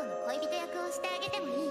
子の恋人役をしてあげてもいいよ。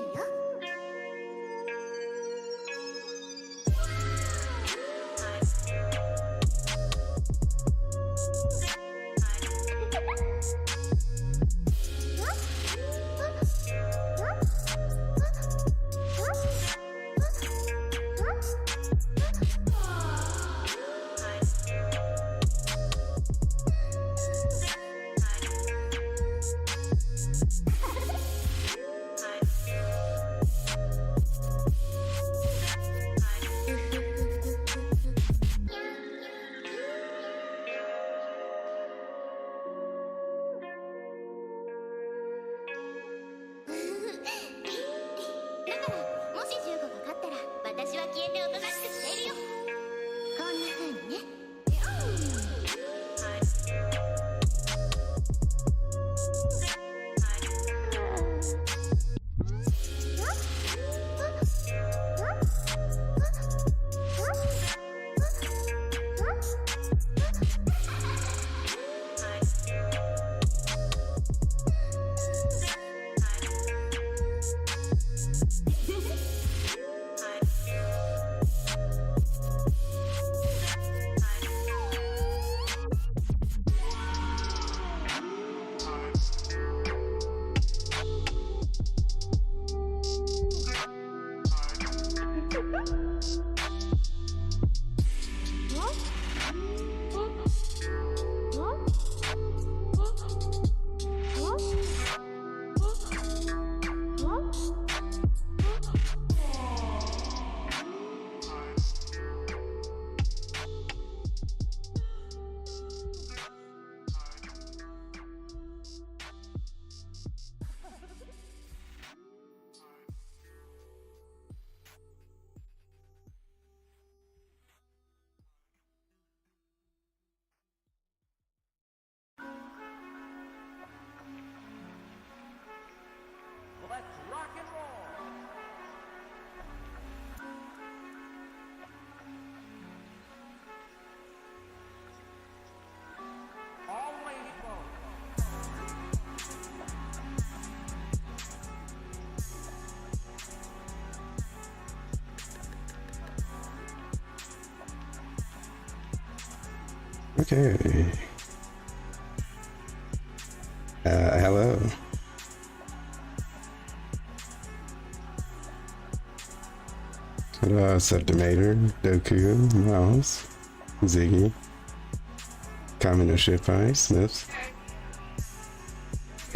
Okay. Hello. Septimator, Doku, Mouse, Ziggy, Common Ship Eye, Sniffs,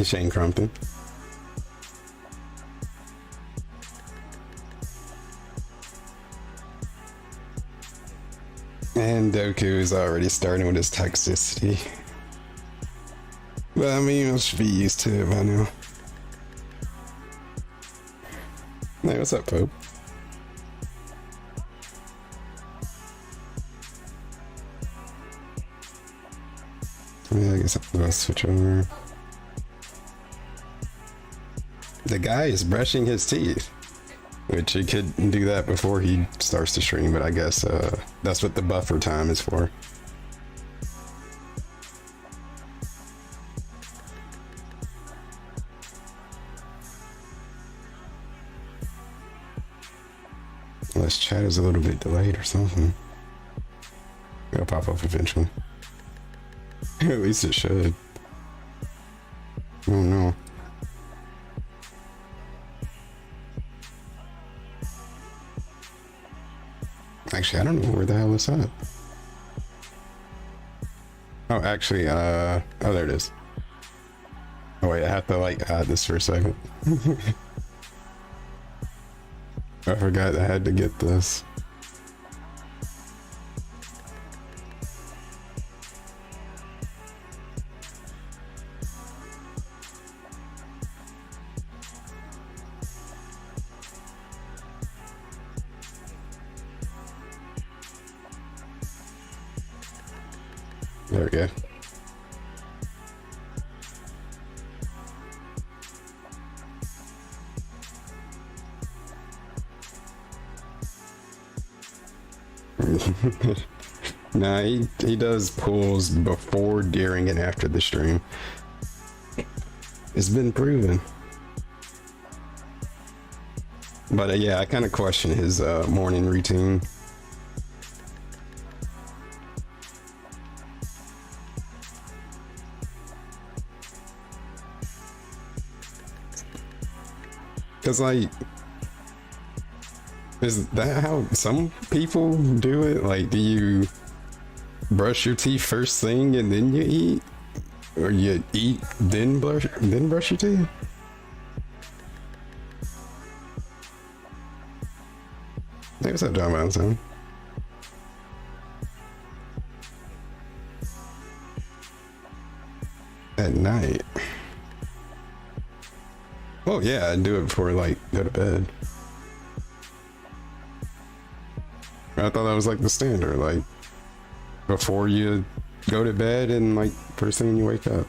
Shane Crumpton. And Doku is already starting with his toxicity. But I mean, I should be used to it by now. Hey, what's up, Pope? Yeah, I guess I'll switch over. The guy is brushing his teeth. Which he could do that before he starts to stream, but I guess that's what the buffer time is for. Unless chat is a little bit delayed or something. It'll pop up eventually. At least it should. Oh no. Actually, I don't know where the hell it's at. Oh, actually, oh, there it is. Oh wait, I have to like add this for a second. I forgot I had to get this. There we go. Nah, he does pulls before, during, and after the stream. It's been proven. But yeah, I kind of question his morning routine. Cause like, is that how some people do it? Like, do you brush your teeth first thing and then you eat, or you eat then brush your teeth? Hey, what's up, John Valentine? At night. Oh yeah, I do it before like go to bed. I thought that was like the standard, like before you go to bed and like first thing you wake up.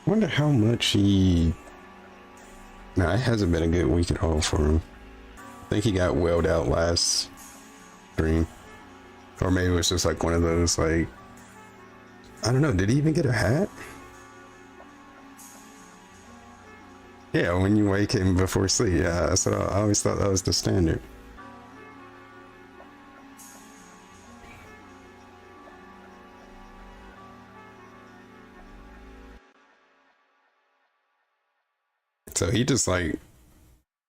Wonder how much he. Nah, it hasn't been a good week at all for him. I think he got whaled out last stream. Or maybe it was just like one of those, like, I don't know, did he even get a hat? Yeah, when you wake him before sleep, yeah, so I always thought that was the standard. So he just like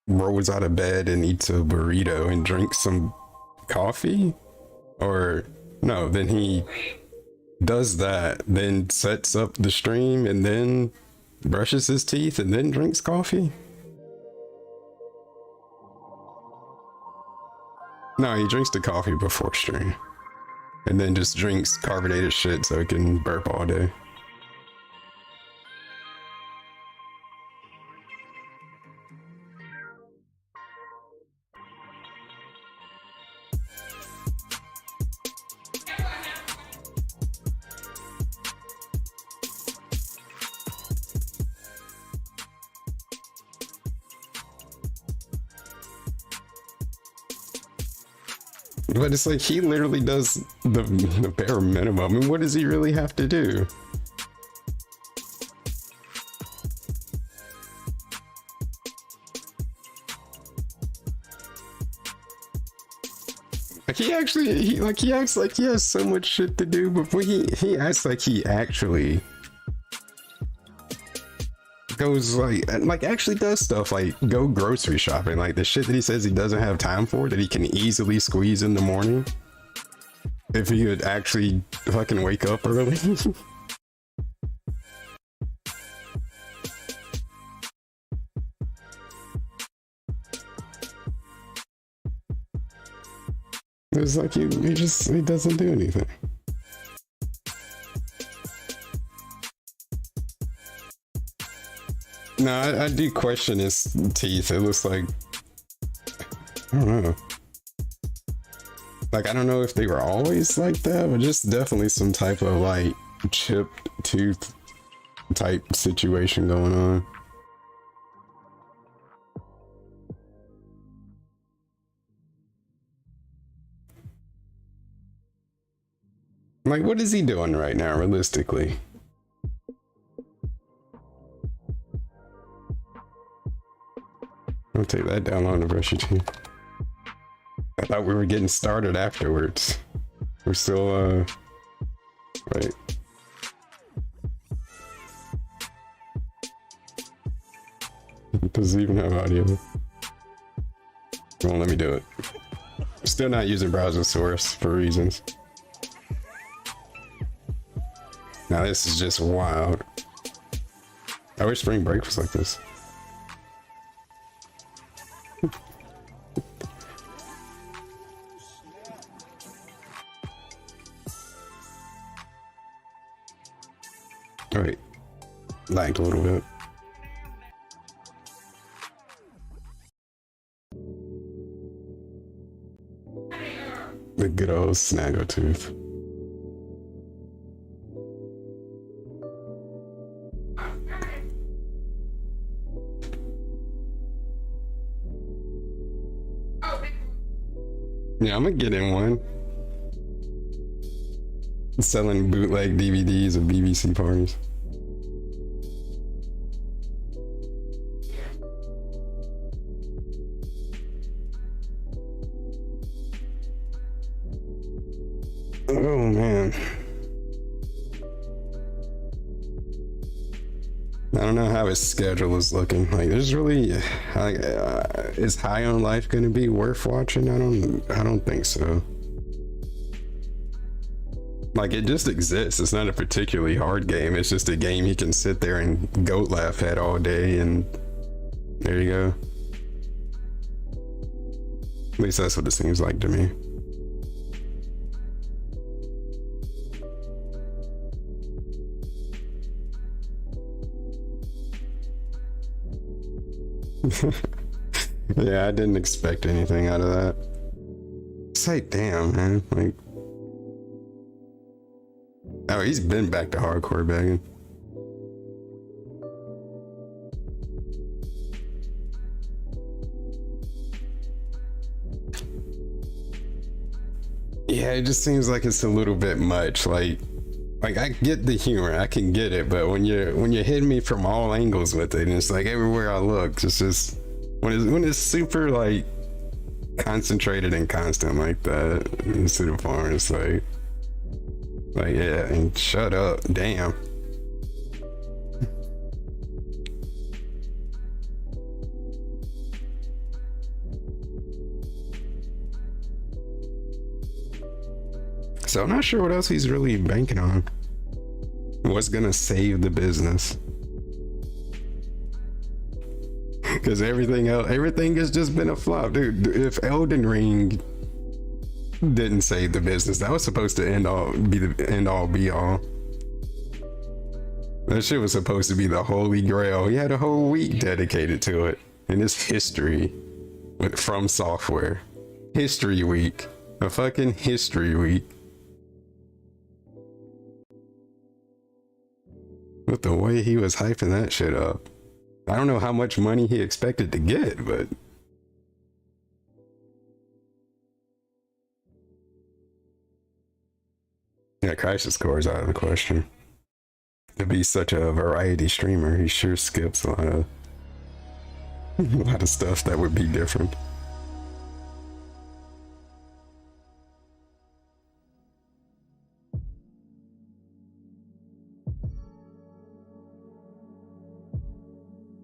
rolls out of bed and eats a burrito and drinks some coffee? Or no, then he does that, then sets up the stream and then brushes his teeth and then drinks coffee? No, he drinks the coffee before stream and then just drinks carbonated shit so he can burp all day. But it's like he literally does the bare minimum. I mean, what does he really have to do? Like he actually, he acts like he has so much shit to do, but he acts like he actually goes like actually does stuff like go grocery shopping, like the shit that he says he doesn't have time for that he can easily squeeze in the morning if he would actually fucking wake up early. It's like he doesn't do anything. No, I do question his teeth. It looks like, I don't know. Like, I don't know if they were always like that, but just definitely some type of like chipped tooth type situation going on. Like, what is he doing right now, realistically? I'll take that down on the brush your teeth. I thought we were getting started afterwards. We're still, right. Does it even have audio? Won't let me do it. Still not using browser source for reasons. Now this is just wild. I wish spring break was like this. Alright, lagged a little bit. The good old Snaggletooth. Yeah, I'm gonna get in one. Selling bootleg DVDs of BBC parties. Oh man. I don't know how his schedule is looking. Like, there's really, is High on Life going to be worth watching? I don't think so. Like, it just exists. It's not a particularly hard game. It's just a game you can sit there and goat laugh at all day, and there you go. At least that's what it seems like to me. Yeah, I didn't expect anything out of that. It's like, damn, man. Like, oh, he's been back to hardcore begging. Yeah, it just seems like it's a little bit much. Like I get the humor, I can get it, but when you're hitting me from all angles with it, and it's like everywhere I look, it's just when it's super like concentrated and constant like that, to the point it's like yeah, and shut up, damn. So I'm not sure what else he's really banking on. What's gonna save the business? Because everything has just been a flop, dude. If Elden Ring didn't save the business, that was supposed to be the end all be all. That shit was supposed to be the holy grail. He had a whole week dedicated to it, and it's history from software. History week, a fucking history week. With the way he was hyping that shit up. I don't know how much money he expected to get, but yeah, Crisis Core is out of the question. To be such a variety streamer, he sure skips a lot of stuff that would be different.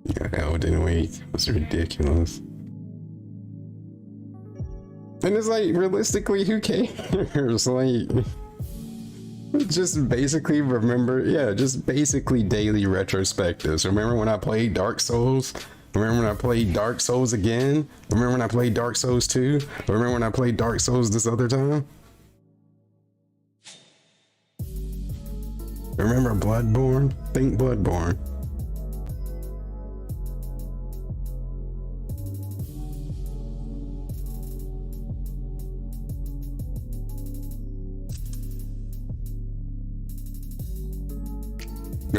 Yeah, Elden Week was ridiculous. And it's like, realistically, who cares? Like, just basically remember, yeah, just basically daily retrospectives. Remember when I played Dark Souls? Remember when I played Dark Souls again? Remember when I played Dark Souls 2? Remember when I played Dark Souls this other time? Remember Bloodborne? Think Bloodborne.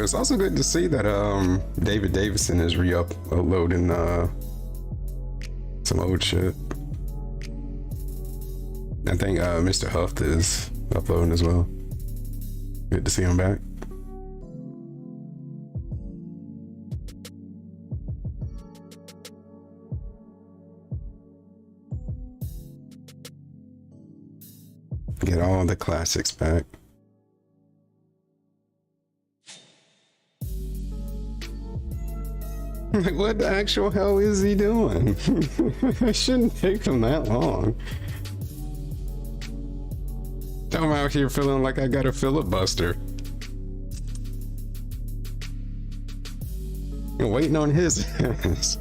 It's also good to see that David Davison is re-uploading some old shit. I think Mr. Huft is uploading as well. Good to see him back. Get all the classics back. Like, what the actual hell is he doing? It shouldn't take him that long. I'm out here feeling like I got a filibuster. I'm waiting on his ass.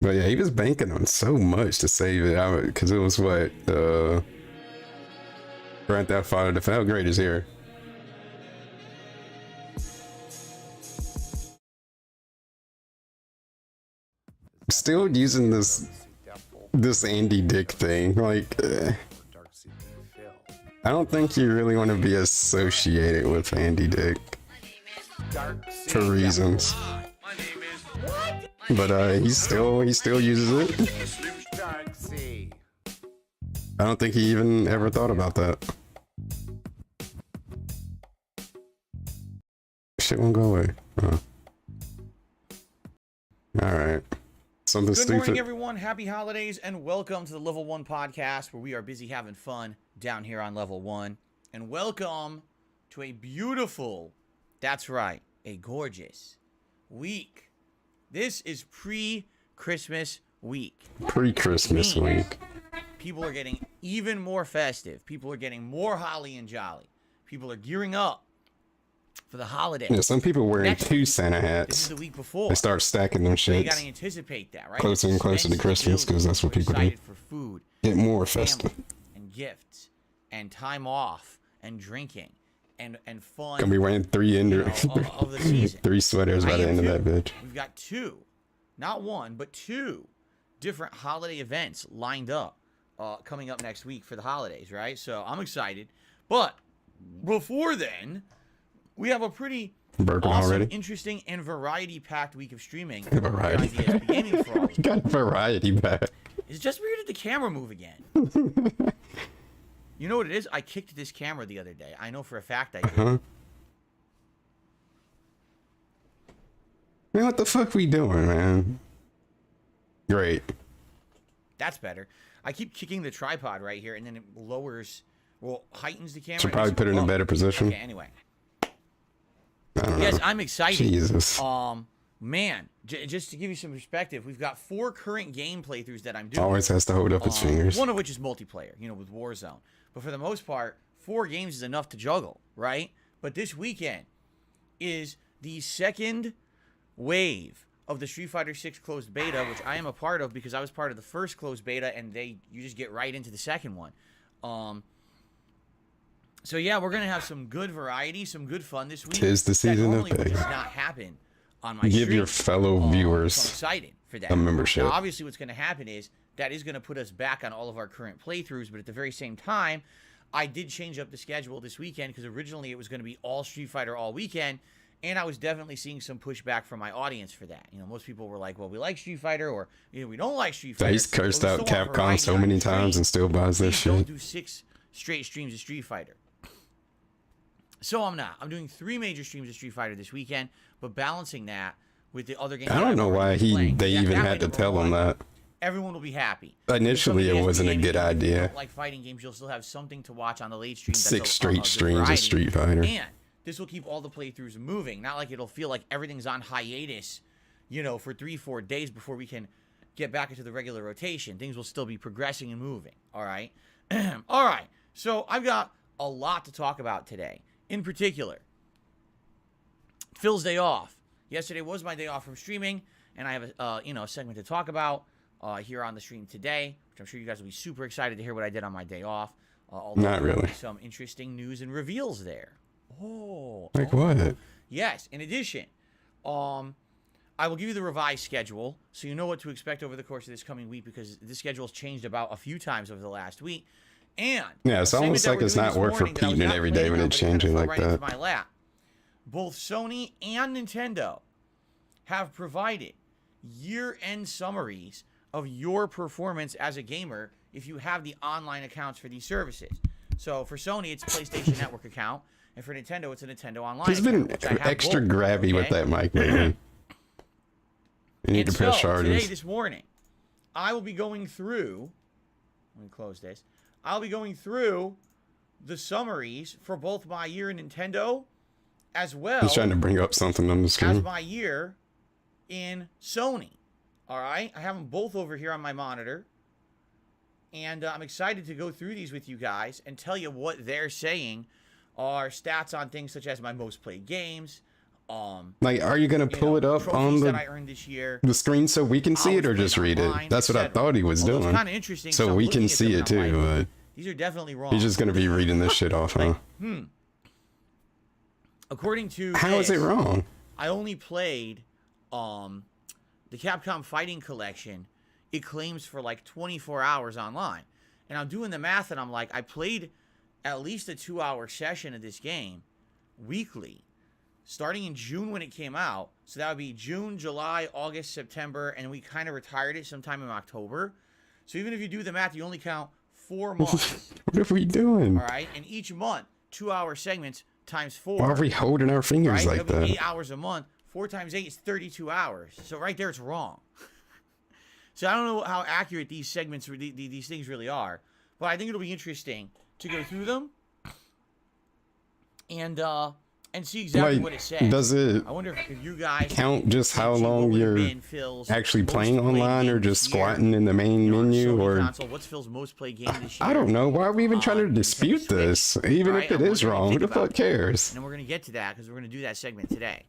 But yeah, he was banking on so much to save it out because it was what Grand Theft Auto. The file grade is here. Still using this Andy Dick thing, like. I don't think you really want to be associated with Andy Dick for reasons. But he still uses it. I don't think he even ever thought about that. Shit won't go away. Alright. Something stupid. Good morning, everyone. Happy holidays, and welcome to the Level 1 podcast, where we are busy having fun down here on Level 1. And welcome to a beautiful, that's right, a gorgeous week. This is pre-Christmas week. Pre-Christmas week. People are getting even more festive. People are getting more holly and jolly. People are gearing up for the holidays. Yeah, some people wearing Next two week, Santa hats. This is the week before. They start stacking them So you shits. gotta anticipate that, right? Closer and closer to Christmas, because that's what people do. Excited for food, Get more family, festive. and gifts, and time off, and drinking, and fun. Gonna be wearing three of the season. three sweaters by the end of that bitch. We've got two, not one, but two different holiday events lined up, coming up next week for the holidays, right? So I'm excited. But before then, we have a pretty Burping awesome, already? interesting, and variety-packed week of streaming. Variety. Here on DSP Gaming for all You got variety back. It's just weird that the camera move again. You know what it is? I kicked this camera the other day. I know for a fact I did. Man, what the fuck we doing, man? Great. That's better. I keep kicking the tripod right here, and then it lowers, well, heightens the camera. Should probably put it in a better position. Okay, anyway. I don't Yes, know. I'm excited. Jesus. Man, just to give you some perspective, we've got 4 current game playthroughs that I'm doing. Always has to hold up its fingers. One of which is multiplayer, with Warzone. But for the most part, 4 games is enough to juggle, right? But this weekend is the second wave of the Street Fighter 6 closed beta, which I am a part of because I was part of the first closed beta, and you just get right into the second one. So yeah, we're gonna have some good variety, some good fun this week. 'Tis the season of normally would beta. just not happen on my Give stream. your fellow So I'm viewers excited for that. a membership. Now, obviously, what's going to happen is that is going to put us back on all of our current playthroughs, but at the very same time, I did change up the schedule this weekend because originally it was going to be all Street Fighter all weekend, and I was definitely seeing some pushback from my audience for that. Most people were like, well, we like Street Fighter, or we don't like Street Fighter. He's cursed but we out still want Capcom variety so on many the stream. times and still buys their Please don't shit. do 6 straight streams of Street Fighter. So I'm not. I'm doing 3 major streams of Street Fighter this weekend, but balancing that with the other games. I don't know why they even That way, had to number tell him one, that. Everyone will be happy. Initially, it wasn't a good If you idea. don't like fighting games, you'll still have something to watch on the late stream. 6 straight streams of Street Fighter. And this will keep all the playthroughs moving. Not like it'll feel like everything's on hiatus, for 3-4 days before we can get back into the regular rotation. Things will still be progressing and moving. All right? All right. So I've got a lot to talk about today. In particular, Phil's day off. Yesterday was my day off from streaming, and I have a segment to talk about here on the stream today, which I'm sure you guys will be super excited to hear what I did on my day off. Not really. There will be some interesting news and reveals there. Like what? Yes. In addition, I will give you the revised schedule so you know what to expect over the course of this coming week, because this schedule has changed about a few times over the last week. And Yeah, it's almost like it's not worth repeating it every day when it's changing like that. My lap. Both Sony and Nintendo have provided year-end summaries of your performance as a gamer if you have the online accounts for these services. So for Sony, it's a PlayStation Network account, and for Nintendo, it's a Nintendo Online He's account. been which I have extra both, grabby with okay? that mic lately. You need And to press so, today, charges. this morning, I will be going through. Let me close this. I'll be going through the summaries for both my year in Nintendo, as well He's trying to bring up something on the as screen. my year in Sony. All right, I have them both over here on my monitor, and I'm excited to go through these with you guys and tell you what they're saying are stats on things such as my most played games. Like, are you gonna pull it up on trophies that I earned this year. the screen so we can see Hours it, or played just read online, it? That's what I etc. thought he was Although it's doing. kind of interesting. So I'm we looking can at see them it and I'm too. like, But these are definitely wrong. he's just gonna be reading this shit off, huh? According to How is it wrong? I only played the Capcom Fighting Collection. It claims for like 24 hours online. And I'm doing the math, and I'm like, I played at least a 2-hour session of this game weekly, starting in June when it came out. So that would be June, July, August, September, and we kind of retired it sometime in October. So even if you do the math, you only count 4 months. What are we doing? All right, and each month, 2-hour segments times 4. Why are we holding our fingers right? like That'll be that? 8 hours a month. 4 times 8 is 32 hours. So right there, it's wrong. So I don't know how accurate these segments, these things really are, but I think it'll be interesting to go through them and see exactly what it says. Does it I wonder if you guys count just how see what long would have you're been Phil's actually most playing played online, game or just this year? squatting in the main You know, on a menu, Sony or console, what's Phil's most played game this year? I don't know. Why are we even trying to on Nintendo dispute Switch? this? Even Right? if it I is want you to wrong, who think the about fuck it. cares? And we're gonna get to that because we're gonna do that segment today.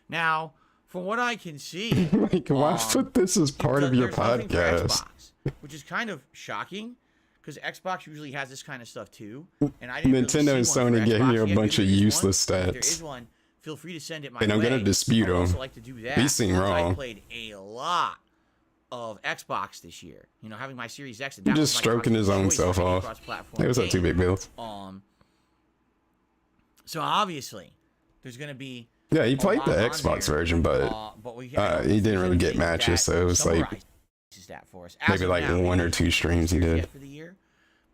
Now, from what I can see, Like, why put this as part of your there's nothing for podcast? Xbox, which is kind of shocking because Xbox usually has this kind of stuff too. And I didn't Nintendo really and see one for Sony gave Xbox you a yet. bunch of If there is useless one, if there stats. is one, feel free to send it my And I'm way. gonna dispute I would also them. like to do that. These seem because wrong. I played a lot of Xbox this year. You know, having my Series X. And He's that just was my stroking his console own choice self for any off. cross-platform It was that game. 2 big bills. So obviously, there's gonna be. Yeah, he a played lot the on Xbox there, version, but we he didn't really get matches, so it was like that for us. As maybe of like now, 1 or 2 streams he did. for the year,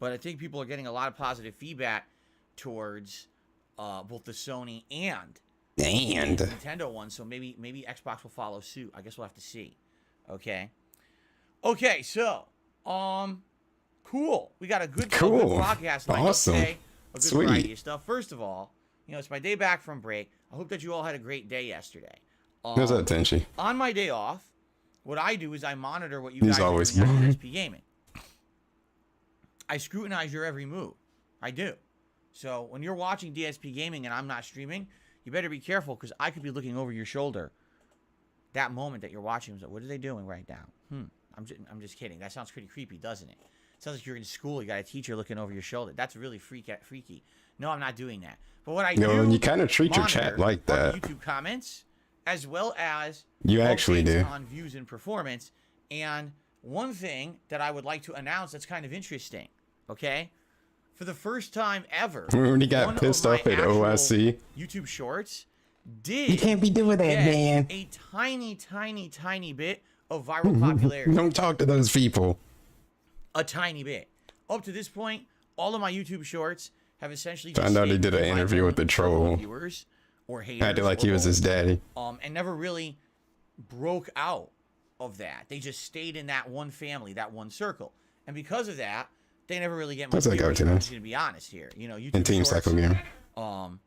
but I think people are getting a lot of positive feedback towards both the Sony and the Nintendo one. So maybe Xbox will follow suit. I guess we'll have to see. Okay. So cool. We got a good podcast lined up today. A good variety of stuff. First of all, you know, it's my day back from break. I hope that you all had a great day yesterday. How's that, Tenchi? On my day off, what I do is I monitor what you He's guys are always doing on boring. DSP Gaming. I scrutinize your every move. I do. So when you're watching DSP Gaming and I'm not streaming, you better be careful because I could be looking over your shoulder that moment that you're watching. So what are they doing right now? I'm just kidding. That sounds pretty creepy, doesn't it? It sounds like you're in school. You got a teacher looking over your shoulder. That's really freaky. No, I'm not doing that. But what I do, And you kind of treat your chat like that. YouTube comments, as well as You actually updates do. on views and performance. And one thing that I would like to announce that's kind of interesting, okay? For the first time ever, When he got one pissed of my off at actual OIC. YouTube Shorts did You can't be doing that, get man. a tiny bit of viral popularity. Don't talk to those people. A tiny bit. Up to this point, all of my YouTube Shorts have essentially Found out he stayed did an with my interview with the troll. viewers or haters, Acted like or he was his both, daddy. and never really broke out of that. They just stayed in that one family, that one circle, and because of that, they never really get much. That's like viewership. go-to I'm now. just gonna be honest here. You know, YouTube And Team Shorts, Psycho Game.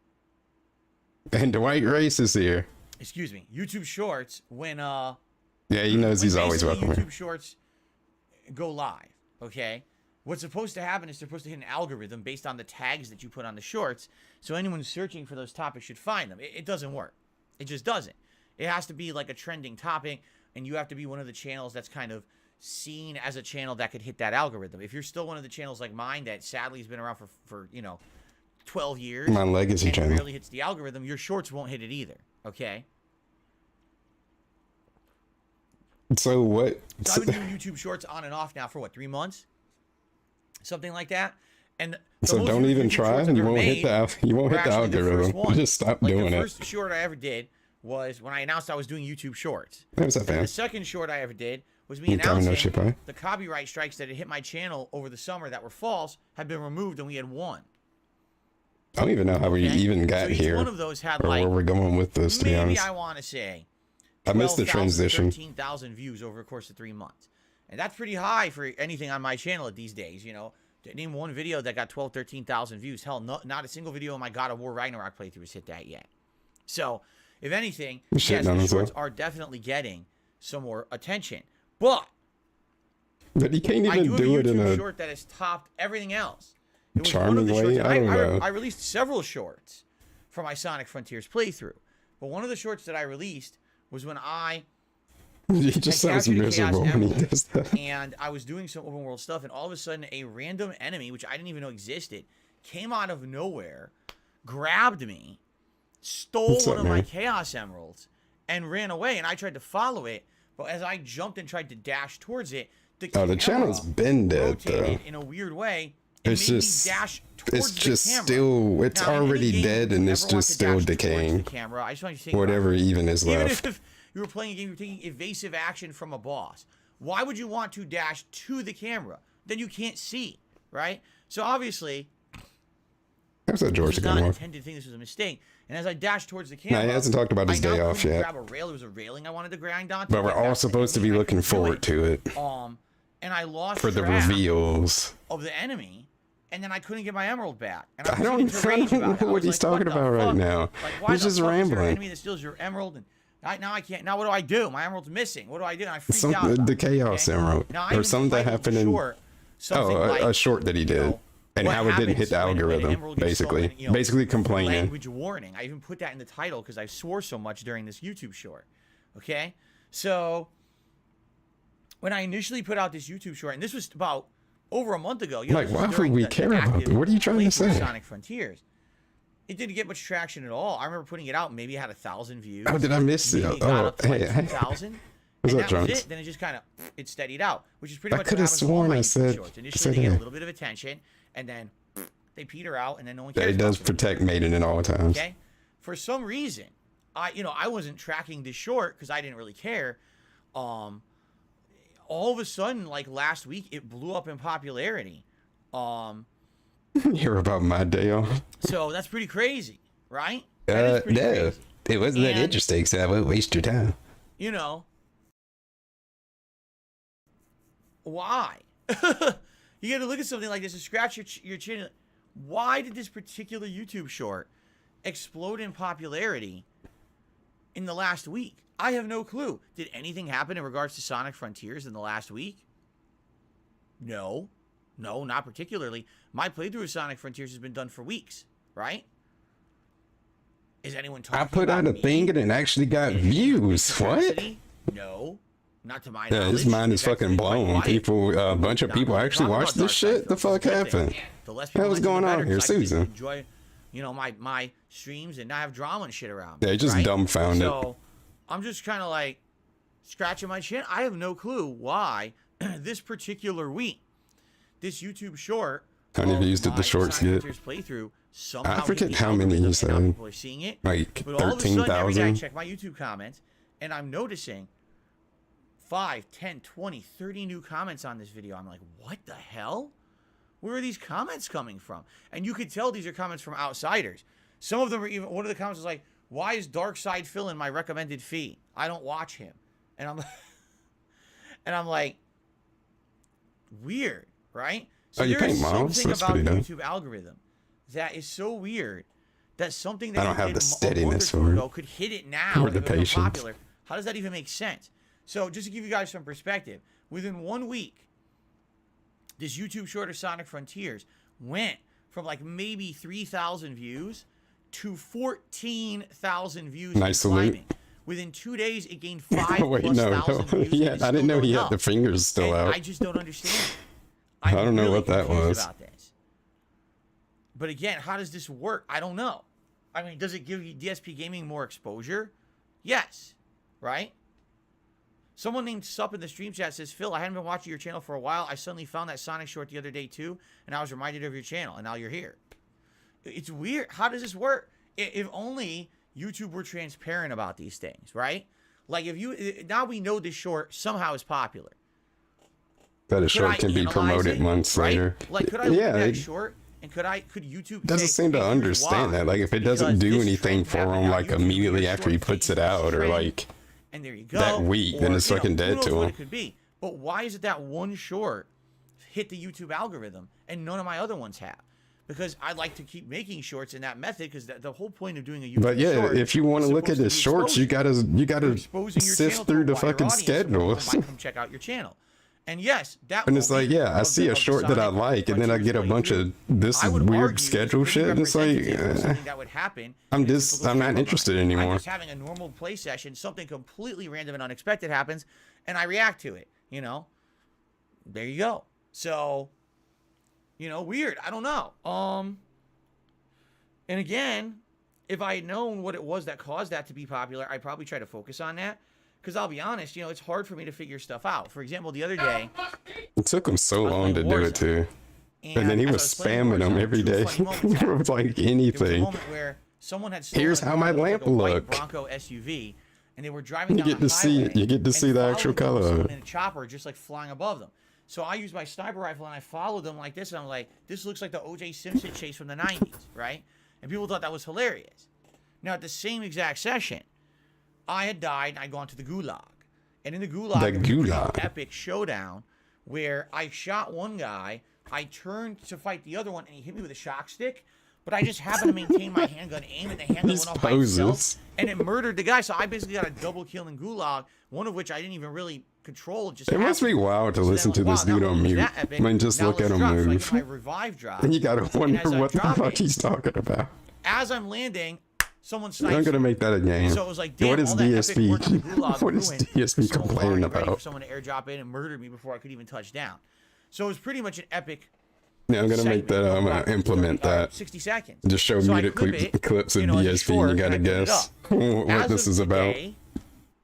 And Dwight Race is here. excuse me, YouTube Shorts when Yeah, he knows when he's always basically welcome here. YouTube Shorts go live, okay? What's supposed to happen is they're supposed to hit an algorithm based on the tags that you put on the shorts, so anyone searching for those topics should find them. It doesn't work. It just doesn't. It has to be like a trending topic, and you have to be one of the channels that's kind of seen as a channel that could hit that algorithm. If you're still one of the channels like mine that sadly has been around for 12 years, My legacy and it channel. barely hits the algorithm, your shorts won't hit it either, okay? So what? So I've been doing YouTube Shorts on and off now for what, 3 months, something like that. And the So most don't even YouTube try. Shorts I've You ever won't hit made the you won't were hit the actually the first algorithm. one. Just stop Like doing the it. first short I ever did was when I announced I was doing YouTube Shorts. What's up, And man? the second short I ever did was me You telling no announcing shit, bro? the copyright strikes that had hit my channel over the summer that were false had been removed, and we had won. I don't even know how we Okay? even got so each here, one of those had or like where we're going with this. To be maybe honest, I want to say I missed the 12,000, transition. 13,000 views over the course of 3 months. And that's pretty high for anything on my channel these days, you know. To name one video that got 12,000, 13,000 views. Hell, not a single video of my God of War Ragnarok playthrough has hit that yet. So, if anything, Shit yes, on the himself. shorts are definitely getting some more attention. But But he can't I even do do have it a in YouTube a short that has topped everything else. It was charming way? shorts, I don't know. I released several shorts for my Sonic Frontiers playthrough. But one of the shorts that I released was when I He just I sounds captured a miserable Chaos when he Emerald, does that. and I was doing some open world stuff, and all of a sudden a random enemy, which I didn't even know existed, came out of nowhere, grabbed me, stole What's one up, of my man? Chaos Emeralds, and ran away. And I tried to follow it, but as I jumped and tried to dash towards it, Oh, the channel's camera been dead though. rotated in a weird way It It's made me just, dash it's towards just the camera. still, it's Now, in any already game, dead you and never it's want to just still dash towards decaying. the camera. I just want you to think about Whatever it. even is Even left. if you were playing a game, you're taking evasive action from a boss. Why would you want to dash to the camera? Then you can't see, right? So obviously, How's that George this is not an again? intended thing. This was a mistake. And as I dashed towards the camera, Nah, he hasn't talked about his I now day off couldn't yet. grab a rail. There was a railing I wanted to grind onto. But we're get all back to the supposed to enemy, be and I looking couldn't do forward to it and I lost for the track reveals. of the enemy, and then I couldn't get my emerald back. And I don't know what he's talking about right now. Like, why He's the just fuck is there an rambling. enemy that steals your emerald? And now I can't. Now what do I do? My emerald's missing. What do I do? And I freaked out. The about Chaos okay? Emerald. Now, Or something that happened in... a short that he did. And how it didn't hit the algorithm, basically. Stolen, basically complaining. Language warning. I even put that in the title because I swore so much during this YouTube short. Okay? So, when I initially put out this YouTube short, and this was about over a month ago. Like, why would we care about it? What are you trying to say? Sonic Frontiers. It didn't get much traction at all. I remember putting it out, maybe it had 1,000 views. Oh, did I miss it? Oh, hey. 2,000. What's and up, that was Jones? it. Then it just kind of, it steadied out, which is pretty much I could have sworn I said... Initially, they get a little bit of attention, and then they peter out, and then no one cares. It does protect Maiden at all times. Okay? For some reason, I wasn't tracking this short because I didn't really care. All of a sudden, like last week, it blew up in popularity. Hear about my day off. So that's pretty crazy, right? No, it wasn't that interesting, so I won't waste your time. You know, why? You got to look at something like this and scratch your chin. Why did this particular YouTube short explode in popularity in the last week? I have no clue. Did anything happen in regards to Sonic Frontiers in the last week? No. No, not particularly. My playthrough of Sonic Frontiers has been done for weeks, right? Is anyone talking about I put out a thing and it actually got views. What? No. Not to my knowledge. Yeah, his mind is fucking blown. People, a bunch of people actually watched this shit. The fuck happened? What's going on here, Susan? Enjoy, my streams and not have drama and shit around. Yeah, just dumbfounded. So I'm just kind of like scratching my chin. I have no clue why this particular week, this YouTube short. How many views did the shorts get? Playthrough, I forget how many you said. People are seeing it. Like 13,000. Every day I 13,000. check my YouTube comments, and I'm noticing 5, 10, 20, 30 new comments on this video. I'm like, what the hell? Where are these comments coming from? And you could tell these are comments from outsiders. Some of them are even, one of the comments was like, why is Darkside Phil in my recommended feed? I don't watch him. And I'm like, weird, right? So you there's paint models? something That's about the pretty dope. YouTube algorithm that is so weird that something that I don't you have did the a steadiness month or two for it. ago could hit it now Or and the become patience. popular. How does that even make sense? So just to give you guys some perspective, within 1 week, this YouTube short of Sonic Frontiers went from like maybe 3,000 views to 14,000 views. Nice salute. Within 2 days, it gained 5 Wait, plus no. thousand views. Yeah, and it's I didn't still know he going had the up. fingers still And out. I just don't understand. I don't know really what that confused was. about this. But again, how does this work? I don't know. I mean, does it give you DSP Gaming more exposure? Yes. Right? Someone named Sup in the stream chat says, Phil, I hadn't been watching your channel for a while. I suddenly found that Sonic short the other day too, and I was reminded of your channel, and now you're here. It's weird. How does this work? If only YouTube were transparent about these things, right? Like now we know this short somehow is popular. That a short can be promoted months later. Like, could I look at that short? And could YouTube doesn't seem to understand that. Like, if it doesn't do anything for him, like immediately after he puts it out, or like and there you go, that week, then it's fucking dead to him. It could be. But why is it that one short hit the YouTube algorithm and none of my other ones have? Because I like to keep making shorts in that method, because the whole point of doing a YouTube But yeah, short if you want to look at his shorts, you gotta sift through the fucking schedule. Come check out your channel. And yes, that. And it's like, yeah, I see a short that I like, and then I get a bunch of this weird schedule shit, and it's like, that would happen. I'm not interested anymore. I'm just having a normal play session. Something completely random and unexpected happens, and I react to it. There you go. So, weird. I don't know. And again, if I had known what it was that caused that to be popular, I'd probably try to focus on that. Because I'll be honest, it's hard for me to figure stuff out. For example, the other day, It took him so long to do it too. And then he was spamming them every day with like anything. There was a moment where someone had stolen Here's how my lamp a white look. Bronco SUV, and they were driving down You get to see it. You get to see the actual color. In a chopper, just like flying above them. So I used my sniper rifle and I followed them like this, and I'm like, this looks like the O.J. Simpson chase from the 90s, right? And people thought that was hilarious. Now, at the same exact session, I had died and I'd gone to the Gulag. And in the Gulag, there was a pretty epic showdown where I shot one guy, I turned to fight the other one, and he hit me with a shock stick, but I just happened to maintain my handgun aim, and the handgun went off by itself, and it murdered the guy. So I basically got a double kill in Gulag, one of which I didn't even really control. It must be wild to listen to this dude on mute. I mean, just look at him move. My revive drop, and you gotta wonder what the fuck he's talking about. As I'm landing, someone snipes. I'm gonna make that a game. So it was like, damn, what is DSP? What is DSP complaining about? Someone to airdrop in and murdered me before I could even touch down. So it was pretty much an epic. Yeah, I'm gonna make that. I'm gonna implement that. 60 seconds. Just show me the clips of DSP, and you gotta guess what this is about.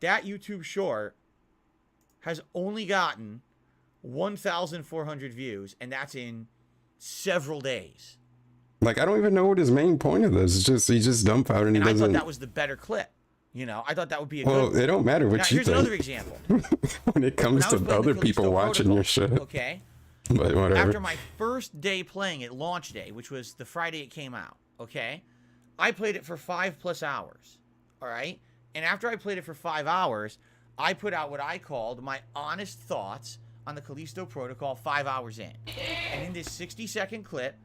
That YouTube short has only gotten 1,400 views, and that's in several days. Like, I don't even know what his main point of this is. Just he's just dumbfounded and he doesn't. I thought that was the better clip. You know, I thought that would be a good. Well, it don't matter what you think. Here's another example. When it comes to other people watching your shit. Okay. But whatever. After my first day playing it, launch day, which was the Friday it came out, okay, I played it for 5+ hours, all right? And after I played it for 5 hours, I put out what I called my honest thoughts on the Callisto Protocol 5 hours in. And in this 60-second clip,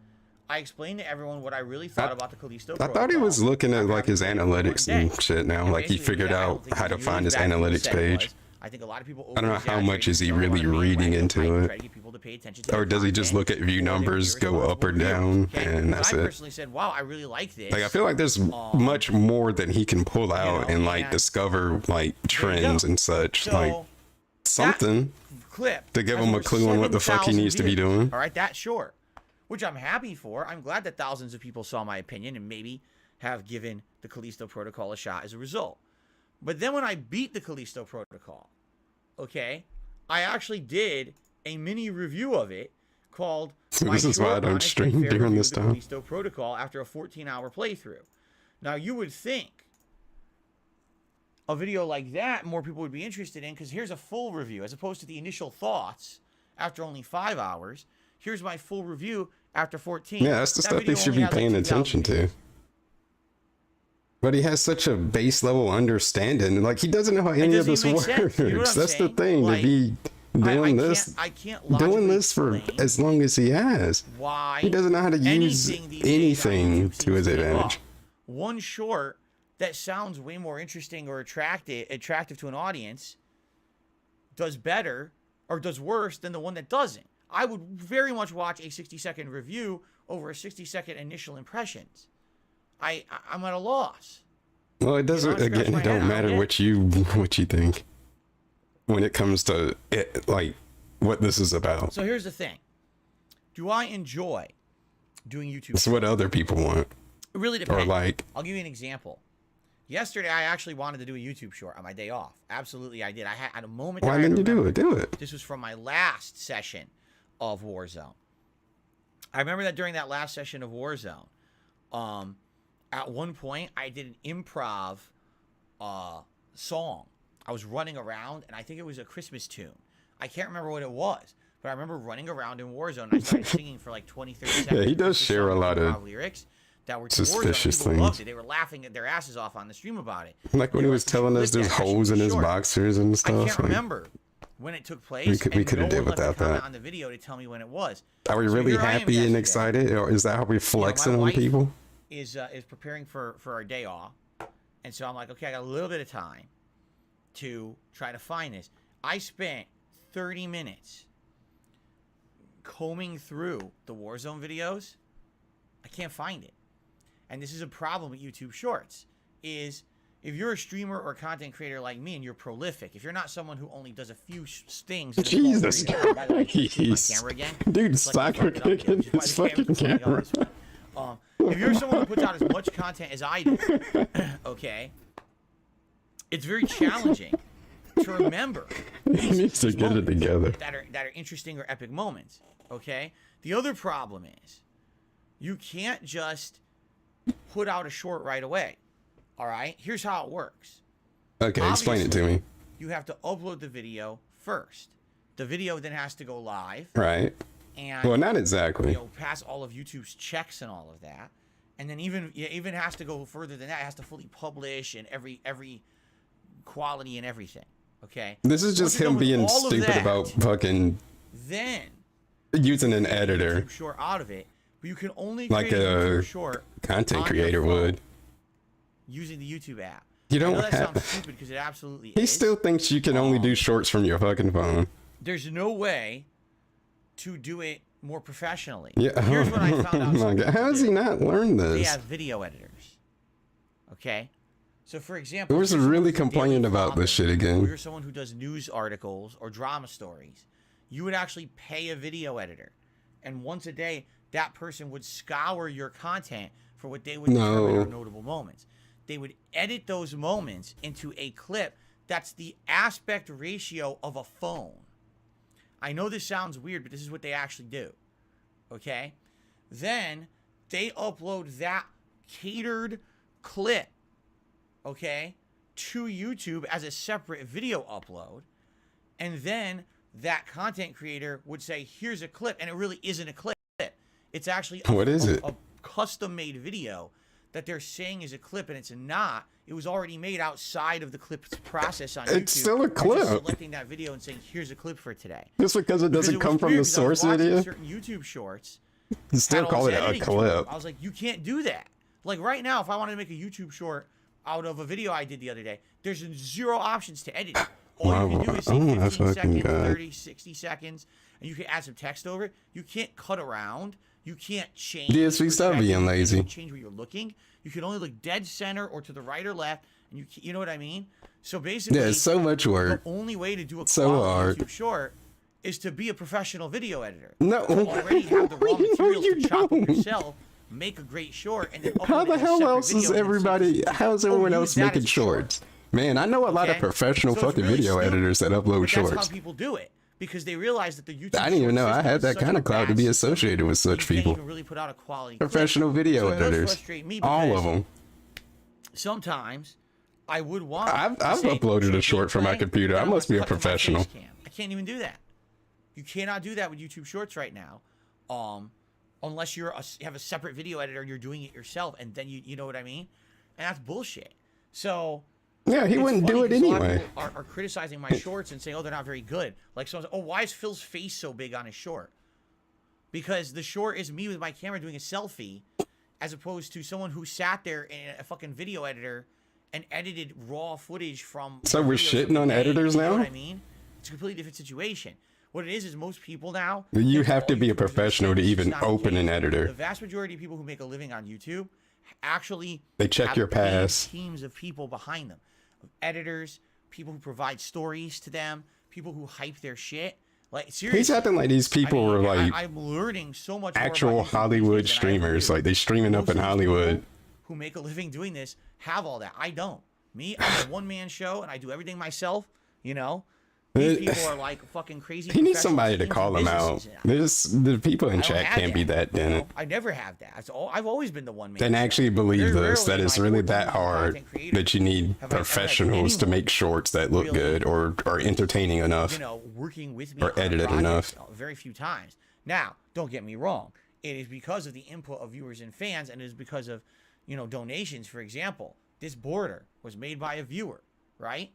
I explained to everyone what I really thought about the Callisto Protocol. I thought he was looking at like his analytics and shit now. Like he figured out how to find his analytics page. I think a lot of people. I don't know how much is he really reading into it, or does he just look at view numbers go up or down, and that's it? I personally said, "Wow, I really like this." Like I feel like there's much more that he can pull out and like discover like trends and such, like something to give him a clue on what the fuck he needs to be doing. All right, that's short, which I'm happy for. I'm glad that thousands of people saw my opinion and maybe have given the Callisto Protocol a shot as a result. But then when I beat the Callisto Protocol, okay, I actually did a mini review of it called "This is why I don't stream during this time." Callisto Protocol after a 14-hour playthrough. Now you would think a video like that more people would be interested in, because here's a full review as opposed to the initial thoughts after only 5 hours. Here's my full review after 14. Yeah, that's the stuff they should be paying attention to. But he has such a base level understanding. Like he doesn't know how any of this works. You know that's the thing. Like, to be doing doing this for as long as he has. Why? He doesn't know how to use anything to his advantage. One short that sounds way more interesting or attractive to an audience does better or does worse than the one that doesn't. I would very much watch a 60-second review over a 60-second initial impressions. I'm at a loss. Well, it doesn't. Again, it don't matter what you think when it comes to it, like what this is about. So here's the thing: do I enjoy doing YouTube? It's what other people want. It really depends. Or like, I'll give you an example. Yesterday, I actually wanted to do a YouTube short on my day off. Absolutely, I did. I had a moment. Why didn't you do it? Do it. This was from my last session of Warzone. I remember that during that last session of Warzone, at one point, I did an improv song. I was running around, and I think it was a Christmas tune. I can't remember what it was, but I remember running around in Warzone, and I started singing for like 20, 30 seconds. Yeah, he does share a lot of lyrics that were suspicious things. Loved it. They were laughing their asses off on the stream about it. Like when he was telling us there's holes in his boxers and stuff. I can't remember when it took place. We could have did without that. On the video to tell me when it was. Are we really happy and excited, or is that how we're flexing on people? Is preparing for our day off, and so I'm like, okay, I got a little bit of time to try to find this. I spent 30 minutes combing through the Warzone videos. I can't find it, and this is a problem with YouTube Shorts. Is if you're a streamer or a content creator like me and you're prolific, if you're not someone who only does a few things. Jesus Christ, dude, soccer kicking his fucking camera. If you're someone who puts out as much content as I do, okay, it's very challenging to remember. He needs to get it together. That are interesting or epic moments. Okay. The other problem is, you can't just put out a short right away. All right. Here's how it works. Okay, explain it to me. You have to upload the video first. The video then has to go live. Right. And well, not exactly. Pass all of YouTube's checks and all of that. And then even has to go further than that. It has to fully publish and every quality and everything. Okay. This is just him being stupid about fucking then using an editor. YouTube short out of it, but you can only like create a short content creator would using the YouTube app. You don't that sounds stupid because it absolutely He is. still thinks you can only do shorts from your fucking phone. There's no way to do it more professionally. Yeah. Here's what I found out. Oh my God. How has he not learned this? They have video editors. Okay? So, for example... Who was really complaining about this shit again? Or you're someone who does news articles or drama stories. You would actually pay a video editor. And once a day, that person would scour your content for what they would determine are notable moments. They would edit those moments into a clip that's the aspect ratio of a phone. I know this sounds weird, but this is what they actually do. Okay? Then they upload that catered clip, okay, to YouTube as a separate video upload. And then that content creator would say, here's a clip. And it really isn't a clip. It's actually a custom-made video that they're saying is a clip, and it's not. It was already made outside of the clip's process on YouTube. It's still a clip. Just selecting that video and saying, here's a clip for today. Just because it doesn't come from the source video? Certain YouTube shorts. You still call it a clip. I was like, you can't do that. Like right now, if I wanted to make a YouTube short out of a video I did the other day, there's 0 options to edit it. All you can do is say 15 seconds, 30, 60 seconds, and you can add some text over it. You can't cut around. You can't change. DSP, stop being lazy. Change where you're looking. You can only look dead center or to the right or left, and you know what I mean. So basically, yeah, it's so much work. The only way to do a hard YouTube short is to be a professional video editor. No, to already have the raw materials to chop up yourself, make a great short, and then how the hell else is everybody? How's everyone else making shorts? Man, I know a lot of professional fucking video editors that upload shorts. That's how people do it. Because they realize that the YouTube. I didn't even know I had that kind of clout to be associated with such people. You can't really put out a quality professional video editors, all of them. Sometimes I would want. I've uploaded a short from my computer. I must be a professional. I can't even do that. You cannot do that with YouTube Shorts right now, unless you have a separate video editor and you're doing it yourself, and then you know what I mean. And that's bullshit. So. Yeah, he wouldn't do it anyway. Are criticizing my shorts and saying, oh, they're not very good. Like someone's, oh, why is Phil's face so big on his short? Because the short is me with my camera doing a selfie, as opposed to someone who sat there in a fucking video editor and edited raw footage from. So we're shitting on editors now? You know what I mean? It's a completely different situation. What it is most people now. You have to be a professional to even open an editor. The vast majority of people who make a living on YouTube actually. They check your pass. Teams of people behind them. Editors, people who provide stories to them, people who hype their shit. Like seriously, he's acting like these people were like I'm learning so much actual more Hollywood streamers, like they streaming up in Hollywood. Who make a living doing this have all that. I don't. Me, I'm a one-man show and I do everything myself. You know, these people are like fucking crazy. He needs somebody to call him out. The people in chat can't be that dense. I never have that. That's all. I've always been the one man. Then actually believe this, that it's really that hard that you need professionals to make shorts that look good or are entertaining enough. You know, working with me or edited enough. Very few times. Now, don't get me wrong. It is because of the input of viewers and fans, and it is because of, donations. For example, this border was made by a viewer, right?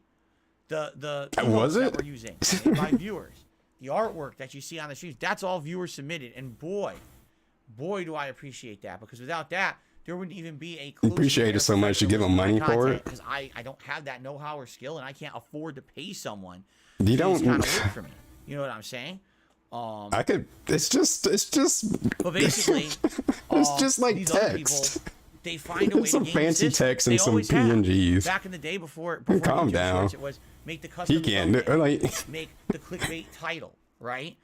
The was it? That we're using made by viewers. The artwork that you see on the streets, that's all viewer submitted. And boy, do I appreciate that, because without that, there wouldn't even be a close. Appreciate it so much. You give them money for it, because I don't have that know-how or skill, and I can't afford to pay someone. You don't kind of work for me. You know what I'm saying? I could. It's just. But basically, it's just like text. People, they find a way some to fancy text and some PNGs. Back in the day, before calm down. Shorts, it was make the custom. He can't do like make the clickbait title, right?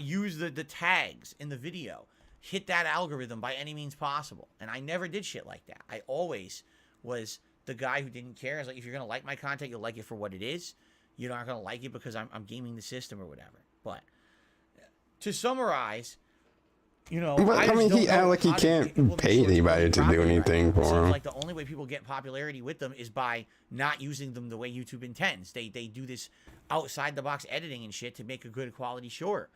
Use the tags in the video. Hit that algorithm by any means possible. And I never did shit like that. I always was the guy who didn't care. I was like, if you're gonna like my content, you'll like it for what it is. you're not gonna like it because I'm gaming the system or whatever. But to summarize, you know, But I mean, he act like he can't pay anybody to do anything for him. Like the only way people get popularity with them is by not using them the way YouTube intends. They do this outside the box editing and shit to make a good quality short.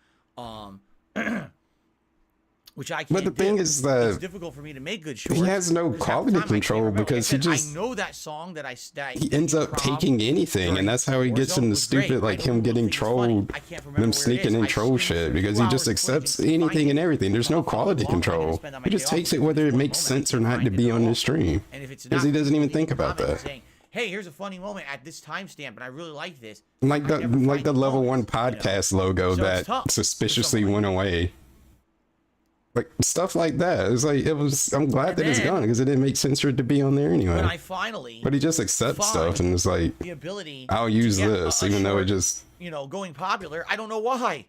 Which I can't. But the thing is that it's difficult for me to make good shorts. he has no quality control because he just. I know that song that he ends up taking anything, and that's how he gets into stupid, like him getting trolled, them sneaking in troll shit, because he just accepts anything and everything. There's no quality control. He just takes it whether it makes sense or not to be on the stream, because he doesn't even think about that. Hey, here's a funny moment at this timestamp, and I really like this. Like the level 1 podcast logo that suspiciously went away. Like stuff like that. It's like I'm glad that it's gone because it didn't make sense for it to be on there anyway. When I finally, but he just accepts stuff and it's like the ability. I'll use this even though it just going popular. I don't know why.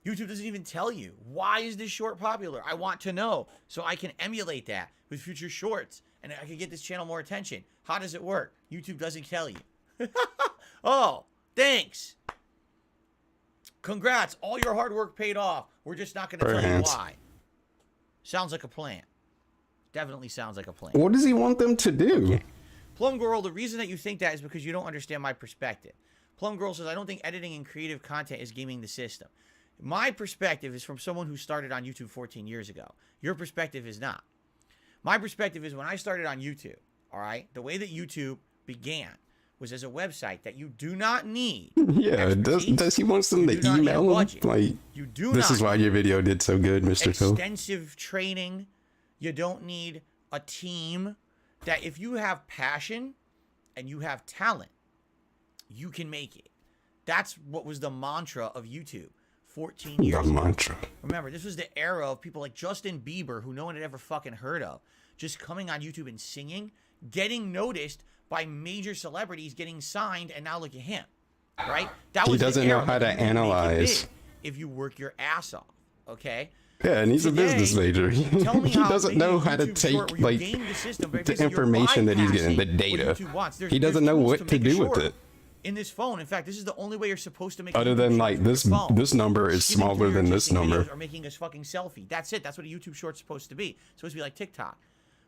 YouTube doesn't even tell you why is this short popular. I want to know so I can emulate that with future shorts and I can get this channel more attention. How does it work? YouTube doesn't tell you. Oh, thanks. Congrats. All your hard work paid off. We're just not going to tell you why. Sounds like a plan. Definitely sounds like a plan. What does he want them to do? Okay. Plum Girl, the reason that you think that is because you don't understand my perspective. Plum Girl says, I don't think editing and creative content is gaming the system. My perspective is from someone who started on YouTube 14 years ago. Your perspective is not. My perspective is when I started on YouTube, all right, the way that YouTube began was as a website that you do not need. Yeah, does he want them to email him? Like, you do this is why your video did so good, Mr. Phil. Extensive training. You don't need a team. That if you have passion and you have talent, you can make it. That's what was the mantra of YouTube 14 years ago. The mantra. Remember, this was the era of people like Justin Bieber, who no one had ever fucking heard of, just coming on YouTube and singing, getting noticed by major celebrities, getting signed, and now look at him, right? That was he doesn't know how to analyze. If you work your ass off, okay? Yeah, and he's a business major. He doesn't know how to take like the information that he's getting, the data. He doesn't know what to do with it. In this phone, in fact, this is the only way you're supposed to make. Other than like this number is smaller than this number. Or making a fucking selfie. That's it. That's what a YouTube short's supposed to be. It's supposed to be like TikTok.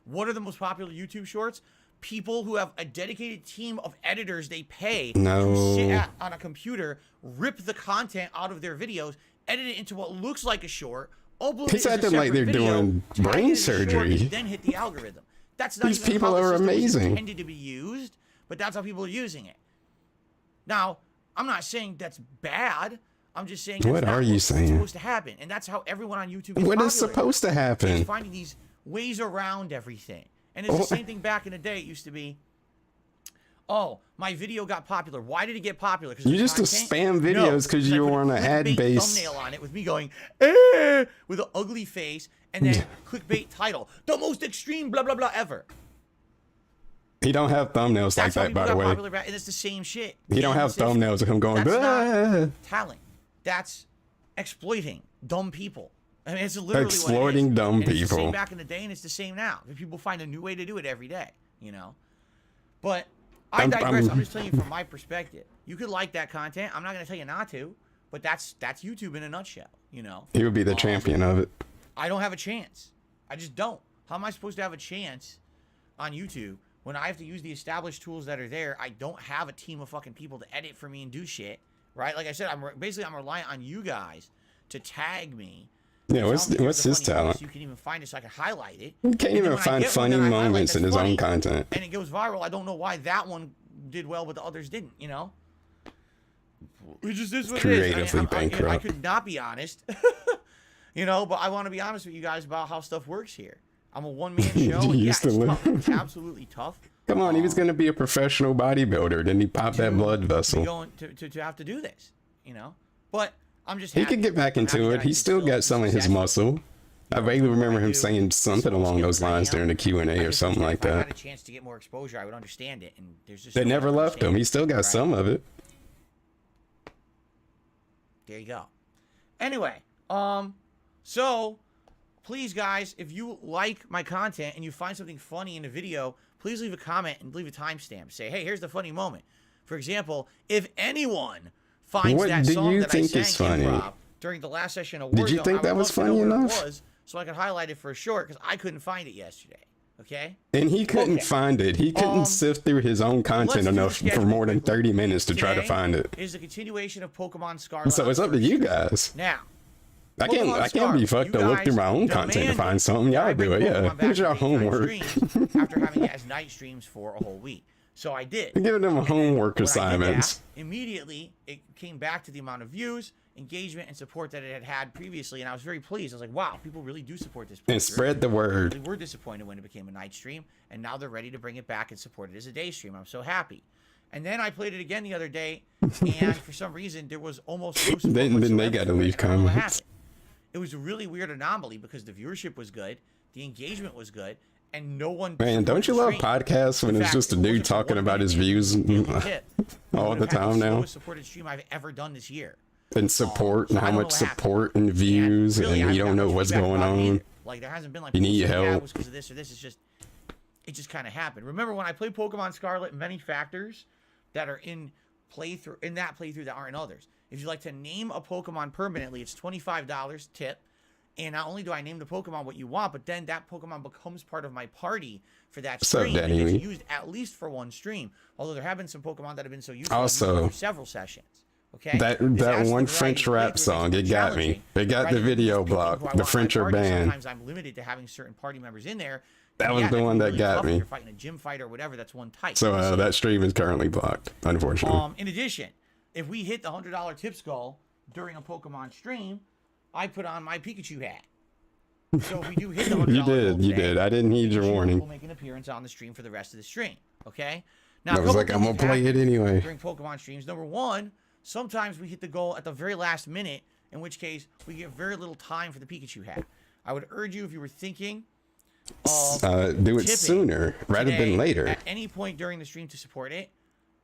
What are the most popular YouTube shorts? People who have a dedicated team of editors they pay to sit on a computer, rip the content out of their videos, edit it into what looks like a short, upload it as a separate like they're video, doing brain surgery. And then hit the algorithm. That's not These even people how the are system was amazing. intended to be used, but that's how people are using it. Now, I'm not saying that's bad. I'm just saying that's what are you saying? Supposed to happen, and that's how everyone on YouTube is What is supposed to happen? It's finding these ways around everything. And it's the same thing back in the day. It used to be, oh, my video got popular. Why did it get popular? You just spam videos because you were on an ad-based thumbnail on it with me going, eh, with an ugly face, and then clickbait title, the most extreme blah blah blah ever. He don't have thumbnails like that, by the way. Popular, and it's the same shit. He don't have thumbnails of him going, that's not talent. That's exploiting dumb people. I mean, it's literally exploiting what it is. dumb people. It's the same back in the day, and it's the same now. People find a new way to do it every day, you know. But I digress. I'm just telling you from my perspective. You could like that content. I'm not going to tell you not to, but that's YouTube in a nutshell, you know. He would be the champion of it. I don't have a chance. I just don't. How am I supposed to have a chance on YouTube when I have to use the established tools that are there? I don't have a team of fucking people to edit for me and do shit, right? Like I said, I'm reliant on you guys to tag me. Yeah, what's his talent? You can even find it so I can highlight it. He can't even find funny moments in his own content. And it goes viral. I don't know why that one did well, but the others didn't, you know? It just is what it is. Creatively bankrupt. I could not be honest, you know, but I want to be honest with you guys about how stuff works here. I'm a one-man show. Yeah, it's tough. It's absolutely tough. Come on, he was going to be a professional bodybuilder. Then he popped that blood vessel. Going to have to do this, you know? But I'm just he could get back into it. He still got some of his muscle. I vaguely remember him saying something along those lines during the Q&A or something like that. If I had a chance to get more exposure, I would understand it. And there's just they never left him. He still got some of it. There you go. Anyway, so please, guys, if you like my content and you find something funny in the video, please leave a comment and leave a timestamp. Say, hey, here's the funny moment. For example, if anyone finds What that do song you that think I is sang funny? improv during the last session of Warzone, Did you think that was funny enough? It was, so I could highlight it for short because I couldn't find it yesterday. Okay? And he couldn't find it. He couldn't sift through his own content enough for more than 30 minutes to try to find it. Is the continuation of Pokemon Scarlet. So it's up to you guys. Now, I can't be fucked to look through my own content to find something. Y'all do it, yeah. Here's your homework. After having it as night streams for a whole week. So I did. Giving them homework assignments. Immediately, it came back to the amount of views, engagement, and support that it had had previously, and I was very pleased. I was like, wow, people really do support this. And spread the word. They were disappointed when it became a night stream, and now they're ready to bring it back and support it as a day stream. I'm so happy. And then I played it again the other day, and for some reason, there was almost no support Then they got to leave comments. It was a really weird anomaly because the viewership was good, the engagement was good, and no one. Man, don't you love podcasts when it's just a dude talking about his views all the time now? The most supported stream I've ever done this year. And support and how much support and views, and you don't know what's going on. Like there hasn't been like you need help because of this or this. It's just it just kind of happened. Remember when I played Pokemon Scarlet? Many factors that are in that playthrough that aren't in others. If you like to name a Pokemon permanently, it's $25 tip. And not only do I name the Pokemon what you want, but then that Pokemon becomes part of my party for that stream. And it's used at least for one stream. Although there have been some Pokemon that have been so useful also for several sessions. Okay. That one French rap song, it got me. It got the video blocked. The French are banned. Sometimes I'm limited to having certain party members in there. That was the one that got me. You're fighting a gym fight or whatever. That's one type. So that stream is currently blocked, unfortunately. In addition, if we hit the $100 tips goal during a Pokemon stream, I put on my Pikachu hat. So if we do hit the $100 you did. I didn't heed your warning. We'll make an appearance on the stream for the rest of the stream. Okay. Now I was like, I'm gonna play it anyway. During Pokemon streams, number one, sometimes we hit the goal at the very last minute, in which case we get very little time for the Pikachu hat. I would urge you, if you were thinking of do it sooner rather than later. At any point during the stream to support it,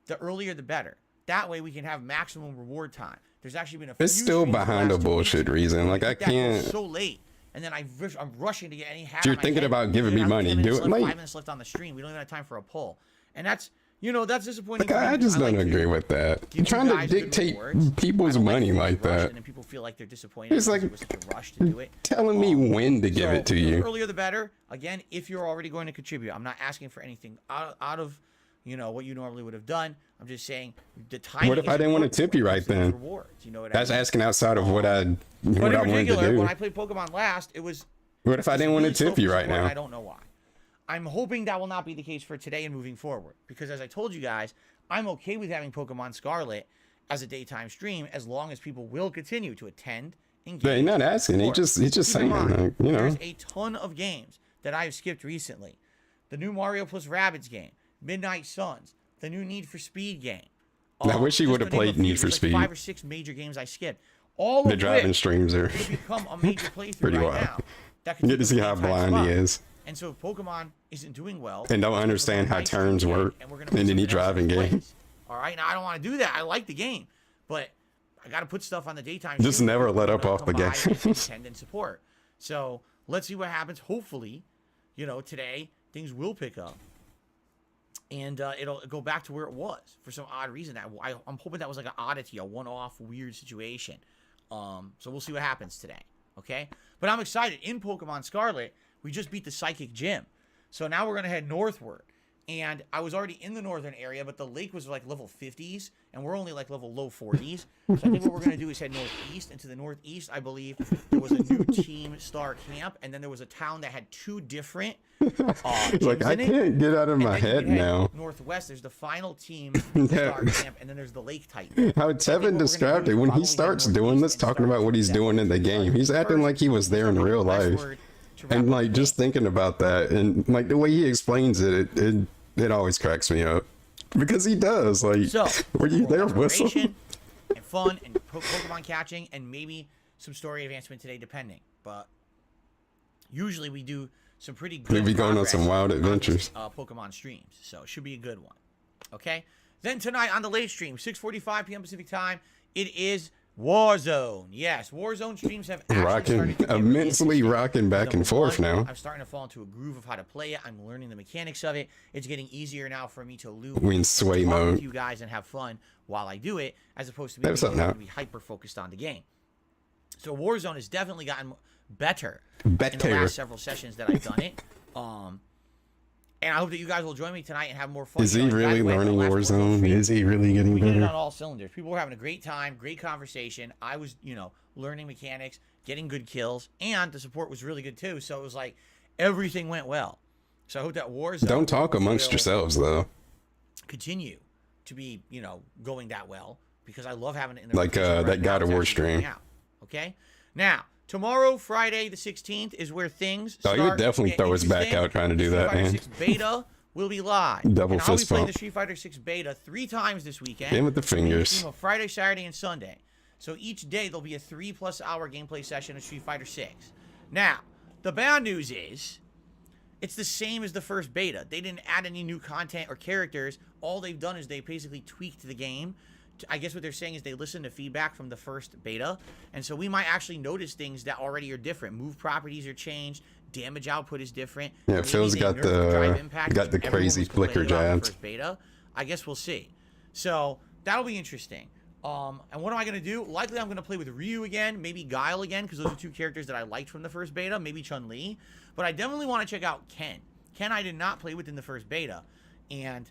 the earlier the better. That way we can have maximum reward time. There's actually been a few It's still behind a bullshit reason. Like I can't. So late, and then I'm rushing to get any hat. You're thinking about giving me money. Do it late. 5 minutes left on the stream. We don't even have time for a poll, and that's that's disappointing. Like, I just don't agree with that. You're trying to dictate people's money like that. And people feel like they're disappointed. It's like it was such a rush to do it. Telling me when to give it to you. The earlier the better. Again, if you're already going to contribute, I'm not asking for anything out of what you normally would have done. I'm just saying the time. What if I didn't want to tip you right then? Rewards, That's asking outside of what I wanted to do. When I played Pokemon last, it was. What if I didn't want to tip you right now? I don't know why. I'm hoping that will not be the case for today and moving forward. Because as I told you guys, I'm okay with having Pokemon Scarlet as a daytime stream as long as people will continue to attend, engage. But he's not asking. He's just saying, There's a ton of games that I've skipped recently. The new Mario plus Rabbids game, Midnight Suns, the new Need for Speed game. I wish he would have played Need for Speed. 5 or 6 major games I skipped. All of the driving streams are become a major playthrough pretty right wild. now. You get to see how blind he is. And so if Pokemon isn't doing well and don't understand how turns work in any driving game. All right, now I don't want to do that. I like the game, but I got to put stuff on the daytime. Just never let up off the game. And support. So let's see what happens. Hopefully, today things will pick up, and it'll go back to where it was for some odd reason. I'm hoping that was like an oddity, a one-off weird situation. So we'll see what happens today. Okay, but I'm excited. In Pokemon Scarlet, we just beat the Psychic Gym. So now we're going to head northward. And I was already in the northern area, but the lake was like level 50s, and we're only like level low 40s. So I think what we're going to do is head northeast. And to the northeast, I believe, there was a new Team Star camp, and then there was a town that had 2 different like, I can't get out of my head now. Northwest, there's the final Team Star camp, and then there's the Lake Titan. How Tevin described it, when he starts doing this, talking about what he's doing in the game, he's acting like he was there in real life. And like just thinking about that, and like the way he explains it, it always cracks me up because he does. Like, so, were you there with him? And fun and Pokemon catching, and maybe some story advancement today, depending. But usually we do some pretty good. We'll be going on some wild adventures. Pokemon streams, so it should be a good one. Okay. Then tonight on the late stream, 6:45 p.m. Pacific time, it is Warzone. Yes, Warzone streams have actually Rocking, started to get really immensely interesting. rocking back Number and forth one, now. I'm starting to fall into a groove of how to play it. I'm learning the mechanics of it. It's getting easier now for me to loop We in sway talk mode. with you guys and have fun while I do it, as opposed to What's up now? be hyper focused on the game. So Warzone has definitely gotten better in the Better. last several sessions that I've done it. And I hope that you guys will join me tonight and have more fun. Is You he know, by really the way, the learning last Warzone? stream, Is he really getting we hit it on better? all cylinders. People were having a great time, great conversation. I was, learning mechanics, getting good kills, and the support was really good too. So it was like everything went well. So I hope that Warzone Don't talk amongst will yourselves, though. continue to be, going that well, because I love having it in the Like rotation right that now. God of It's War actually working stream. out. Okay? Now, tomorrow, Friday the 16th, is where things Oh, start you would definitely to get throw us back interesting. out trying to do Street that, Fighter man. 6 beta will be live. Double and I'll be fist playing bump. the Street Fighter 6 beta 3 times this weekend. Game with the It's gonna be a fingers. stream of Friday, Saturday, and Sunday. So each day there'll be a 3+ hour gameplay session of Street Fighter 6. Now, the bad news is it's the same as the first beta. They didn't add any new content or characters. All they've done is they basically tweaked the game. I guess what they're saying is they listened to feedback from the first beta. And so we might actually notice things that already are different. Move properties are changed. Damage output is different. Yeah, Maybe Phil's they got nerfed the- drive impact, got the which everyone crazy was flicker complaining about in the jabs. first beta. I guess we'll see. So that'll be interesting. And what am I going to do? Likely I'm going to play with Ryu again, maybe Guile again, because those are two characters that I liked from the first beta, maybe Chun-Li. But I definitely want to check out Ken. Ken I did not play with in the first beta, and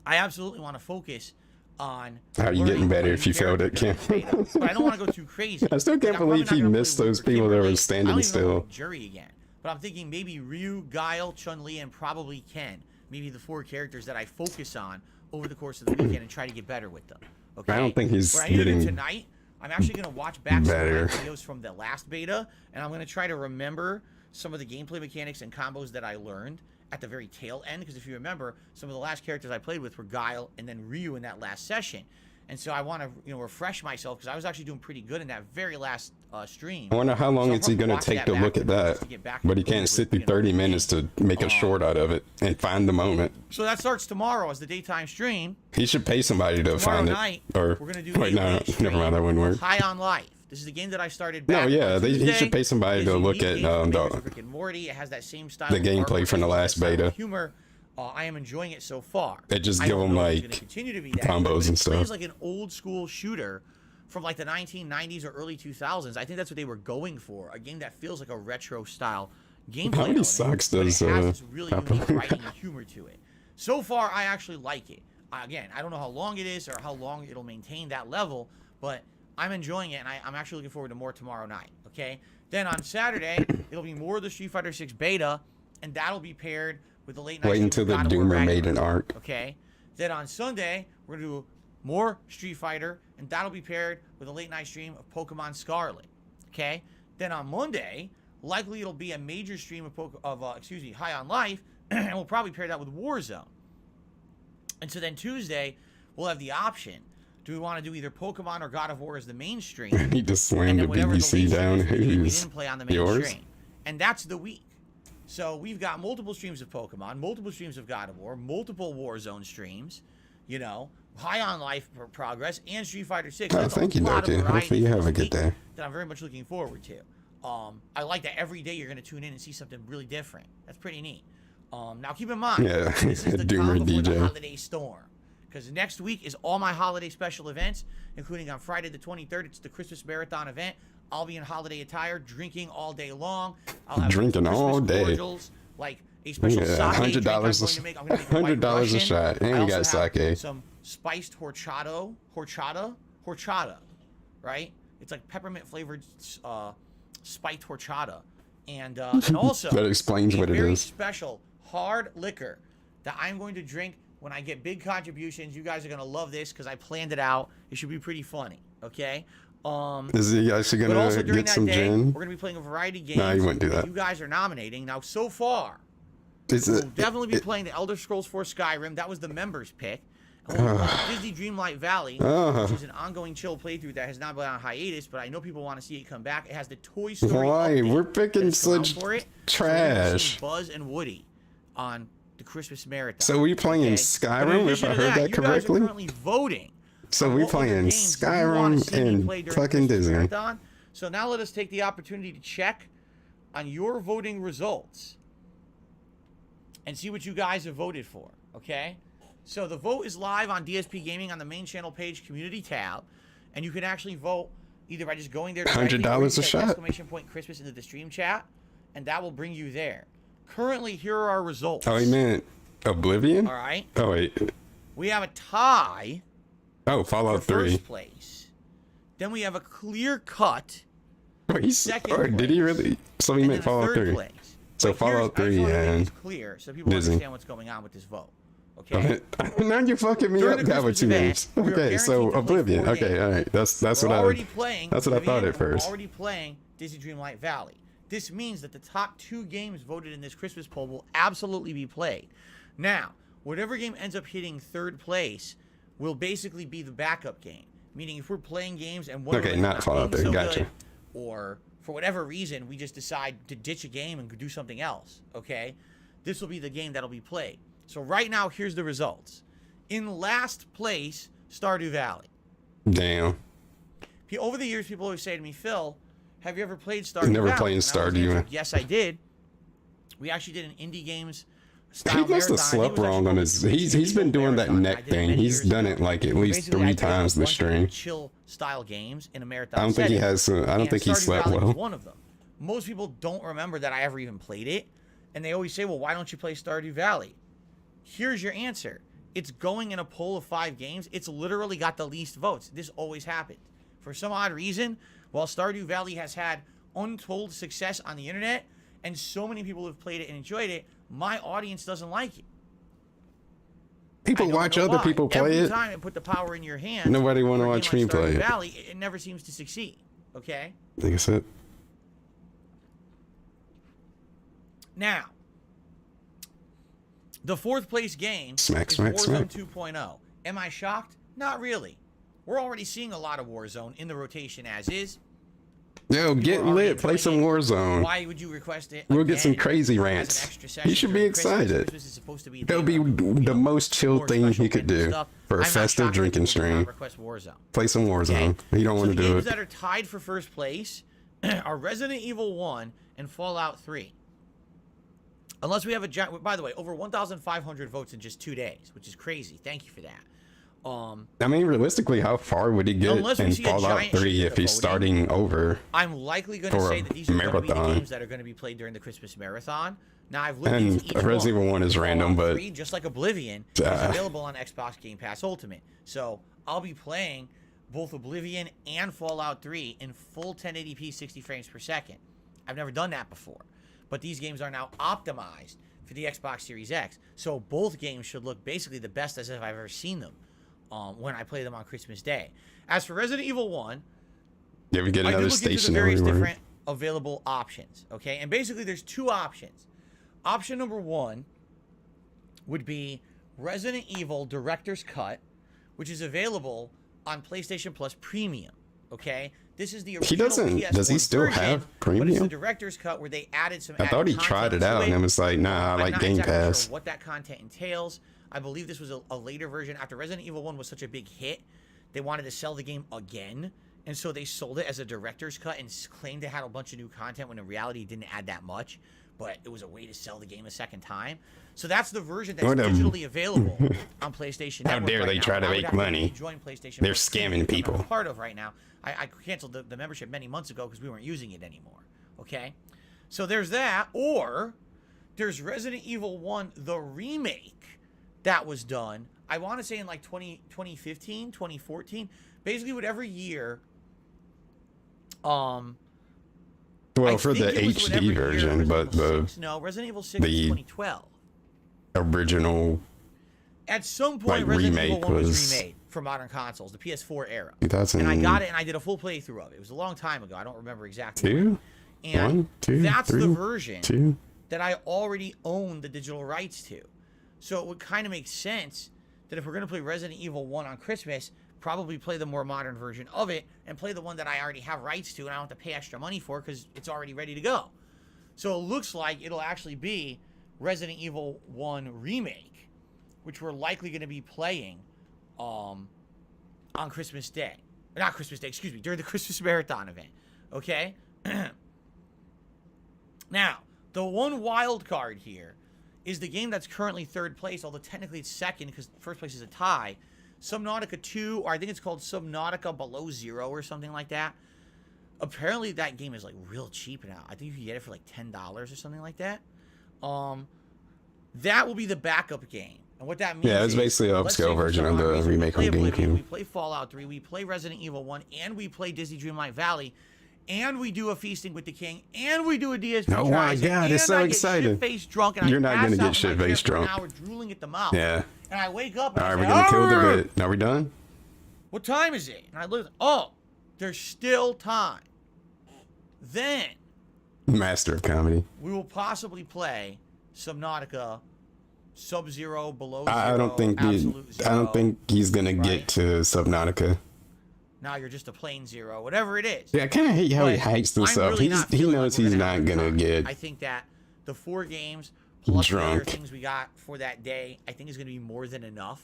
I absolutely want to focus on How are you getting learning better new if you failed at characters Ken? in the beta. But I don't want to go too crazy. I still can't I'm probably believe not he gonna play missed with those Ryu or people that Kimberly. were standing I don't even know still. if Jury again. But I'm thinking maybe Ryu, Guile, Chun-Li, and probably Ken. Maybe the 4 characters that I focus on over the course of the weekend and try to get better with them. Okay? I don't think he's What I need to do getting tonight, I'm actually going to watch back better. some of my videos from the last beta, and I'm going to try to remember some of the gameplay mechanics and combos that I learned at the very tail end, because if you remember, some of the last characters I played with were Guile and then Ryu in that last session. And so I want to, refresh myself, because I was actually doing pretty good in that very last stream. I wonder how long So I'll is he probably going to watch take that to back look at just to that? get back But he into can't it, sit through 30 minutes to make a short out of it and find the moment. So that starts tomorrow as the daytime stream. He should pay somebody to Tomorrow find night, it. Or we're going to do wait, a no, late never mind, that wouldn't work. High on Life. This is the game that I started No, back yeah, on he Tuesday. should pay somebody It's to a look unique at game the from Rick and Morty. It has that same style the of gameplay artwork, from the that last style of beta. Humor. I am enjoying it so far. They just I give don't him, know if it's like, gonna continue to be that, combos but and it plays stuff. like an old school shooter from like the 1990s or early 2000s. I think that's what they were going for. A game that feels like a retro style gameplay. How many element, socks but does it has this really Papa unique wear? writing and humor to it. So far, I actually like it. Again, I don't know how long it is or how long it'll maintain that level, but I'm enjoying it, and I'm actually looking forward to more tomorrow night. Okay. Then on Saturday, it'll be more of the Street Fighter 6 beta, and that'll be paired with the late night. Wait stream until of the God of War Doomer Ragnarok. Maiden arc. Okay. Then on Sunday, we're going to do more Street Fighter, and that'll be paired with a late night stream of Pokemon Scarlet. Okay. Then on Monday, likely it'll be a major stream of High on Life, and we'll probably pair that with Warzone. And so then Tuesday, we'll have the option. Do we want to do either Pokemon or God of War as the main stream? He just And slammed then the whatever the BBC late down. streams we Who's didn't play on the main yours? stream. And that's the week. So we've got multiple streams of Pokemon, multiple streams of God of War, multiple Warzone streams, High on Life progress, and Street Fighter 6. Oh, That's thank a you, lot of Doctor. variety Hopefully you for have this a good week day. that I'm very much looking forward to. I like that every day you're going to tune in and see something really different. That's pretty neat. Now keep in mind, Yeah, this is the Doomer calm before the DJ. holiday storm. Because next week is all my holiday special events, including on Friday the 23rd, it's the Christmas Marathon event. I'll be in holiday attire, drinking all day long. I'll have Drinking Christmas all day. cordials, like a special Yeah, sake drink I'm going $100 to make. I'm going to make a white $100 a Russian. shot. And I you got also have sake. some spiced horchata, right? It's like peppermint flavored spiked horchata, and also That explains a what it very is. special hard liquor that I'm going to drink when I get big contributions. You guys are gonna love this because I planned it out. It should be pretty funny. Okay. Is he actually But also gonna during get that some day, gin? we're gonna be playing a variety of games. No, he wouldn't do that. You guys are nominating now. So far, Is we'll it, definitely be playing the Elder Scrolls 4 Skyrim. That was the members' pick. And we'll be playing Disney Dreamlight Valley, which is an ongoing chill playthrough that has not been on hiatus, but I know people want to see it come back. It has the Toy Story. Why? update We're that picking has come out such for it. So we're gonna see trash. Buzz and Woody on the Christmas Marathon. So we playing Okay? But in Skyrim, if addition I to heard that you guys are correctly? currently voting So on we what other playing games do you wanna Skyrim see me and play during fucking Christmas Disney. Marathon. So now let us take the opportunity to check on your voting results and see what you guys have voted for, okay? So the vote is live on DSP Gaming on the main channel page community tab, and you can actually vote either by just going there directly, $100 or you a can type shot. exclamation point Christmas into the stream chat, and that will bring you there. Currently, here are our results. Oh, he meant Oblivion? All right. Oh, wait. We have a tie Oh, for Fallout 3. first place. Then we have a clear cut. Oh, he's, second or did he place. really? So he And meant then a Fallout third 3. place. So But here's- Fallout I just 3 wanna make and this clear so people Disney. understand what's going on with this vote. Okay. Now you're fucking me During up, the God, with Christmas two event, names. we are Okay, so guaranteed to play Oblivion. 4 Okay, games. all right. That's We're what I. already playing. That's what I thought Oblivion, at first. We're already playing Disney Dreamlight Valley. This means that the top 2 games voted in this Christmas poll will absolutely be played. Now, whatever game ends up hitting third place will basically be the backup game. Meaning, if we're playing games and one of Okay, them is not Fallout being 3, so gotcha. good, or for whatever reason we just decide to ditch a game and do something else, okay? This will be the game that'll be played. So right now, here's the results. In last place, Stardew Valley. Damn. Over the years, people always say to me, Phil, have you ever played Stardew Never Valley? playing And I always Stardew. answered, yes, I did. We actually did an indie games style He must marathon. have I think slept it was wrong actually on called his. the He's been doing that Marathon. I neck did it thing. many He's years done ago. it like at So least basically, 3 I played times a the bunch of stream. chill style games in a marathon. I don't think he setting. has. I don't And think he Stardew slept Valley was well. one of them. Most people don't remember that I ever even played it, and they always say, "Well, why don't you play Stardew Valley?" Here's your answer. It's going in a poll of 5 games. It's literally got the least votes. This always happens. For some odd reason, while Stardew Valley has had untold success on the internet, and so many people have played it and enjoyed it, my audience doesn't like it. People I don't watch know other why. people play Every it. time it put the power in your hands. Nobody want to for a watch game me like Stardew play it. Valley, it never seems to succeed. Okay. Like I said. Now, the 4th place game Smack, is smack, Warzone smack. 2.0. Am I shocked? Not really. We're already seeing a lot of Warzone in the rotation as is. Yo, get People are already lit. Play some enjoying it. Warzone. Why would you request it? We'll get some again crazy as an rants. extra session You should be during Christmas? excited. Christmas is supposed to be a That'll day be where, the most chill more thing special he could random do stuff. for a I'm not festive shocked that drinking people do not stream. request Warzone. Play some Warzone. Okay? You don't So want the to do games it. that are tied for first place are Resident Evil 1 and Fallout 3. Unless we have a giant... By the way, over 1,500 votes in just 2 days, which is crazy. Thank you for that. I mean, realistically, how far would he get Unless we in see a Fallout giant 3 shift if of he's voting, starting over? I'm likely going to For say a that these are going to be the marathon. games that are going to be played during the Christmas marathon. Now, I've looked And into each Resident Evil 1 is Fallout random, but 3, just like Oblivion, is available on Xbox Game Pass Ultimate. So I'll be playing both Oblivion and Fallout 3 in full 1080p 60 frames per second. I've never done that before. But these games are now optimized for the Xbox Series X. So both games should look basically the best as if I've ever seen them when I play them on Christmas Day. As for Resident Evil 1, yeah, we get I do another look into the station various everywhere. different available options, okay? And basically, there's 2 options. Option number 1 would be Resident Evil Director's Cut, which is available on PlayStation Plus Premium, okay? This is the original He doesn't. Does he PS1 still version, have But it's Premium? the Director's Cut where they added some I thought he added tried content it to out it. and it was like, nah, I I'm like not Game exactly Pass. sure what that content entails. I believe this was a later version. After Resident Evil 1 was such a big hit, they wanted to sell the game again. And so they sold it as a director's cut and claimed it had a bunch of new content when in reality it didn't add that much. But it was a way to sell the game a second time. So that's the version that's What a- digitally available on PlayStation How Network dare right they now. try to I would make have to money. rejoin PlayStation They're Plus scamming Premium, people. I'm a part of right now. I canceled the membership many months ago because we weren't using it anymore. Okay? So there's that. Or there's Resident Evil 1, the remake that was done. I want to say in like 2015, 2014. Basically, whatever year. Well, I for the think it was whatever HD year version, Resident but Evil the 6, no, Resident Evil 6 was the- 2012. original At some point, like, Resident Evil remake 1 was was remade for modern consoles, the PS4 era. 2000. And I got it, and I did a full playthrough of it. It was a long time ago. I don't remember exactly. Two? And 1, 2, that's 3, the version 2. that I already own the digital rights to. So it would kind of make sense that if we're going to play Resident Evil 1 on Christmas, probably play the more modern version of it and play the one that I already have rights to and I don't have to pay extra money for because it's already ready to go. So it looks like it'll actually be Resident Evil 1 Remake, which we're likely going to be playing on on Christmas Day. Not Christmas Day, excuse me, during the Christmas Marathon event. Okay? Now, the one wild card here is the game that's currently third place, although technically it's second because first place is a tie. Subnautica 2, or I think it's called Subnautica Below Zero or something like that. Apparently that game is like real cheap now. I think you can get it for like $10 or something like that. That will be the backup game. And what that means it's basically an upscale version of the remake on GameCube. We play Fallout 3, we play Resident Evil 1, and we play Disney Dreamlight Valley, and we do a Feasting with the King, and we do a DSP. Oh my God, it's so exciting. Shit-faced drunk, and You're not going to get shit-faced drunk. An hour drooling at the mouth. Yeah. And I wake up and all right, I we're say, going to kill the bit. Now we done? What time is it? And I look, oh, there's still time. Then Master of comedy. we will possibly play Subnautica Sub-Zero, Below Zero, I don't think he's going to get to Subnautica. Now you're just a plain zero, whatever it is. Yeah, I kind of hate how he hypes this up. Really He knows he's not going to get I think that the 4 games plus the other drunk. things we got for that day, I think is going to be more than enough.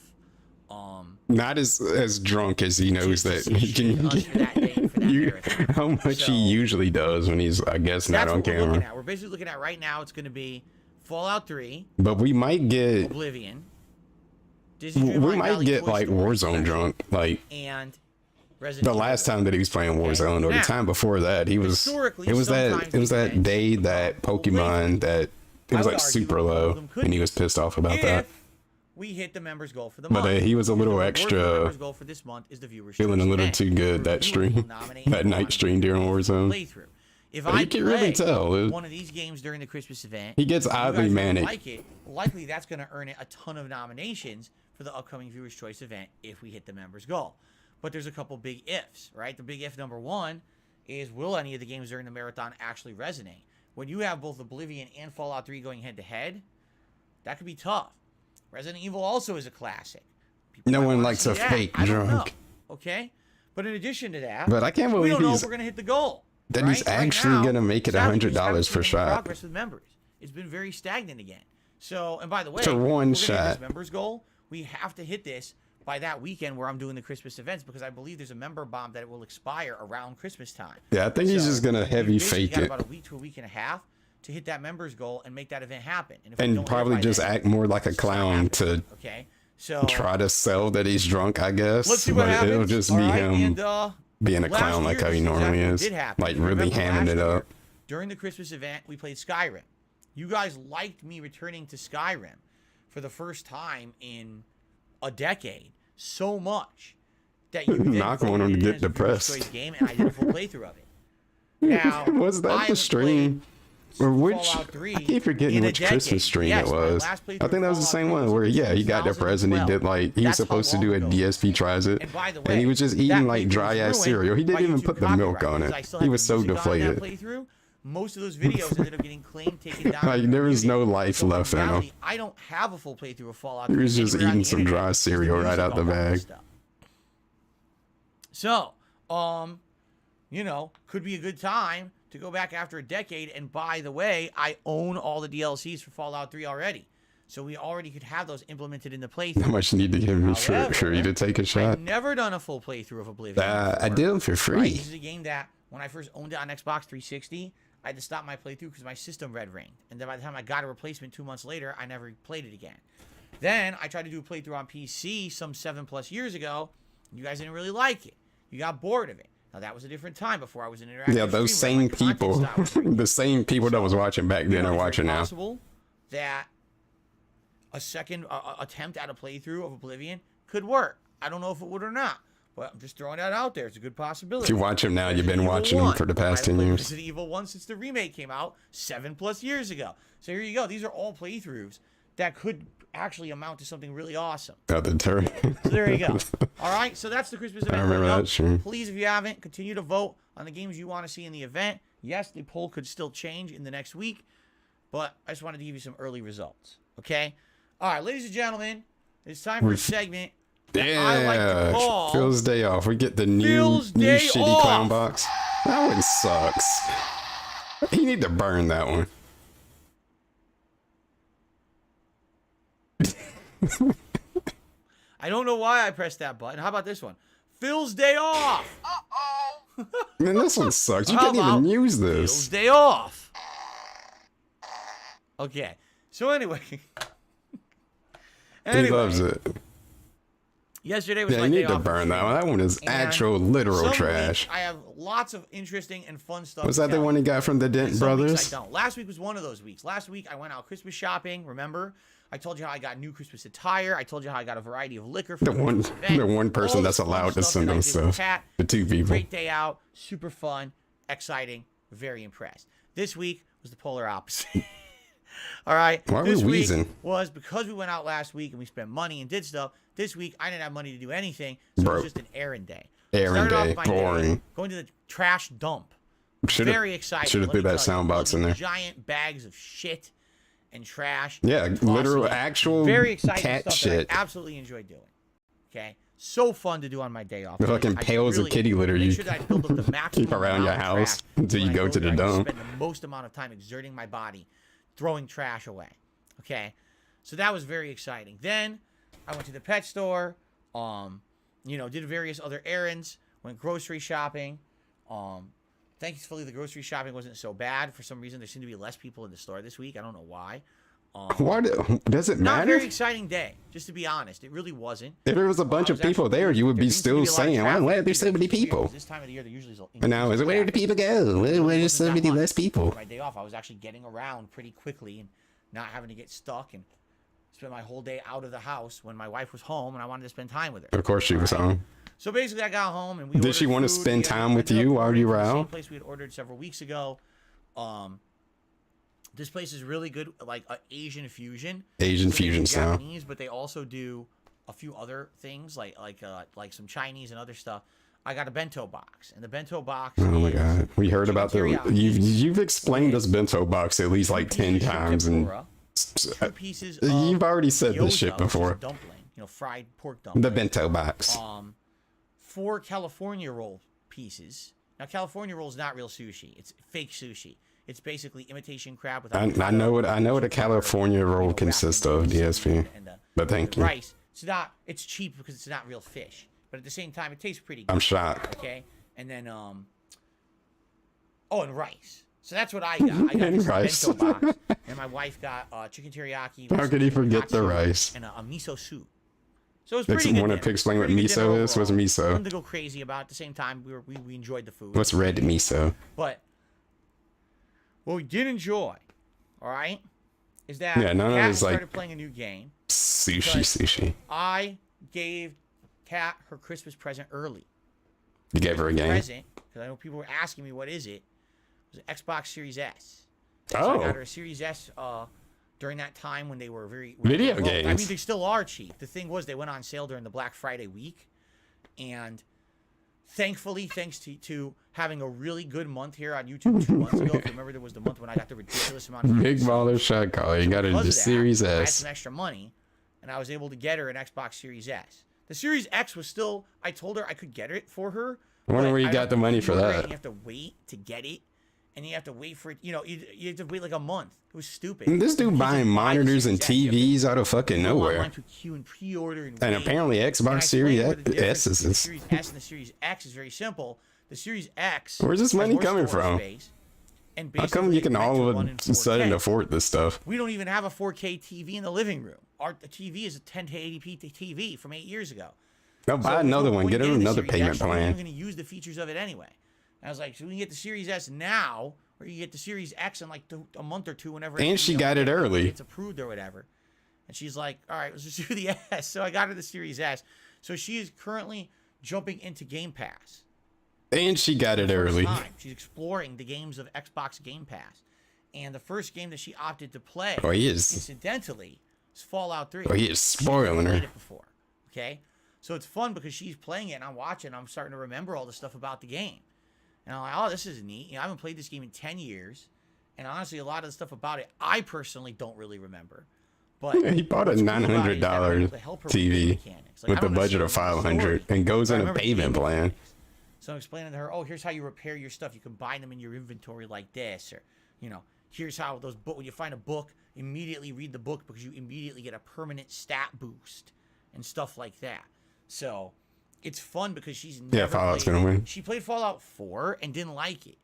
Not as drunk as he knows that he can get. How much he usually does when he's, I guess, not on camera. We're basically looking at right now, it's going to be Fallout 3. But we might get Oblivion. We might get like Warzone drunk, like and Resident the last time that he was playing Warzone, or the time before that, he was. It was that day that Pokemon that it was like super low, and he was pissed off about that. We hit the members goal for the month. But he was a little extra, goal for this month is the viewership feeling a little too good that stream, that night stream during Warzone. Playthrough. If I can really tell one of these games during the Christmas event, he gets oddly manic. Likely that's going to earn it a ton of nominations for the upcoming Viewers' Choice event if we hit the members goal. But there's a couple big ifs, right? The big if number one is, will any of the games during the marathon actually resonate? When you have both Oblivion and Fallout 3 going head to head, that could be tough. Resident Evil also is a classic. No one likes a fake drunk. Okay? But in addition to that, but I can't believe we don't know if we're going to hit the goal. That he's actually going to make it $100 per shot. Progress with members. It's been very stagnant again. So, and by the way, for one shot, this members goal, we have to hit this by that weekend where I'm doing the Christmas events, because I believe there's a member bomb that it will expire around Christmas time. Yeah, I think he's just going to heavy fake it. About a week to a week and a half to hit that members goal and make that event happen. And probably just act more like a clown to try to sell that he's drunk, I guess. Let's see what happens. It'll just be him being a clown like how he normally is. Like really hamming it up. During the Christmas event, we played Skyrim. You guys liked me returning to Skyrim for the first time in a decade so much that you not want him to get depressed. Game, and I did a full playthrough of it. Now, was that the stream? Or which, I keep forgetting which Christmas stream it was. I think that was the same one where, he got depressed and he did like, he was supposed to do a DSP tries it. And he was just eating like dry ass cereal. He didn't even put the milk on it. He was so deflated. Most of those videos ended up getting claimed, taken down. Like there was no life left in him. I don't have a full playthrough of Fallout. He was just eating some dry cereal right out the bag. So, could be a good time to go back after a decade. And by the way, I own all the DLCs for Fallout 3 already. So we already could have those implemented in the playthrough. How much need to give me for you to take a shot? I've never done a full playthrough of Oblivion. I did them for free. Right? This is a game that, when I first owned it on Xbox 360, I had to stop my playthrough because my system red ringed. And then by the time I got a replacement 2 months later, I never played it again. Then I tried to do a playthrough on PC some 7+ years ago. You guys didn't really like it. You got bored of it. Now, that was a different time before I was an interactive. Yeah, those same people, the same people that was watching back then are watching now. It's possible that a second attempt at a playthrough of Oblivion could work. I don't know if it would or not, but I'm just throwing that out there. It's a good possibility. If you watch him now, you've been watching him for the past 10 years. Resident Evil 1 since the remake came out 7+ years ago. So here you go. These are all playthroughs that could actually amount to something really awesome. So there you go. All right, so that's the Christmas event. I remember that, sure. Please, if you haven't, continue to vote on the games you want to see in the event. Yes, the poll could still change in the next week, but I just wanted to give you some early results. Okay? All right, ladies and gentlemen, it's time for a segment that I like to call Phil's Day Off. We get the new shitty clown box. That one sucks. You need to burn that one. I don't know why I pressed that button. How about this one? Phil's day off. Man, this one sucks. You How can't even about use Phil's this. day off. Okay. So anyway. He loves it. Yesterday was Yeah, my you day need to off. burn that one. That one is And actual literal some trash. weeks I have lots of interesting and fun stuff. Was to that the tell one you. he got from the Dent And some Brothers? weeks I don't. Last week was one of those weeks. Last week I went out Christmas shopping. Remember? I told you how I got new Christmas attire. I told you how I got a variety of liquor. For The one, event. the one person All that's this fun allowed to stuff send that I them did with stuff. Pat. The two people. Great day out. Super fun. Exciting. Very impressed. This week was the polar opposite. All right. Why are we this week wheezing? was because we went out last week and we spent money and did stuff. This week I didn't have money to do anything, so it was just an errand day. Errand Started off day, my boring. Going to the trash dump. Should've- Very excited. Should've Let me threw that tell you, sound box in there. Giant bags of shit and trash. Yeah, Awesome. literal, actual Very exciting cat stuff shit. that I absolutely enjoy doing. Okay, so fun to do on my day off. The fucking I pails of really kitty litter make you sure that I build up the maximum keep around your amount of house trash until when you I go to the there. I dump. spend the most amount of time exerting my body, throwing trash away. Okay, so that was very exciting. Then I went to the pet store. Did various other errands. Went grocery shopping. Thankfully, the grocery shopping wasn't so bad. For some reason, there seemed to be less people in the store this week. I don't know why. Why does it Not a matter? very exciting day, just to be honest. It really wasn't. If there was a bunch I of was people actually- there, you would there be seems to still a lot of saying, traffic. why are there so many It's weird, people? 'cause this time of the year, there usually is And now, is where do people go? Where there's so many less people? My day off, I was actually getting around pretty quickly and not having to get stuck and spend my whole day out of the house when my wife was home and I wanted to spend time with her. Of course she was home. So basically, I got home and we Did she ordered want to food. spend We time with ended you up while you were ordering from the out? Same place we had ordered several weeks ago. This place is really good, like Asian fusion. Asian So they do fusion style. Japanese, but they also do a few other things like some Chinese and other stuff. I got a bento box, and the bento box. Oh my is god, we heard chicken about the. teriyaki, You've explained this bento box at least like 10 pieces of times, and tempura, 2 pieces. Of you've already said this gyoza, shit which is before. dumpling, fried pork dumpling. The bento box. 4 California roll pieces. Now, California roll is not real sushi; it's fake sushi. It's basically imitation crab with. I know what a California roll consists of, DSP. But thank you. Rice. It's cheap because it's not real fish, but at the same time, it tastes pretty good. I'm shocked. Okay, and then and rice. So that's what I got. I got And this rice. bento box, and my wife got chicken teriyaki. with How could he forget the katsu rice? and a miso soup? So it was pretty good. Want to dinner. explain what Pretty good dinner miso is? What's overall. miso? Nothing to go crazy about. At the same time, we enjoyed the food. What's red miso? But what we did enjoy, all right, is that Yeah, none of Kat it's started like- playing a new game. Sushi. I gave Kat her Christmas present early. You gave her a game? Present, because I know people were asking me what is it. It was an Xbox Series S. So I Oh. got her a Series S during that time when they were Video low. I games. mean, they still are cheap. The thing was, they went on sale during the Black Friday week, and thankfully, thanks to having a really good month here on YouTube 2 months ago, if you remember, there was the month when I got the ridiculous amount of Big baller shot caller. You got her because the of that, Series I had S. some extra money, and I was able to get her an Xbox Series S. The Series X was still. I told her I could get it for her. I wonder but where you I got the don't money for pre-order it, that. and you have to wait to get it, and you have to wait for it. You have to wait like a month. It was stupid. This dude You can't buying just buy the monitors and Series X. You have TVs out of fucking to go nowhere. online to queue and pre-order and And wait. apparently And I Xbox Series explained where the difference S between the is. Series S and the Series X is very simple. The Series X. Where's this has money more coming storage from? space, and How come basically you can it's meant to all run of in a sudden 4K. afford this stuff? We don't even have a 4K TV in the living room. Our TV is a 1080p TV from 8 years ago. No, So buy there's another no one. point Get her getting the another Series payment X. You're not even plan. going to use the features of it anyway. And I was like, so we can get the Series S now, or you get the Series X in like a month or two, whenever. And she got it early. It's approved or whatever. And she's like, all right, let's just do the S. So I got her the Series S. So she is currently jumping into Game Pass. And she got it First early. time. She's exploring the games of Xbox Game Pass. And the first game that she opted to play, Oh, he is. incidentally, is Fallout 3. Oh, he is spoiling Played her. it before. Okay? So it's fun because she's playing it and I'm watching and I'm starting to remember all the stuff about the game. And I'm like, oh, this is neat. I haven't played this game in 10 years. And honestly, a lot of the stuff about it, I personally don't really remember. But He bought a what's cool about it is that I'm $900 able to help her with the TV mechanics. Like, with I a don't budget of necessarily know the $500 story, and goes but I in a remember the payment game plan. mechanics. So I'm explaining to her, oh, here's how you repair your stuff. You combine them in your inventory like this. Or, here's how those books, when you find a book, immediately read the book because you immediately get a permanent stat boost and stuff like that. So it's fun because she's never Fallout's played, gonna win. She played Fallout 4 and didn't like it.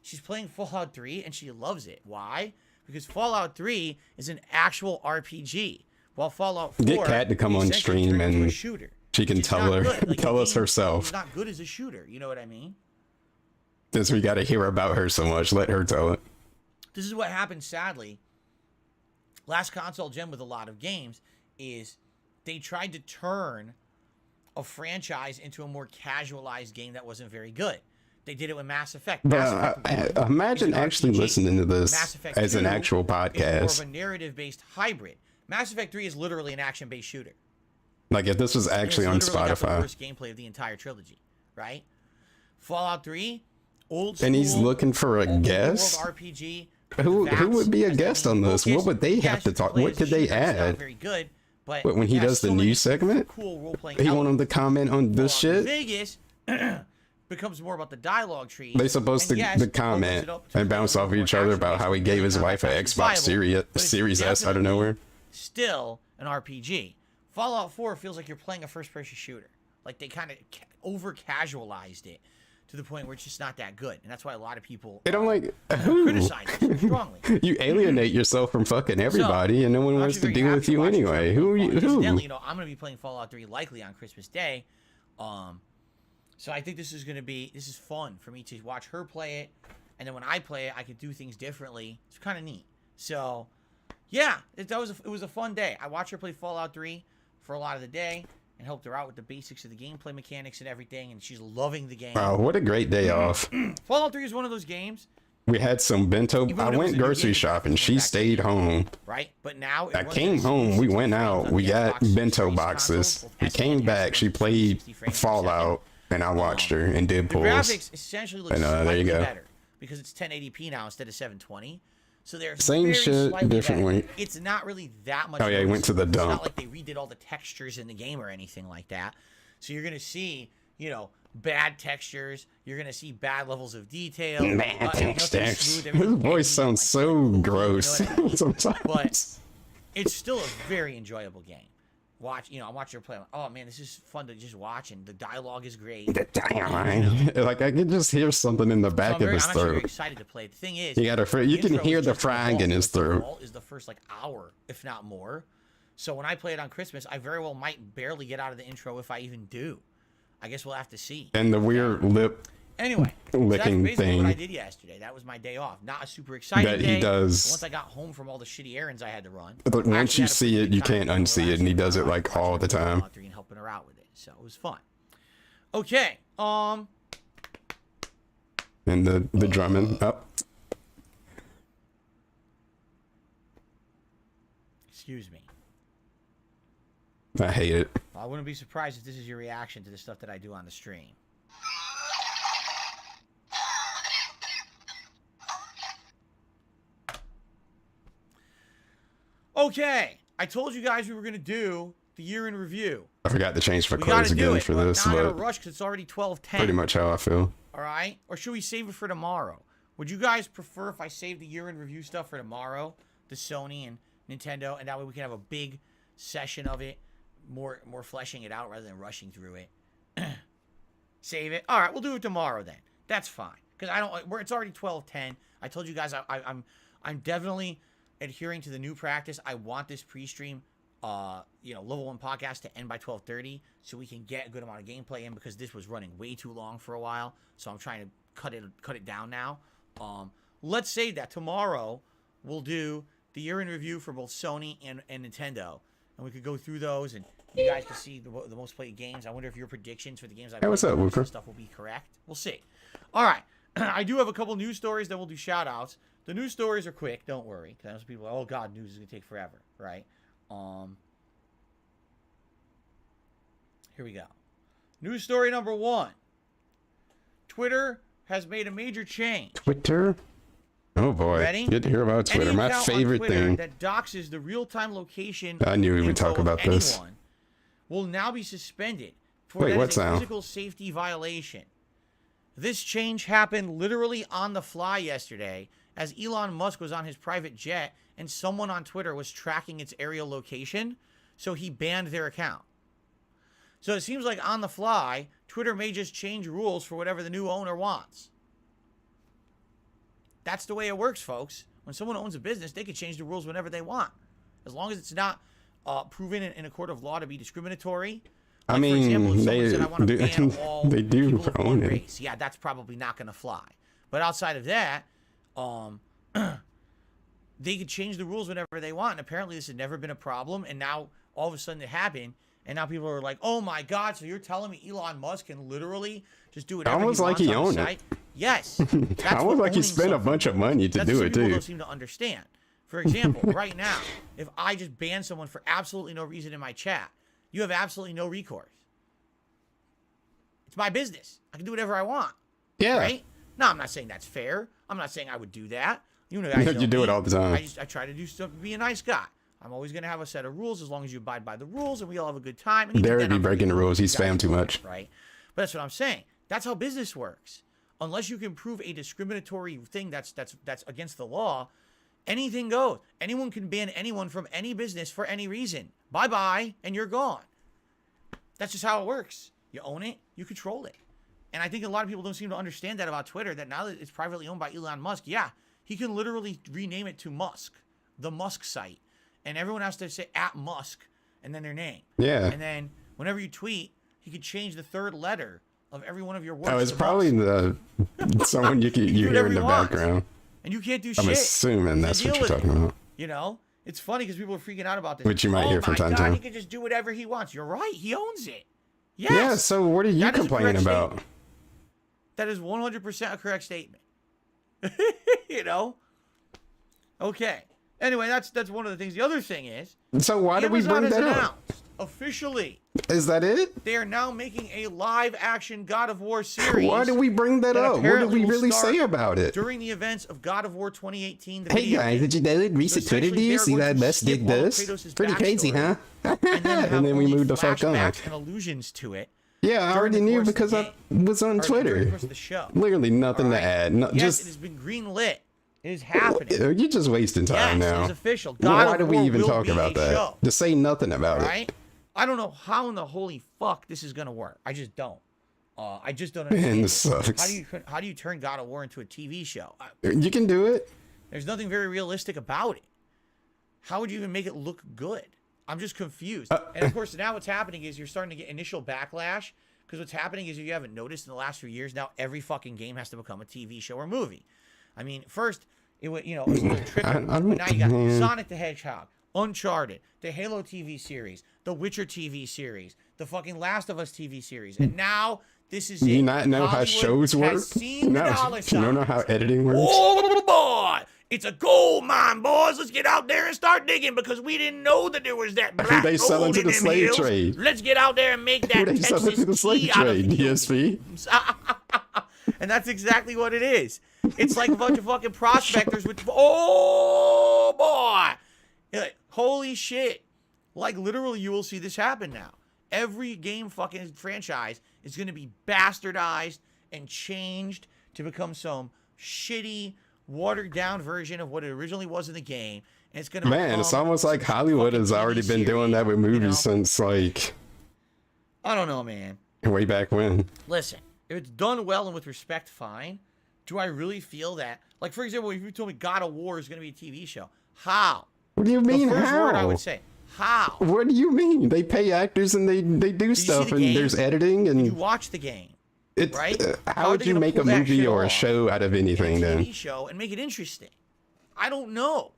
She's playing Fallout 3 and she loves it. Why? Because Fallout 3 is an actual RPG, while Fallout 4 Get Kat to come on essentially stream turned into a and shooter. she can It's tell not her, good. Like, tell the us game herself. is not good as a shooter. You know what I mean? Since we got to hear about her so much, let her tell it. This is what happened, sadly. Last console gen with a lot of games is they tried to turn a franchise into a more casualized game that wasn't very good. They did it with Mass Effect. Mass Effect Imagine actually RPG. listening to this Mass Effect as an 2 actual is more podcast. of a narrative-based hybrid. Mass Effect 3 is literally an action-based shooter. Like if this was actually on Got the Spotify. worst gameplay of the entire trilogy, right? Fallout 3, old school. And he's looking for a guest? World RPG. Who would be a guest on this? What would they have to talk? What could they add? Very good, but When he does the news segment? cool role-playing He want him to comment on this shit? Vegas becomes more about the dialogue tree. They supposed to And yes, comment opens it up to and bounce off each other about how he gave his wife an Xbox Series S out of nowhere. Still an RPG. Fallout 4 feels like you're playing a first-person shooter. Like they kind of over-casualized it to the point where it's just not that good, and that's why a lot of people And I'm like, who? criticize it so strongly. You alienate yourself from fucking everybody, and no one I'm wants to actually deal very with happy you watching anyway. Fallout Who? 4. Incidentally, Who? I'm going to be playing Fallout 3 likely on Christmas Day. So I think this is fun for me to watch her play it, and then when I play it, I could do things differently. It's kind of neat. So, yeah, it was a fun day. I watched her play Fallout 3 for a lot of the day and helped her out with the basics of the gameplay mechanics and everything, and she's loving the game. Wow, what a great day off. Fallout 3 is one of those games. We had some bento. Even I when it was went a new grocery game, shopping. it She went back to stayed the home. Right? But now I came home. We went out. We got bento boxes. We came back. She played Fallout, and I watched her and did The pulls. graphics essentially look And, there slightly you go. better because it's 1080p now instead of 720. So they're Same very shit, slightly differently. better. It's not really that much. Oh, yeah, he went to the noticeable. dump. It's not like they redid all the textures in the game or anything like that. So you're gonna see, bad textures. You're gonna see bad levels of detail. Man, nothing his smooth, everything voice edgy, sounds so cool, gross you know what I mean? sometimes. But it's still a very enjoyable game. I watch her play. I'm like, oh man, this is fun to just watch, and the dialogue is great. Like I can just hear something in the back of his I'm actually very throat. excited to play. The thing is, You can intro hear is the just frag in his the throat. vault is the first hour, if not more. So when I play it on Christmas, I very well might barely get out of the intro if I even do. I guess we'll have to see. And the weird lip Anyway, so that's licking basically what I thing did yesterday. That was my day off. Not a super exciting that day. he does. Once I got home from all the shitty errands I had to run. But I once actually you had a see pretty it, good you time can't doing unsee it, and he does it like all the time. Fallout 3 and helping her out with it. So it was fun. Okay. And the drumming up. Excuse me. I hate it. I wouldn't be surprised if this is your reaction to the stuff that I do on the stream. Okay, I told you guys we were going to do the year in review. I forgot to change for We clothes gotta do again it, for but this, now I gotta but rush because it's already 12:10. pretty much how I feel. All right? Or should we save it for tomorrow? Would you guys prefer if I save the year in review stuff for tomorrow, the Sony and Nintendo, and that way we can have a big session of it, more fleshing it out rather than rushing through it? Save it. All right, we'll do it tomorrow then. That's fine because it's already 12:10. I told you guys I'm definitely adhering to the new practice. I want this pre-stream, level 1 podcast to end by 12:30 so we can get a good amount of gameplay in because this was running way too long for a while. So I'm trying to cut it down now. Let's say that tomorrow we'll do the year in review for both Sony and Nintendo, and we could go through those and you guys can see the most played games. I wonder if your predictions for the games I played what's up, Wooper? stuff will be correct. We'll see. All right. I do have a couple news stories that we'll do shout outs. The news stories are quick, don't worry. Because most people are, oh god, news is gonna take forever, right? Here we go. News story number 1. Twitter has made a major change. Twitter? Oh boy. Ready? Good to hear about Twitter. Any My account on favorite Twitter thing. that doxes the real-time location I knew we would talk info of about this. anyone will now be suspended for Wait, that what's is a now? physical safety violation. This change happened literally on the fly yesterday as Elon Musk was on his private jet and someone on Twitter was tracking its aerial location, so he banned their account. So it seems like on the fly, Twitter may just change rules for whatever the new owner wants. That's the way it works, folks. When someone owns a business, they can change the rules whenever they want. As long as it's not proven in a court of law to be discriminatory. I Like, for mean, example, if someone they said, I want to do, ban all they do people of own one it. race. Yeah, that's probably not going to fly. But outside of that, they could change the rules whenever they want. And apparently this had never been a problem. And now all of a sudden it happened. And now people are like, oh my God, so you're telling me Elon Musk can literally just do whatever Almost he like wants he on owned the it. site? Yes. That's Almost what like he owning spent a something bunch of is. money to That's do what it people too. don't seem to understand. For example, right now, if I just ban someone for absolutely no reason in my chat, you have absolutely no recourse. It's my business. I can do whatever I want. Yeah. Right? No, I'm not saying that's fair. I'm not saying I would do that. You know, guys You do me. it all the time. I try to do stuff, be a nice guy. I'm always going to have a set of rules as long as you abide by the rules and we all have a good time. And even Derek then, be I'm gonna breaking the rules. He you guys spammed too much. Right? But that's what I'm saying. That's how business works. Unless you can prove a discriminatory thing that's against the law, anything goes. Anyone can ban anyone from any business for any reason. Bye-bye, and you're gone. That's just how it works. You own it, you control it. And I think a lot of people don't seem to understand that about Twitter, that now that it's privately owned by Elon Musk, yeah, he can literally rename it to Musk, the Musk site. And everyone has to say @Musk and then their name. Yeah. And then whenever you tweet, he could change the third letter of every one of your words. Oh, it's to probably Musk. someone you do hear whatever in the he wants. background. And you can't do I'm shit. assuming So that's deal what you're with talking it. about. You know? It's funny because people are freaking out about this. Which you might hear from time to time. He can just do whatever he wants. You're right. He owns it. Yes. Yeah, so what are you That is a complaining correct about? statement. That is 100% a correct statement. You know? Okay. Anyway, that's one of the things. The other thing is, So why did we Amazon bring has that up? announced officially Is that it? they are now making a live-action God of War series. Why did we bring that that up? What did apparently we will really start say about it? during the events of God of War 2018. The Hey video guys, game. did you know it? Recent So Twitter essentially, news? See they're that going to Best skip did all of this? Kratos' Pretty crazy, huh? backstory, and And then we moved the fuck on. flashbacks and allusions to it. Yeah, I during already the knew course of the because I game. was on Or during the Twitter. course of the show. Literally nothing All to right? add. No, Yes, just it has been green lit. It is happening. you're just wasting time Yes, it now. is official. God Why of do we War even will talk be about a that? show. Just say nothing about All it. right? I don't know how in the holy fuck this is gonna work. I just don't. I just don't Man, understand. this it. sucks. How do you turn God of War into a TV show? You can do it. There's nothing very realistic about it. How would you even make it look good? I'm just confused. And of course, now what's happening is you're starting to get initial backlash because what's happening is, if you haven't noticed, in the last few years, now every fucking game has to become a TV show or movie. I mean, first it was, it was a little tricky, but now you got Sonic the Hedgehog, Uncharted, the Halo TV series, the Witcher TV series, the fucking Last of Us TV series, and now this is You it. not know how Hollywood shows has work? seen the dollar You don't know how signs. editing works? Oh boy, it's a gold mine, boys. Let's get out there and start digging because we didn't know that there was that black They selling gold to in the them slave hills. trade. Let's get out there and make Who that they selling Texas to the slave tea out of trade? the DSP? And that's exactly what it is. It's like a bunch of fucking prospectors with, oh boy, you're like, holy shit. Like literally you will see this happen now. Every game fucking franchise is going to be bastardized and changed to become some shitty, watered down version of what it originally was in the game. And it's going to Man, it's almost like Hollywood has already been doing that with movies since like I don't know, man. way back when. Listen, if it's done well and with respect, fine. Do I really feel that? Like, for example, if you told me God of War is going to be a TV show, how? What do you mean The first how? word I would say, how? What do you mean? They pay actors and they do you see stuff the and game? there's editing You and watch the game, it's right? how would are they you gonna make a pull that movie shit or a off show out of in anything a then? TV show and make it interesting. I don't know.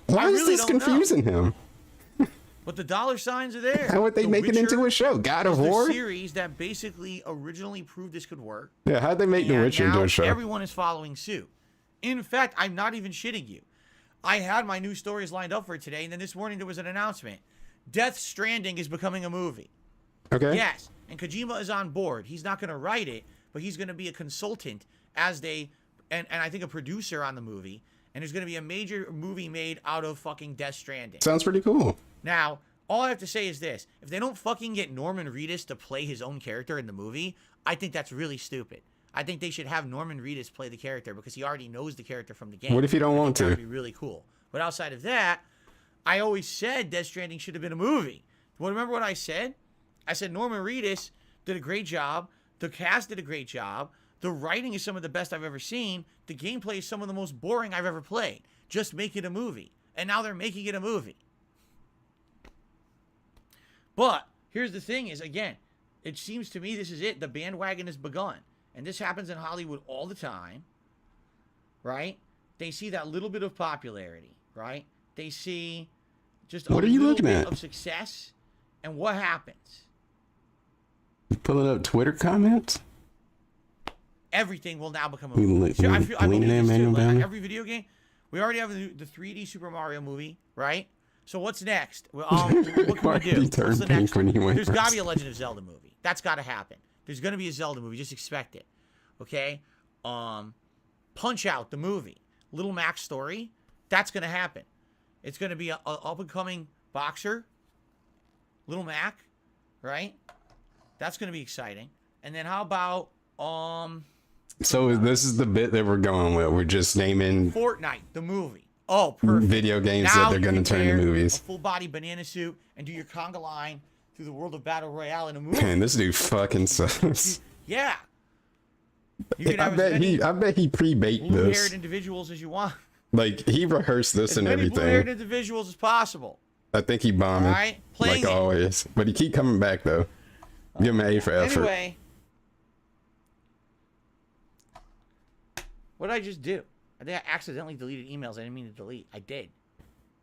Why I is really this don't know. confusing him? But the dollar signs are there. How would they The make it into Witcher a show? God of is the War? series that basically originally proved this could work. Yeah, how'd they make The And Witcher into now a show? everyone is following suit. In fact, I'm not even shitting you. I had my new stories lined up for today, and then this morning there was an announcement. Death Stranding is becoming a movie. Okay. Yes, and Kojima is on board. He's not going to write it, but he's going to be a consultant as and I think a producer on the movie. And there's going to be a major movie made out of fucking Death Stranding. Sounds pretty cool. Now, all I have to say is this. If they don't fucking get Norman Reedus to play his own character in the movie, I think that's really stupid. I think they should have Norman Reedus play the character because he already knows the character from the game. What if you don't want That to? would be really cool. But outside of that, I always said Death Stranding should have been a movie. Well, remember what I said? I said Norman Reedus did a great job. The cast did a great job. The writing is some of the best I've ever seen. The gameplay is some of the most boring I've ever played. Just make it a movie. And now they're making it a movie. But here's the thing is, again, it seems to me this is it. The bandwagon has begun. And this happens in Hollywood all the time, right? They see that little bit of popularity, right? They see just a little bit of success. And what happens? You pulling up Twitter comments? Everything will now become a movie. I believe this too. Like every video game. We already have the 3D Super Mario movie, right? So what's next? What can we do? What's the next one? There's got to be a Legend of Zelda movie. That's got to happen. There's going to be a Zelda movie. Just expect it. Okay? Punch Out, the movie. Little Mac's story. That's going to happen. It's going to be an up-and-coming boxer. Little Mac. Right? That's going to be exciting. And then how about... So this is the bit that we're going with. We're just naming... Fortnite, the movie. Oh, perfect. Video games now that they're going to turn into movies. A full-body banana suit and do your conga line through the world of Battle Royale in a movie. Man, this dude fucking sucks. Yeah. I bet he pre-baked this. Blue-haired individuals as you want. Like, he rehearsed this and everything. Blue-haired individuals as possible. I think he bombed it. Right? Like always. But he keep coming back, though. Give him an A for effort. Anyway. What did I just do? I think I accidentally deleted emails I didn't mean to delete. I did.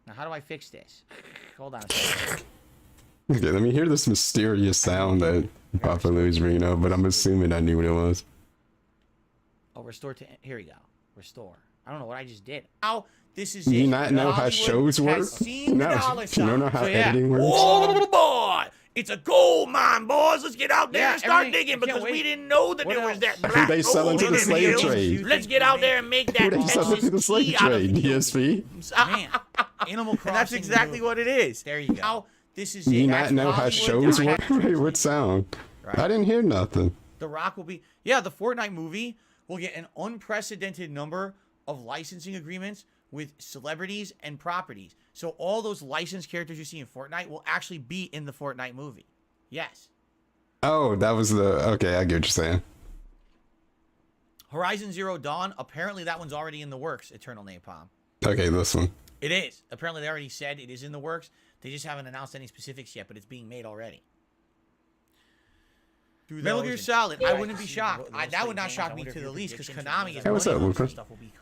Now, how do I fix this? Hold on a second. Okay, let me hear this mysterious sound that Papa Lou's bringing up, but I'm assuming I knew what it was. Oh, restore to... Here we go. Restore. I don't know what I just did. Now, this is you it. not know how shows work? You don't know how editing works? Oh, boy! It's a gold mine, boys. Let's get out there and start digging because we didn't know that there was that black they selling to the slave trade? Let's get out there and make that. Who they selling to the slave trade? DSP? Man, Animal Crossing. That's exactly what it is. There you go. Now, this is you it. not know how shows work? What sound? Right. I didn't hear nothing. The Rock will be... Yeah, the Fortnite movie will get an unprecedented number of licensing agreements with celebrities and properties. So all those licensed characters you see in Fortnite will actually be in the Fortnite movie. Yes. Oh, that was the... Okay, I get what you're saying. Horizon Zero Dawn, apparently that one's already in the works, Eternal Napalm. Okay, this one. It is. Apparently they already said it is in the works. They just haven't announced any specifics yet, but it's being made already. Metal Gear Solid, I wouldn't be shocked. That would not shock me to the least because Konami is what's up, Luca?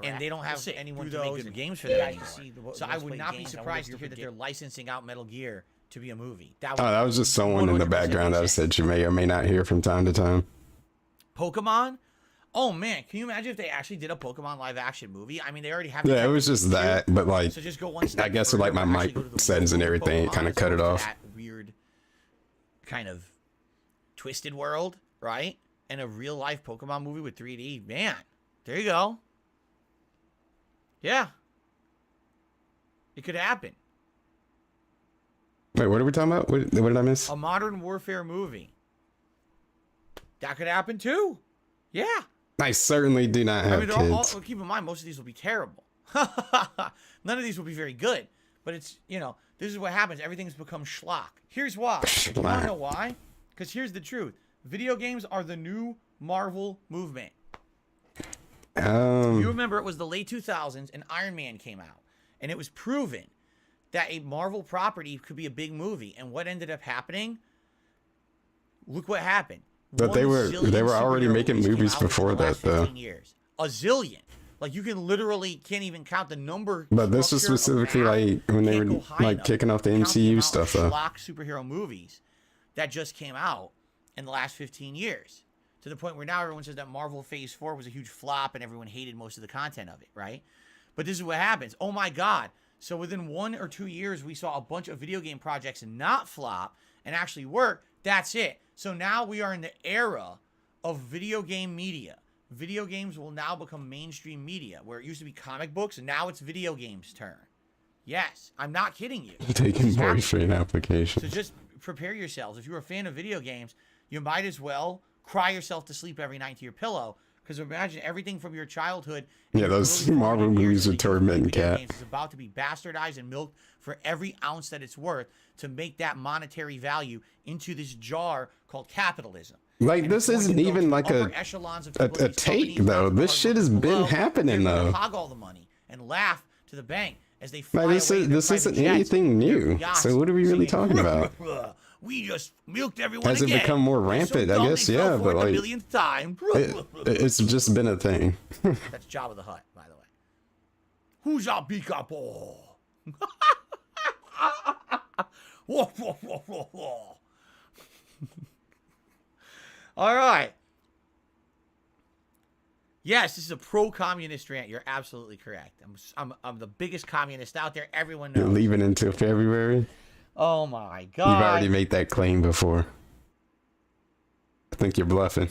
And they don't have anyone to make good games for that anymore. So I would not be surprised to hear that they're licensing out Metal Gear to be a movie. That was just someone in the background that said you may or may not hear from time to time. Pokemon? Oh man, can you imagine if they actually did a Pokemon live action movie? I mean, they already have. Yeah, it was just that, but like, so just go one step I guess with like my mic settings and everything, it kind of cut it off. That weird, kind of twisted world. Right? And a real life Pokemon movie with 3D. Man, there you go. Yeah. It could happen. Wait, what are we talking about? What did I miss? A Modern Warfare movie. That could happen too. Yeah. I certainly do not have kids. Keep in mind, most of these will be terrible. None of these will be very good. But it's, this is what happens. Everything's become schlock. Here's why. You want to know why? Because here's the truth. Video games are the new Marvel movement. You remember it was the late 2000s and Iron Man came out. And it was proven that a Marvel property could be a big movie. And what ended up happening? Look what happened. But they were already making movies before that, though. Years. A zillion. Like, you can't even count the number. But this was specifically like when they were like kicking off the MCU stuff, though. Schlock superhero movies that just came out in the last 15 years, to the point where now everyone says that Marvel Phase 4 was a huge flop and everyone hated most of the content of it, right? But this is what happens. Oh my God. So within 1 or 2 years, we saw a bunch of video game projects not flop and actually work. That's it. So now we are in the era of video game media. Video games will now become mainstream media, where it used to be comic books and now it's video games' turn. Yes, I'm not kidding you. Taking boyfriend applications. So just prepare yourselves. If you're a fan of video games, you might as well cry yourself to sleep every night to your pillow, Because imagine everything from your childhood. Yeah, those Marvel movies with Torment and Cat. Is about to be bastardized and milked for every ounce that it's worth to make that monetary value into this jar called capitalism. Like, And this it's going isn't to go even to like upper echelons of people in these take, companies, though. not the This hard shit has workers been below. happening, They're gonna though. hog all the money and laugh to the bank as they fly Like, away this in their private isn't jets, anything their new. yachts, So what are we really singing, talking about? We just milked everyone Has it again. become more They're so rampant? I dumb guess, they fell yeah, for but it the like, millionth time. it's just been a thing. That's Jabba the Hutt, by the way. Who's our Bika Ball? Whoa, whoa, whoa, whoa, whoa. All right. Yes, this is a pro-communist rant. You're absolutely correct. I'm the biggest communist out there. Everyone knows. You're leaving until February? Oh my God. You've already made that claim before. I think you're bluffing.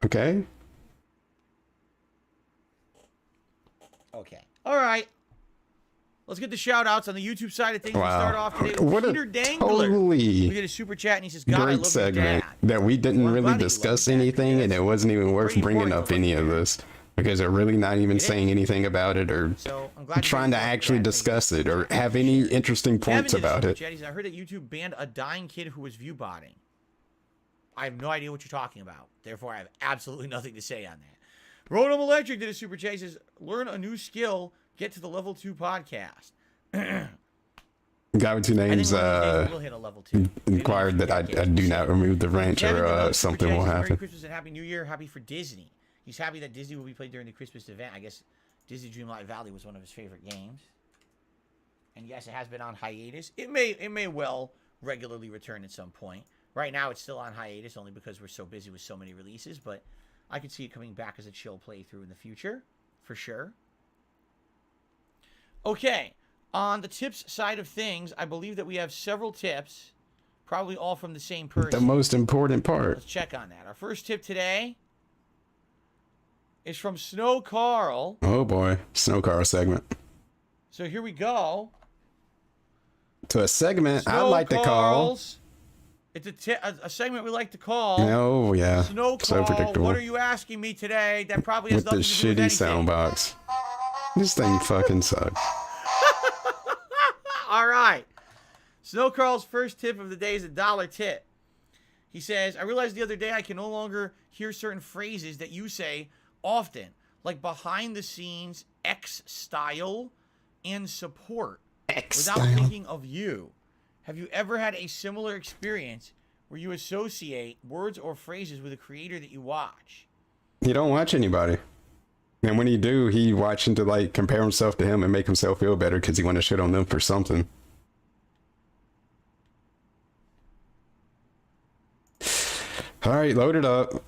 Okay. Okay. All right. Let's get the shout outs on the YouTube side of things. Wow. We'll start off today with What a Peter Dangler. totally We get a super chat and he says, God, I great love your segment dad. that we didn't Well, I'm really glad that you discuss love your dad, anything, and because it wasn't even worth pretty bringing important up to any look of at. this because they're really not even It saying is. anything about it or So I'm glad you trying to guys love actually that. discuss it or have any interesting points Kevin about is it. super chat. He said, I heard that YouTube banned a dying kid who was view botting. I have no idea what you're talking about. Therefore, I have absolutely nothing to say on that. Rodom Electric did a super chat. He says, learn a new skill, get to the level 2 podcast. Guy with two I think names one of these days we'll hit a level 2. inquired that I do not remove the ranch Kevin did or another super something chat. will He says, Merry happen. Christmas and Happy New Year. Happy for Disney. He's happy that Disney will be played during the Christmas event. I guess Disney Dreamlight Valley was one of his favorite games. And yes, it has been on hiatus. It may well regularly return at some point. Right now, it's still on hiatus only because we're so busy with so many releases. But I could see it coming back as a chill playthrough in the future, for sure. Okay, on the tips side of things, I believe that we have several tips, probably all from the same person. The most important part. Let's check on that. Our first tip today is from Snow Carl. Oh boy, Snow Car segment. So here we go. To a segment I Snow like to call. Carls. It's a segment we like to call. Oh yeah, Snow so Carl, predictable. what are you asking me today? That probably has With the nothing to do with shitty anything. sound box. This thing fucking sucks. All right. Snow Carl's first tip of the day is a $1 tip. He says, I realized the other day I can no longer hear certain phrases that you say often, like behind the scenes, X style, and support, without thinking of you. Have you ever had a similar experience where you associate words or phrases with a creator that you watch? You don't watch anybody. And when you do, he watching to like compare himself to him and make himself feel better because he want to shit on them for something. All right, load it up.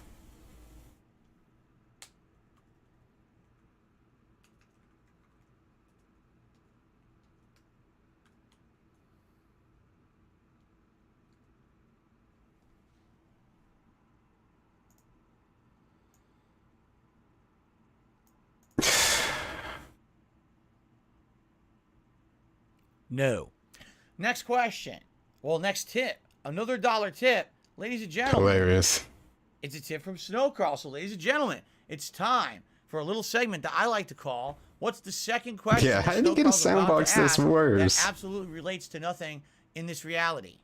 No. Next question. Well, next tip. Another $1 tip. Ladies and gentlemen. Hilarious. It's a tip from Snow Carl. So, ladies and gentlemen, it's time for a little segment that I like to call, what's the second question? Yeah, that how did Snow you get a Carl's about soundbox to this ask worse? That absolutely relates to nothing in this reality.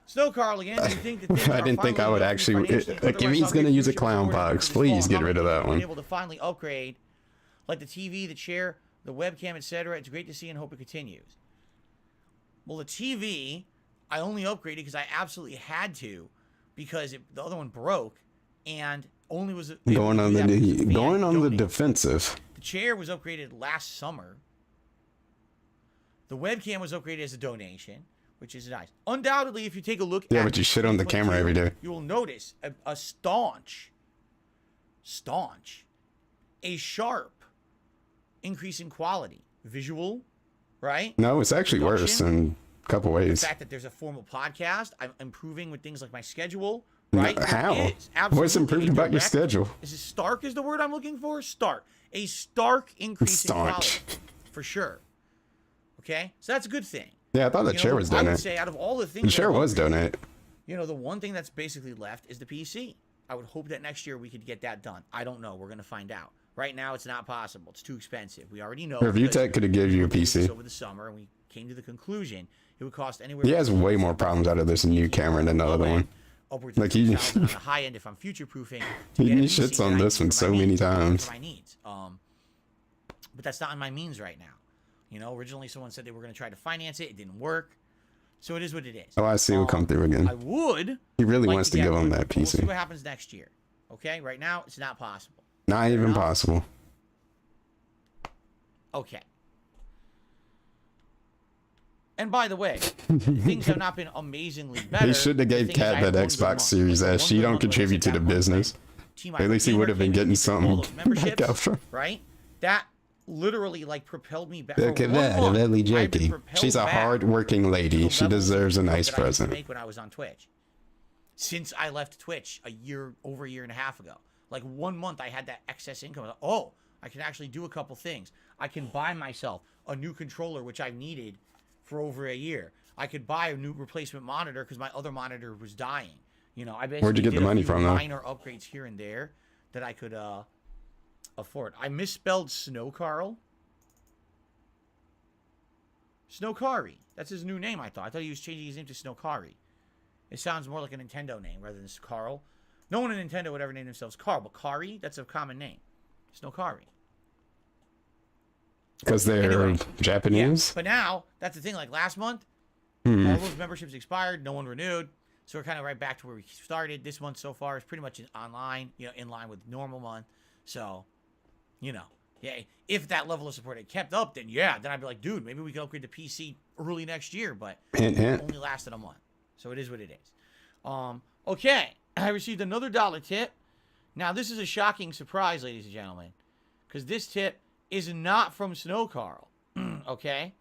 Snow Carl, again, do you think that things I are didn't think I finally would open actually. financially? Like, if Otherwise, he's how gonna big use a future clown before box, this please fall? get How rid of many that people one. been able to finally upgrade, like the TV, the chair, the webcam, etc. It's great to see and hope it continues. Well, the TV, I only upgraded because I absolutely had to, because the other one broke, and only was Going on the the defensive. The chair was upgraded last summer. The webcam was upgraded as a donation, which is nice. Undoubtedly, if you take a look at... Yeah, but you shit on the camera every day. You will notice a staunch, a sharp increase in quality. Visual, right? No, it's actually worse in a couple ways. The fact that there's a formal podcast. I'm improving with things like my schedule, right? How? It is What's absolutely improved about your direct- schedule? Is it stark is the word I'm looking for? Stark. A stark increase in Staunch. quality, for sure. Okay, so that's a good thing. Yeah, I thought the chair was doing I would it. say out of all the things, The chair was doing it. You know, the one thing that's basically left is the PC. I would hope that next year we could get that done. I don't know. We're gonna find out. Right now, it's not possible. It's too expensive. We already know. Review Tech could have given you a PC. Over the summer, and we came to the conclusion it would cost anywhere. He has way more problems out of this new camera than the other one. Upwards Like of he, $2,000 on the high end if I'm future proofing. he shits on this one so many times. My needs. But that's not in my means right now. You know, originally someone said they were going to try to finance it. It didn't work. So it is what it is. Oh, I see. Will come through again. I would. He really like wants to give him that but we'll see PC. what happens next year. Okay? Right now, it's not possible. Not even possible. Okay. And by the way, things have not been amazingly better. He should have gave Kat that Xbox Series S. She don't contribute to the business. At least he would have been getting something back out from. Right? That literally like propelled me back. Look at that, Lily Jakey. She's a hard-working lady. She deserves a nice present. Make when I was on Twitch. Since I left Twitch over a year and a half ago. Like 1 month I had that excess income. I was like, oh, I can actually do a couple things. I can buy myself a new controller, which I've needed for over a year. I could buy a new replacement monitor because my other monitor was dying. You know, I basically Where'd you get the money from, though? Minor upgrades here and there that I could afford. I misspelled Snow Carl. Snowkari. That's his new name, I thought. I thought he was changing his name to Snowkari. It sounds more like a Nintendo name rather than Carl. No one in Nintendo would ever name themselves Carl, but Kari, that's a common name. Snowkari. Because they're Japanese? Yeah, but now, that's the thing, like last month, all those memberships expired, no one renewed, so we're kind of right back to where we started. This month so far is pretty much online, you know, in line with normal month. So, you know, yeah, if that level of support had kept up, then yeah, then I'd be like, dude, maybe we can upgrade the PC early next year, but hint, hint. It only lasted a month. So it is what it is. Okay, I received another $1 tip. Now, this is a shocking surprise, ladies and gentlemen, because this tip is not from Snow Carl, okay?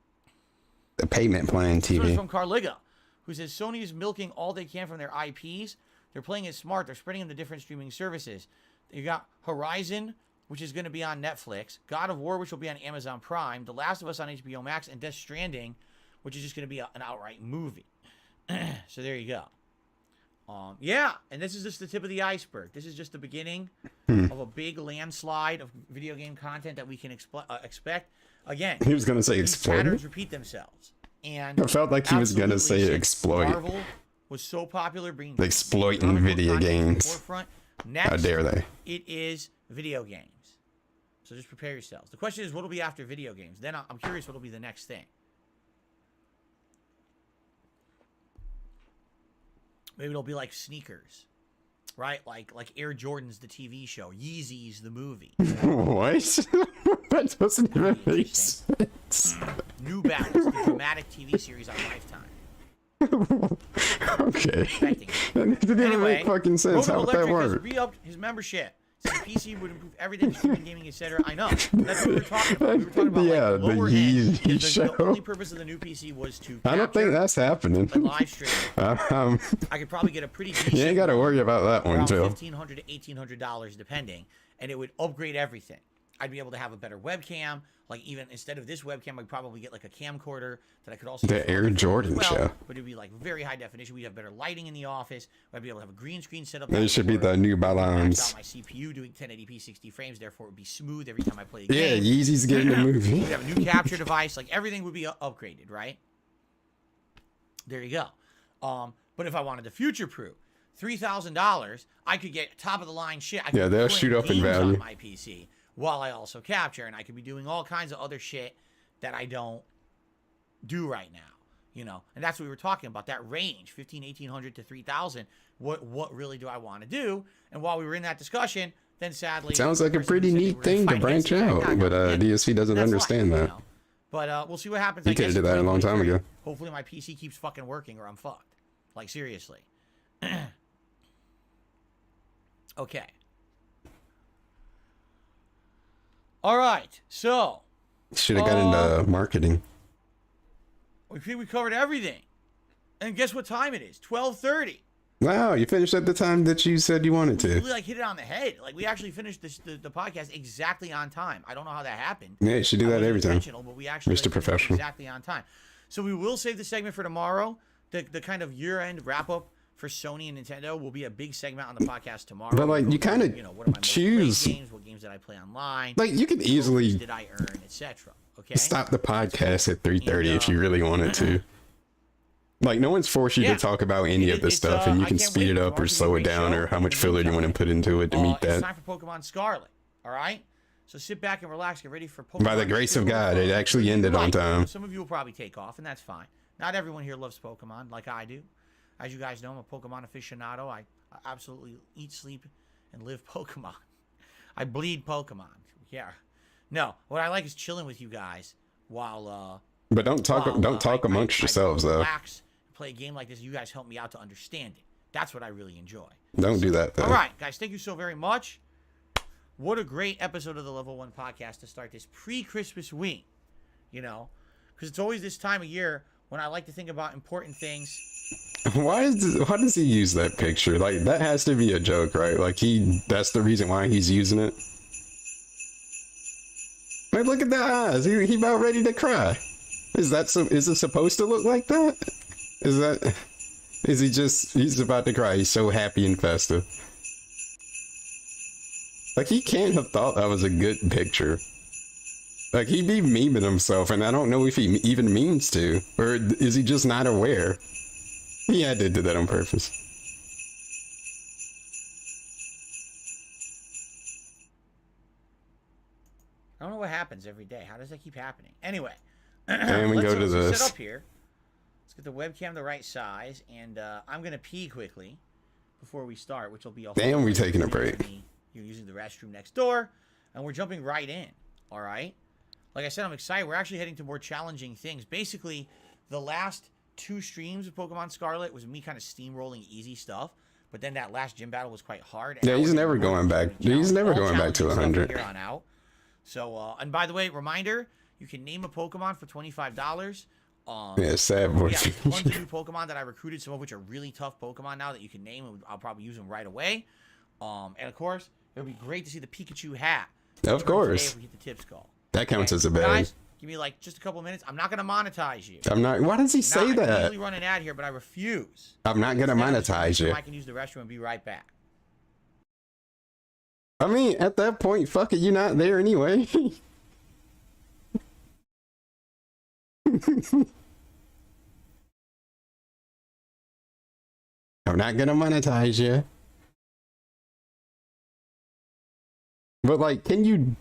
The payment plan This one's TV. from Carliga, who says Sony is milking all they can from their IPs. They're playing it smart. They're spreading them to different streaming services. You got Horizon, which is going to be on Netflix. God of War, which will be on Amazon Prime. The Last of Us on HBO Max. And Death Stranding, which is just going to be an outright movie. So there you go. Yeah, and this is just the tip of the iceberg. This is just the beginning of a big landslide of video game content that we can expect. Again, He was going to say these exploit. patterns repeat themselves. And I felt like he was going to absolutely, say since exploit. Marvel was so popular, bringing Exploiting comic book video content to the games. forefront. Next, How dare they? it is video games. So just prepare yourselves. The question is, what will be after video games? Then I'm curious what will be the next thing. Maybe it'll be like sneakers, right? Like Air Jordans, the TV show, Yeezys, the movie. What? That doesn't even make Interesting. sense. New Balance, the dramatic TV series on Lifetime. Okay. Expecting it. That didn't even Anyway, make fucking sense. Roto How would that Electric has work? re-upped his membership. Said the PC would improve everything, streaming, gaming, etc. I know. That's what we were talking about. We were talking about Yeah, like, the lower Yeezy end. show. The only purpose of the new PC was to I don't think capture that's happening. and live stream. I I could probably get a pretty decent You ain't got to worry about that one, around Joe. $1,500 to $1,800 depending, and it would upgrade everything. I'd be able to have a better webcam. Like even instead of this webcam, I'd probably get like a camcorder that I could also The use for Air other things Jordan as well, show. But it'd be like very high definition. We'd have better lighting in the office. I'd be able to have a green screen set up. That should be the new Max balance. out my CPU doing 1080p 60 frames, therefore it would be smooth every time I play a Yeah, game. Yeezy's getting the movie. We'd have a new capture device. Like everything would be upgraded, right? There you go. But if I wanted to future-proof, $3,000, I could get top of the line shit. I could Yeah, be they'll playing shoot up in games value. on my PC while I also capture, and I could be doing all kinds of other shit that I don't do right now. You know, and that's what we were talking about, that range, 1,800 to 3,000. What really do I want to do? And while we were in that discussion, then sadly, Sounds like a the person pretty who said they neat were thing to finance branch it, out, I but got it. DSP doesn't That's understand life, that. you know? But we'll see what happens. He I coulda guess did in that a long time 2023. ago. Hopefully my PC keeps fucking working or I'm fucked. Like, seriously. Okay. All right. So, Should have got into marketing. we think we covered everything. And guess what time it is? 12:30. Wow, you finished at the time that you said you wanted We to. like hit it on the head. Like we actually finished the podcast exactly on time. I don't know how that happened. Yeah, you should do that every time. Intentional, but we actually Mr. like, Professional. exactly on time. So we will save the segment for tomorrow. The kind of year-end wrap-up for Sony and Nintendo will be a big segment on the podcast tomorrow. But like, We'll you go kind through, of you know, what are my most choose. played games, what games did I play online, Like, you could what easily did I earn, etc. Okay. stop the podcast at 3:30 And, if you really wanted to. Like, no one's forced you Yeah. to talk about any of this stuff, and you I can can't speed wait. it up or Tomorrow's slow gonna it be a great down show. or how In much the filler you want to meantime, put into it to meet It's that. time for Pokemon Scarlet. All right. So sit back and relax. Get ready for Pokemon. By the grace of Silver. God, it actually ended on Right. time. Some of you will probably take off, and that's fine. Not everyone here loves Pokemon like I do. As you guys know, I'm a Pokemon aficionado. I absolutely eat, sleep, and live Pokemon. I bleed Pokemon. Yeah. No, what I like is chilling with you guys while But don't talk amongst yourselves, though. Relax and play a game like this. You guys help me out to understand it. That's what I really enjoy. Don't do that, though. All right, guys, thank you so very much. What a great episode of the Level 1 podcast to start this pre-Christmas week, you know, because it's always this time of year when I like to think about important things. Why does he use that picture? Like, that has to be a joke, right? Like, that's the reason why he's using it. Like, look at the eyes. He about ready to cry. Is it supposed to look like that? He's about to cry. He's so happy and festive. Like, he can't have thought that was a good picture. Like, he'd be memeing himself, and I don't know if he even means to. Or is he just not aware? He had to do that on purpose. I don't know what happens every day. How does that keep happening? Anyway. And we go to this. Set up here. Let's get the webcam the right size, and I'm going to pee quickly before we start, which will be a whole Damn, we other taking a experience break. for me. You're using the restroom next door, and we're jumping right in, all right? Like I said, I'm excited. We're actually heading to more challenging things. Basically, the last 2 streams of Pokemon Scarlet was me kind of steamrolling easy stuff, but then that last gym battle was quite hard. Yeah, he's never going back. He's never going back to 100. Here on out. So, and by the way, reminder, you can name a Pokemon for $25. Yeah, sad boy. Yeah, tons of new Pokemon that I recruited, some of which are really tough Pokemon now that you can name, and I'll probably use them right away. And of course, it would be great to see the Pikachu hat. Of course. If we get the tips call. That counts as a bag. Guys, give me like just a couple minutes. I'm not going to monetize you. I'm not. Why does he say I can that? usually run an ad here, but I refuse. I'm not gonna monetize you. I can use the restroom and be right back. I mean, at that point, fuck it, you're not there anyway. I'm not gonna monetize you. But like, can you?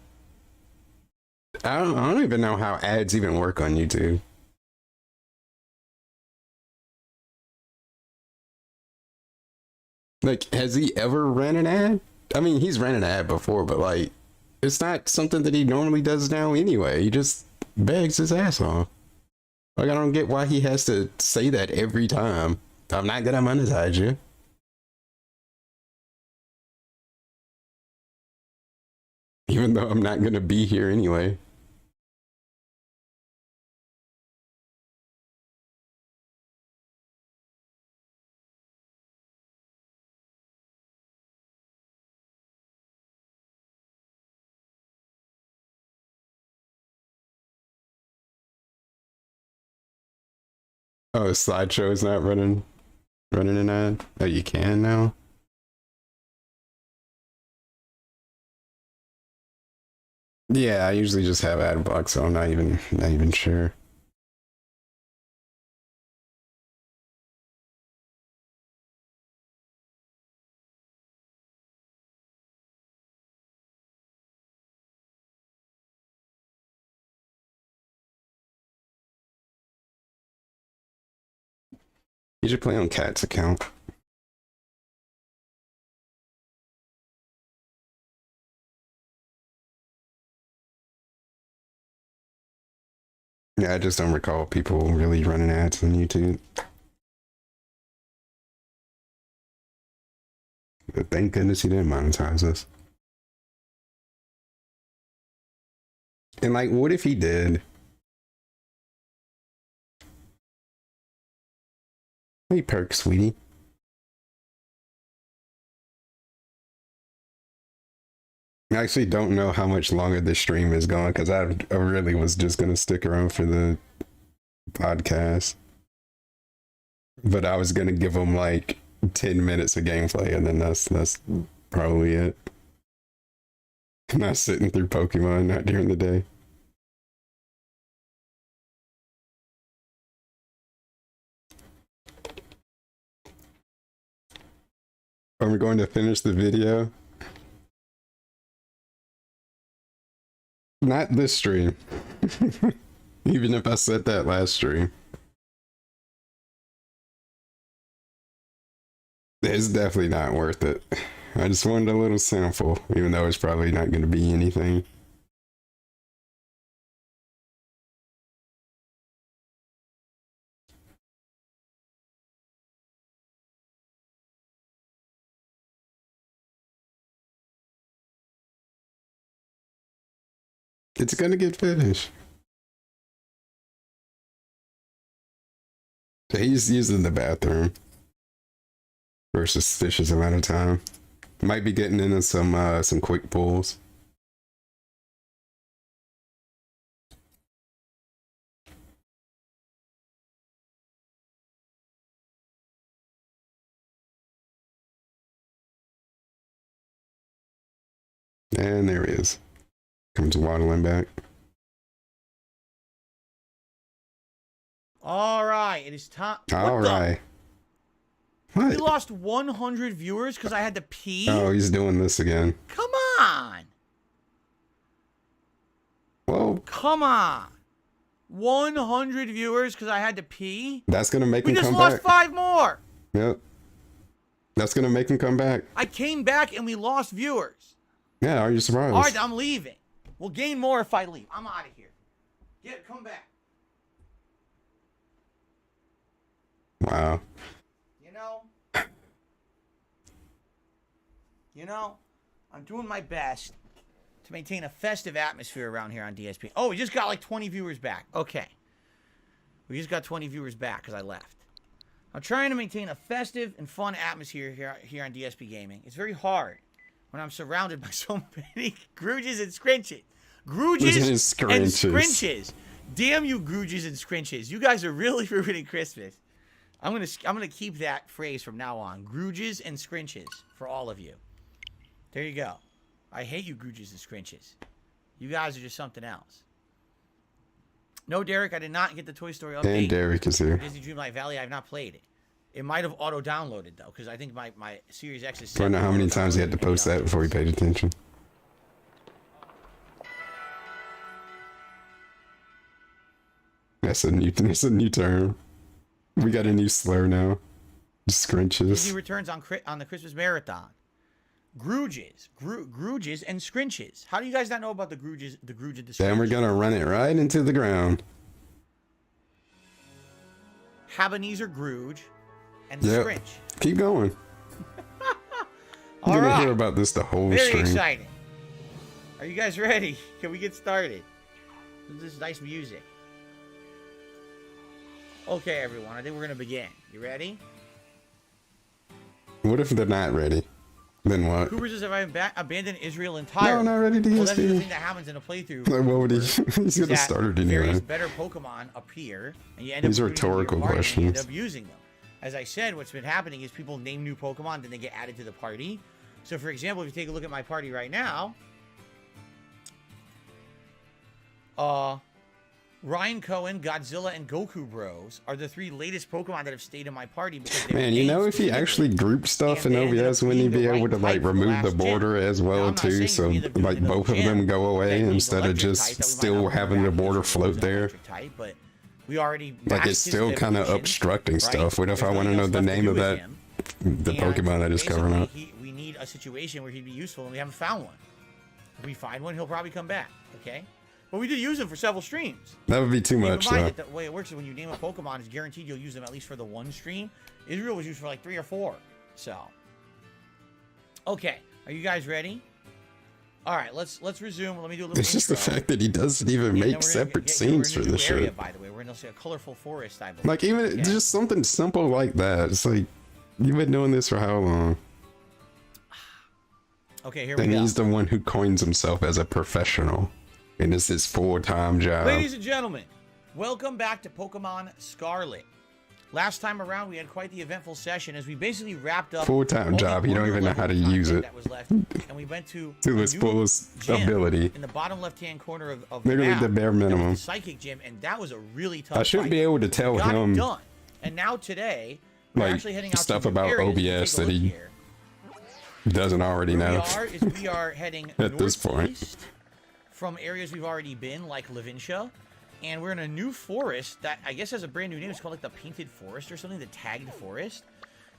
I don't even know how ads even work on YouTube. Like, has he ever ran an ad? I mean, he's ran an ad before, but like, it's not something that he normally does now anyway. He just begs his ass off. Like, I don't get why he has to say that every time. I'm not gonna monetize you. Even though I'm not gonna be here anyway. Oh, slideshow is not running an ad. Oh, you can now. Yeah, I usually just have ad blocks, so I'm not even sure. You should play on Cat's account. Yeah, I just don't recall people really running ads on YouTube. But thank goodness he didn't monetize us. And like, what if he did? Hey, perk, sweetie. I actually don't know how much longer the stream is going because I really was just gonna stick around for the podcast, but I was gonna give them like 10 minutes of gameplay, and then that's probably it. Not sitting through Pokemon, not during the day. Are we going to finish the video? Not this stream. Even if I said that last stream. It's definitely not worth it. I just wanted a little sample, even though it's probably not going to be anything. It's gonna get finished. He's using the bathroom for a suspicious amount of time. Might be getting into some quick pulls. And there he is. Comes waddling back. All right, it is time. All right. What? We lost 100 viewers because I had to pee? Oh, he's doing this again. Come on. Whoa. Come on. 100 viewers because I had to pee? That's going to make We him just come lost back. 5 more. Yep. That's going to make him come back. I came back and we lost viewers. Yeah, are you surprised? All right, I'm leaving. We'll gain more if I leave. I'm out of here. Come back. Wow. You know, I'm doing my best to maintain a festive atmosphere around here on DSP. Oh, we just got like 20 viewers back. Okay. We just got 20 viewers back because I left. I'm trying to maintain a festive and fun atmosphere here on DSP Gaming. It's very hard when I'm surrounded by so many Grooges and Scrinches. Grooges and Scrinches. Damn you, Grooges and Scrinches. You guys are really ruining Christmas. I'm gonna keep that phrase from now on. Grooges and Scrinches for all of you. There you go. I hate you, Grooges and Scrinches. You guys are just something else. No, Derek, I did not get the Toy Story update. And Derek is here. Disney Dreamlight Valley, I have not played it. It might have auto-downloaded, though, because I think my Series X is... I don't know how many times he had to post that before he paid attention. That's a new term. We got a new slur now. Scrunches. Disney returns on the Christmas marathon. Grooges and Scrinches. How do you guys not know about the Grooges and the Scrinches? Then we're gonna run it right into the ground. Habenezer Grooge and the Scrinch. Keep going. I'm gonna hear about this the whole Very stream. exciting. Are you guys ready? Can we get started? This is nice music. Okay, everyone. I think we're gonna begin. You ready? What if they're not ready? Then what? Cougars have abandoned Israel entirely. No, not ready to Well, use that's the thing that happens in a playthrough. Like, what would he? He's gonna start it anyway. Various better Pokemon appear, and you end These up are rhetorical questions. And you end up using them. As I said, what's been happening is people name new Pokemon, then they get added to the party. So, for example, if you take a look at my party right now, Ryan Cohen, Godzilla, and Goku Bros are the 3 latest Pokemon that have stayed in my party. Man, you know, if he actually grouped stuff in OBS, wouldn't he be able to like remove the border as well too? So like both of them go away instead of just still having the border float there. Like it's still kind of obstructing stuff. What if I want to know the name of the Pokemon I just covered up? We need a situation where he'd be useful, and we haven't found one. If we find one, he'll probably come back. Okay. But we did use him for several streams. That would be too much, though. The way it works is when you name a Pokemon, it's guaranteed you'll use them at least for the 1 stream. Israel was used for like 3 or 4. So, okay, are you guys ready? All right, let's resume. Let me do a little. It's just the fact that he doesn't even make separate scenes for this shit. By the way, we're gonna see a colorful forest. I believe. Like even just something simple like that. It's like you've been doing this for how long? Okay, here we And go. he's the one who coins himself as a professional. And it's his full-time job. Ladies and gentlemen, welcome back to Pokemon Scarlet. Last time around, we had quite the eventful session as we basically wrapped up Full-time job. You don't even know how to use it. That was left, and we went to its fullest ability. In the bottom left-hand corner of Literally the the bare minimum. The Psychic Gym, and that was a really tough I shouldn't fight. be able to tell Got him it done. And now today, we're like actually heading out stuff to about areas. OBS Take a that look he here. doesn't already know. We are heading At this point. northeast from areas we've already been, like Levincia, and we're in a new forest that I guess has a brand new name. It's called like the Painted Forest or something, the Tagged Forest.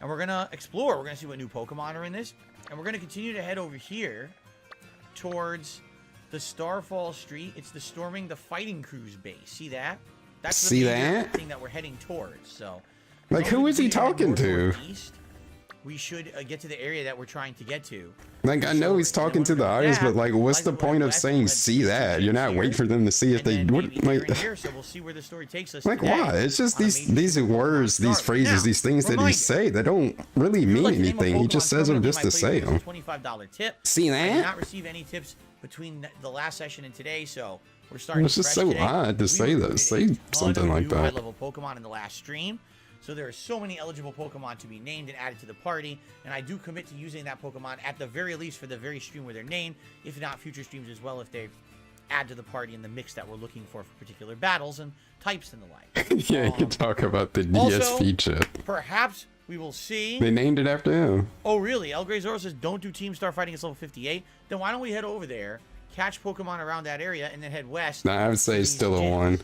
And we're gonna explore. We're gonna see what new Pokemon are in this, and we're gonna continue to head over here towards the Starfall Street. It's the Storming the Fighting Crew's base. See that? That's the major thing that we're heading towards. So, Like, who is he talking to? We should get to the area that we're trying to get to. Like, I know he's talking to the audience, but like, what's the point of saying "see that"? You're not waiting for them to see if they like. Here, so we'll see where the story takes us. Like, why? It's just these words, these phrases, these things that he say that don't really mean anything. He just says them just to say them. $25 tip. See I did that? not receive any tips between the last session and today, so we're starting. It's just fresh so today. odd to say that. Say Ton something of like new that. high-level Pokemon in the last stream. So there are so many eligible Pokemon to be named and added to the party, and I do commit to using that Pokemon at the very least for the very stream where they're named, if not future streams as well, if they add to the party in the mix that we're looking for particular battles and types and the like. Yeah, you can talk about the also, DSP chip. Perhaps we will see. They named it after him. Oh, really? El Grey Zoro says don't do Team Star Fighting. It's level 58. Then why don't we head over there, catch Pokemon around that area, and then head west? Nah, I would say it's still a 1.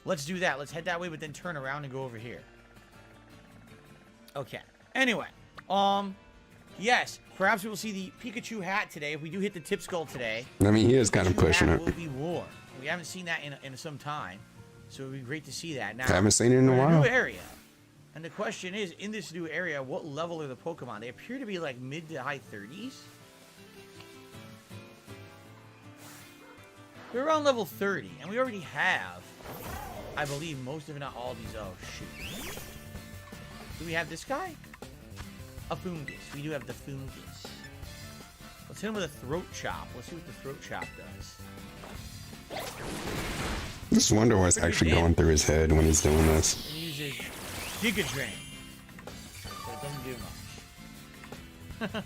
Let's do that. Let's head that way, but then turn around and go over here. Okay. Anyway, yes, perhaps we will see the Pikachu hat today. If we do hit the tip skull today, I mean, he is kind of Pikachu pushing hat it. will be worn. We haven't seen that in some time, so it would be great to see that. Now, Haven't seen it in a we're while. New area, and the question is, in this new area, what level are the Pokemon? They appear to be like mid to high 30s. We're around level 30, and we already have, I believe, most if not all these. Oh shoot. Do we have this guy? A Fungus. We do have the Fungus. Let's hit him with a Throat Chop. Let's see what the Throat Chop does. Just wonder what's actually going through his head when he's doing this. He uses Giga Drain. But it doesn't do much.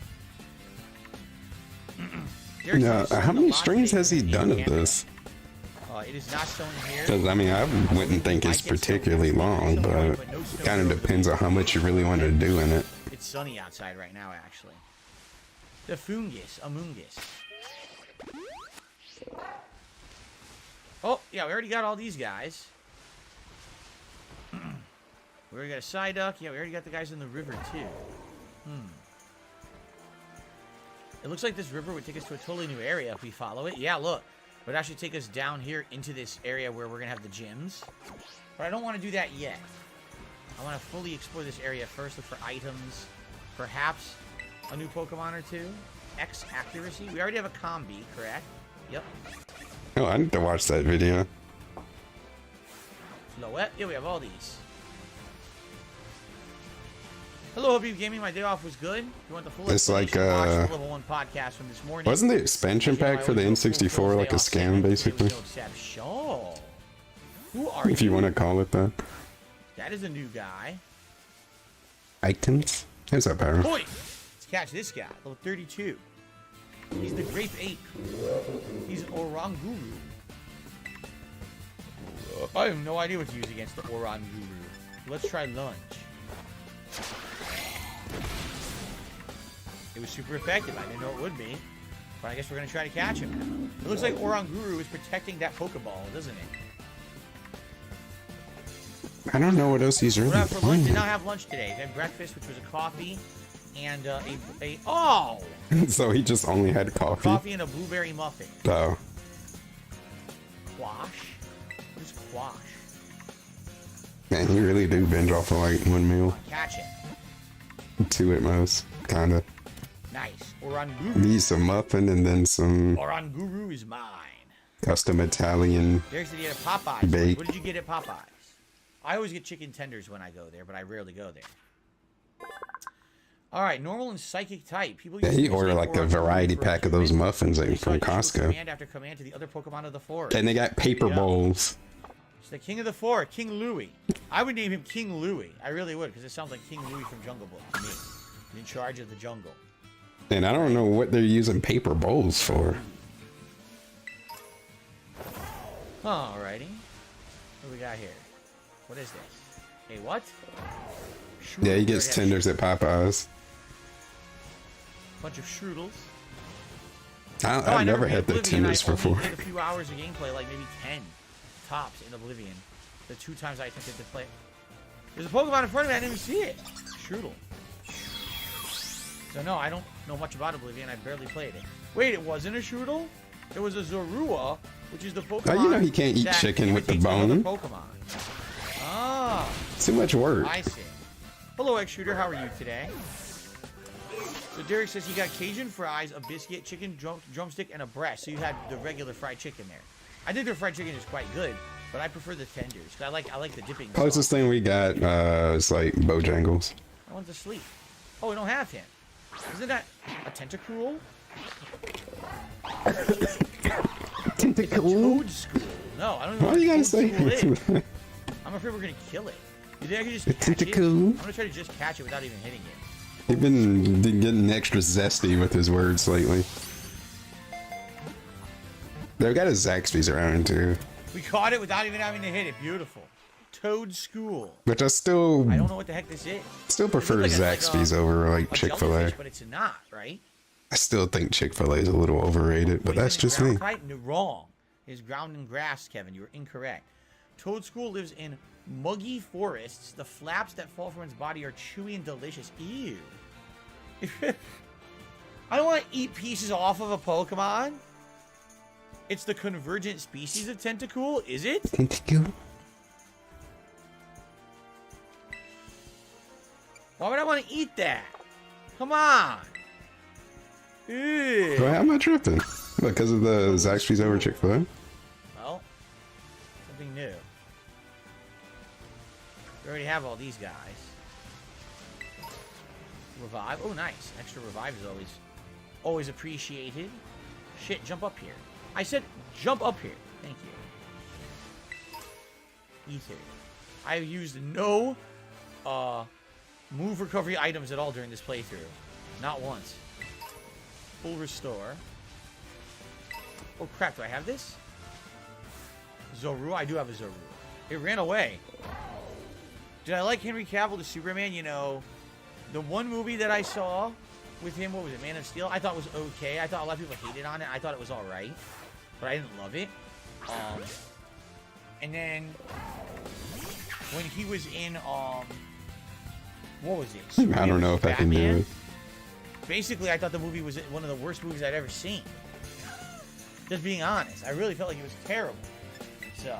Now, how many streams has he done of this? It is not shown here. Because, I mean, I wouldn't think it's particularly long, but it kind of depends on how much you really want to do in it. It's sunny outside right now, actually. The Fungus, Amoongus. Oh, yeah, we already got all these guys. We already got a Psyduck. Yeah, we already got the guys in the river, too. It looks like this river would take us to a totally new area if we follow it. Yeah, look. It would actually take us down here into this area where we're going to have the gyms. But I don't want to do that yet. I want to fully explore this area first. Look for items. Perhaps a new Pokemon or two. X accuracy. We already have a Combi, correct? Yep. Oh, I need to watch that video. Floette. Yeah, we have all these. Hello, hope you're gaming. My day off was good. If you want the full It's like, watch the Level 1 podcast from this morning. Wasn't the expansion pack for the N64 like a scam, basically? Who are If you want to call it that. That is a new guy. Items? How's that power? Boy, let's catch this guy. Level 32. He's the Grape Ape. He's an Oranguru. I have no idea what to use against the Oranguru. Let's try Lunge. It was super effective. I didn't know it would be. But I guess we're going to try to catch him. It looks like Oranguru is protecting that Pokeball, doesn't it? I don't know what else he's really For lunch, playing. did not have lunch today. We had breakfast, which was a coffee and oh! So he just only had coffee? Coffee and a blueberry muffin. Oh. Quash? What is quash? Man, you really do binge off of like one meal. Catch it. 2 at most, kinda. Nice. Oranguru. Needs some muffin and then some Oranguru is mine. custom Italian There's the at Popeyes. bake. What did you get at Popeyes? I always get chicken tenders when I go there, but I rarely go there. All right, normal and psychic type. People Yeah, use he this ordered name like or a variety for a pack of those human. muffins They from issue Costco. command after command to the other Pokemon of the forest. And they got paper Yeah. bowls. It's the king of the forest, King Louie. I would name him King Louie. I really would, because it sounds like King Louie from Jungle Book to me. He's in charge of the jungle. And I don't know what they're using paper bowls for. Alrighty. What do we got here? What is this? Hey, what? Yeah, he gets Strudel. tenders at Popeyes. Bunch of strudels. I've never had the Oblivion. tenders I before. only did a few hours of gameplay, like maybe 10 tops in Oblivion. The 2 times I attempted to play. There's a Pokemon in front of me. I didn't even see it. Strudel. So no, I don't know much about Oblivion. I barely played it. Wait, it wasn't a Strudel? It was a Zorua, which is the Pokemon. Oh, you know he can't eat that chicken with the imitates another bone. Pokemon. Ah, Too much work. I see. Hello, X-Shooter. How are you today? So Derek says he got Cajun fries, a biscuit, chicken drumstick, and a breast. So you had the regular fried chicken there. I think their fried chicken is quite good, but I prefer the tenders. 'Cause I like the dipping sauce. Closest thing we got is like Bojangles. I want to sleep. Oh, we don't have him. Isn't that a Tentacool? Tentacool? Toad School. No, I don't know Why what you a gotta Toad say School is. it? I'm afraid we're gonna kill it. You think I can just It's catch it? Tentacool. I'm gonna try to just catch it without even hitting it. He's been getting extra zesty with his words lately. They've got his Zaxby's around too. We caught it without even having to hit it. Beautiful. Toad School. Which I still I don't know what the heck this is. still prefer It looks Zaxby's over like a Chick-fil-A. jellyfish, but it's not, right? I still think Chick-fil-A is a little overrated, but Wait, that's isn't it just me. ground type? No, wrong. It's ground and grass, Kevin. You were incorrect. Toad School lives in muggy forests. The flaps that fall from its body are chewy and delicious. Ew. I don't want to eat pieces off of a Pokemon. It's the convergent species of Tentacool, is it? Tentacool? Why would I want to eat that? Come on. Ew. Well, how am I tripping? Because of the Zaxby's over Chick-fil-A? Well, something new. We already have all these guys. Revive. Oh, nice. Extra revive is always appreciated. Shit, jump up here. I said jump up here. Thank you. Ether. I used no move recovery items at all during this playthrough. Not once. Full restore. Oh crap, do I have this? Zorua? I do have a Zorua. It ran away. Did I like Henry Cavill to Superman? You know, the one movie that I saw with him, what was it, Man of Steel? I thought was okay. I thought a lot of people hated on it. I thought it was alright. But I didn't love it. And then when he was in what was it? Superman I don't know if I can do Batman? it. Basically, I thought the movie was one of the worst movies I'd ever seen. Just being honest. I really felt like it was terrible. So,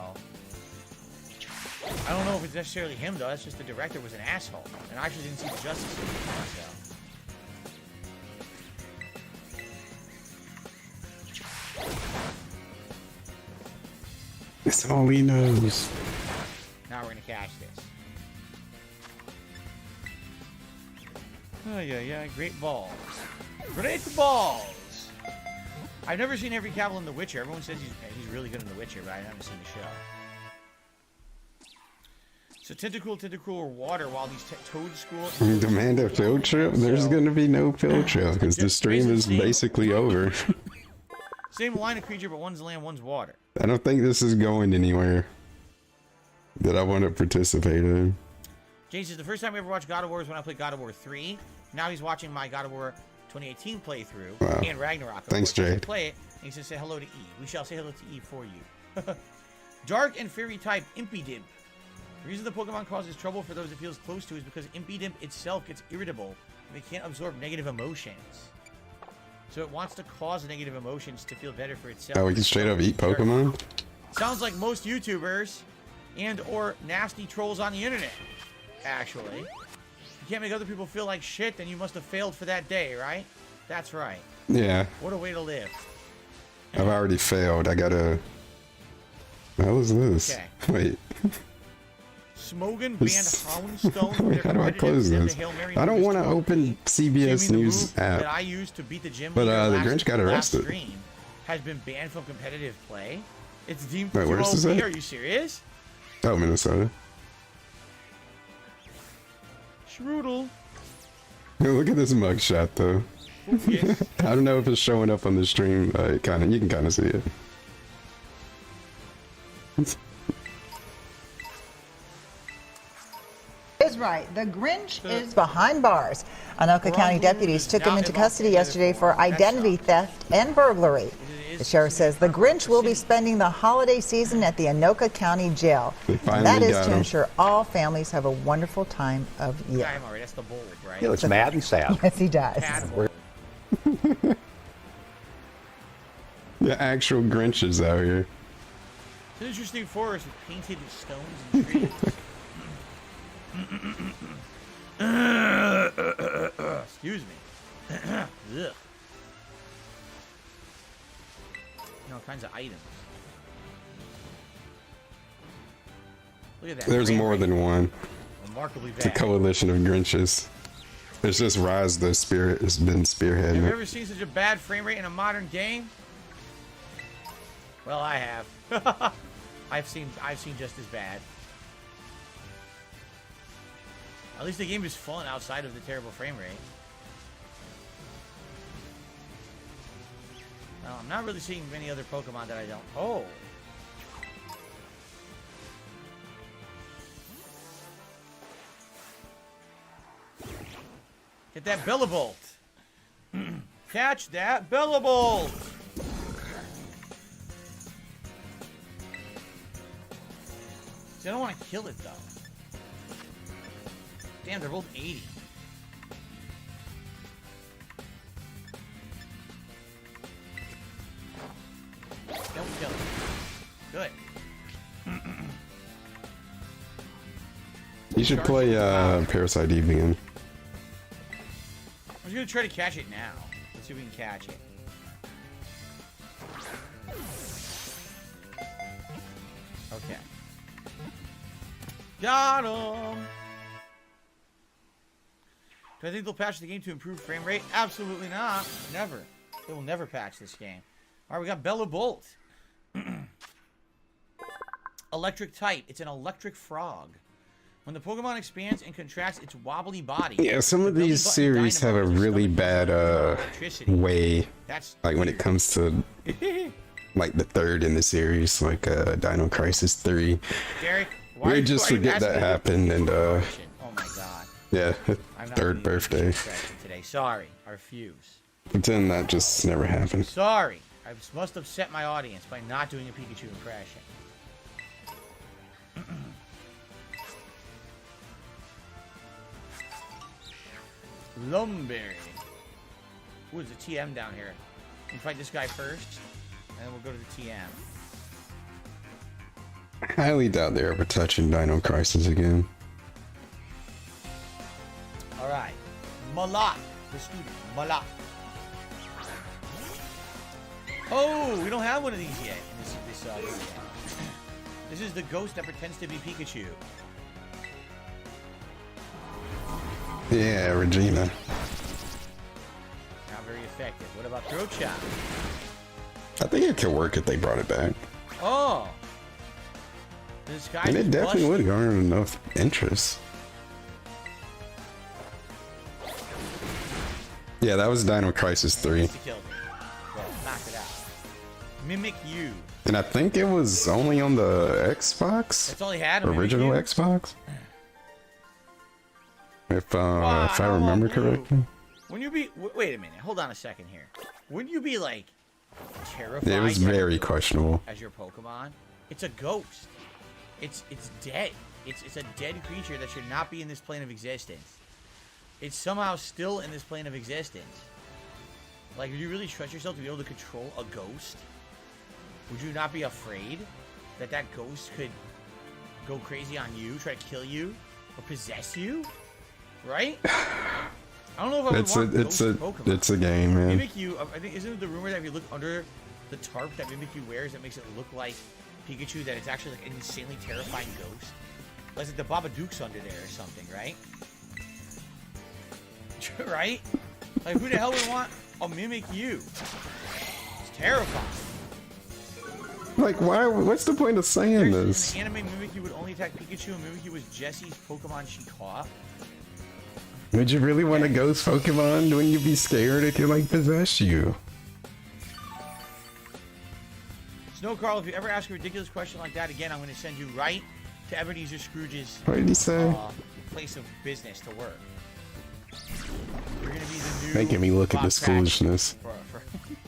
I don't know if it's necessarily him, though. That's just the director was an asshole. And I actually didn't see the Justice League. So. That's all he knows. Now we're going to catch this. Oh, yeah. Great balls. Great balls! I've never seen Henry Cavill in The Witcher. Everyone says he's really good in The Witcher, but I haven't seen the show. So Tentacool, or water while these Toad School... Demand a field trip? There's gonna be no field trip because the stream is basically over. Same line of creature, but one's land, one's water. I don't think this is going anywhere that I want to participate in. James says, the first time we ever watched God of War is when I played God of War 3. Now he's watching my God of War 2018 playthrough Wow. and Ragnarok. Thanks, Jade. Play it, and he says, say hello to E. We shall say hello to E for you. Dark and fairy type Impidimp. The reason the Pokemon causes trouble for those it feels close to is because Impidimp itself gets irritable and it can't absorb negative emotions. So it wants to cause negative emotions to feel better for itself. Oh, we can straight up eat Pokemon? Sounds like most YouTubers and or nasty trolls on the internet, actually. You can't make other people feel like shit, then you must have failed for that day, right? That's right. Yeah. What a way to live. I've already failed. I gotta... What was this? Okay. Wait. Smogan banned Houndstone for their How do I close competitive this? Hail Mary I don't moves want to to a open beat. CBS Jimmy, the News move that I app. used to beat the gym But, leader the last- Grinch got last arrested. stream has been banned from competitive play. It's deemed Wait, too where's this OP. at? Are you serious? Oh, Minnesota. Strudel. Look at this mugshot though. Yes. I don't know if it's showing up on the stream. You can kind of see it. Is right. The Grinch is behind bars. Anoka County deputies took him into custody yesterday for identity theft and burglary. The sheriff says the Grinch will be spending the holiday season at the Anoka County Jail. They finally That is got to him. enter all families have a wonderful time of year. I'm alright. That's the bold, right? He looks mad and sad. Yes, he does. Tad bold. The actual Grinches out here. It's an interesting forest with painted stones and trees. Excuse me. Ugh. All kinds of items. Look at that. There's frame more rate. than one. Remarkably It's a bad. coalition of Grinches. It's just Rise the Spirit has been Have spearheading you it. ever seen such a bad frame rate in a modern game? Well, I have. I've seen just as bad. At least the game is fun outside of the terrible frame rate. Well, I'm not really seeing many other Pokemon that I don't. Oh. Get that Bellabolt. Catch that Bellabolt. See, I don't want to kill it though. Damn, they're both 80. Don't kill it. Good. You should play Parasite Eve again. I'm just gonna try to catch it now. Let's see if we can catch it. Okay. Got him! Do I think they'll patch the game to improve frame rate? Absolutely not. Never. They will never patch this game. Alright, we got Bella Bolt. Electric type. It's an electric frog. When the Pokemon expands and contracts its wobbly body. Yeah, some of the belly these button series have a dynamo is really stomach bad electricity. way, That's like when it comes to like the third in the series, like Dino Crisis 3. Derek, why We are just you forget asking that me happened, and Oh my god. yeah, I'm not third doing birthday. this today. Sorry, I refuse. Pretend that just never happened. Sorry, I must upset my audience by not doing a Pikachu impression. Lumberry. Ooh, there's a TM down here. We fight this guy first, and then we'll go to the TM. I highly doubt they're ever touching Dino Crisis again. All right, Malak, the student, Malak. Oh, we don't have one of these yet in this area. This is the ghost that pretends to be Pikachu. Yeah, Regina. Not very effective. What about Throat Chop? I think it could work if they brought it back. Oh. This guy And is it definitely busted. would garner enough interest. Yeah, that was Dino Crisis 3. He killed it. Well, knocked it out. Mimic You. And I think it was only on the Xbox? That's all he had. a Mimic Original You? Xbox? If Wow, I remember blue. correctly. Wouldn't you be... Wait a minute. Hold on a second here. Wouldn't you be, like, terrified It was to have very a ghost questionable. as your Pokemon? It's a ghost. It's dead. It's a dead creature that should not be in this plane of existence. It's somehow still in this plane of existence. Like, would you really trust yourself to be able to control a ghost? Would you not be afraid that that ghost could go crazy on you, try to kill you, or possess you? Right? I don't know if I would want ghost Pokemon. It's a game, man. Mimikyu, I think, isn't it the rumor that if you look under the tarp that Mimikyu wears, that makes it look like Pikachu, that it's actually like an insanely terrifying ghost? Like the Babadook's under there or something, right? Right? Like, who the hell would want a Mimikyu? It's terrifying. Like, why? What's the point of saying this? In the anime, Mimikyu would only attack Pikachu, and Mimikyu was Jessie's Pokemon she caught. Would you really want a ghost Pokemon? Wouldn't you be scared it could, like, possess you? Snow Carl, if you ever ask a ridiculous question like that again, I'm going to send you right to Ebenezer Scrooge's What did he say? place of business to work. You're going to be the new Making me look at Bob this Cratchit foolishness.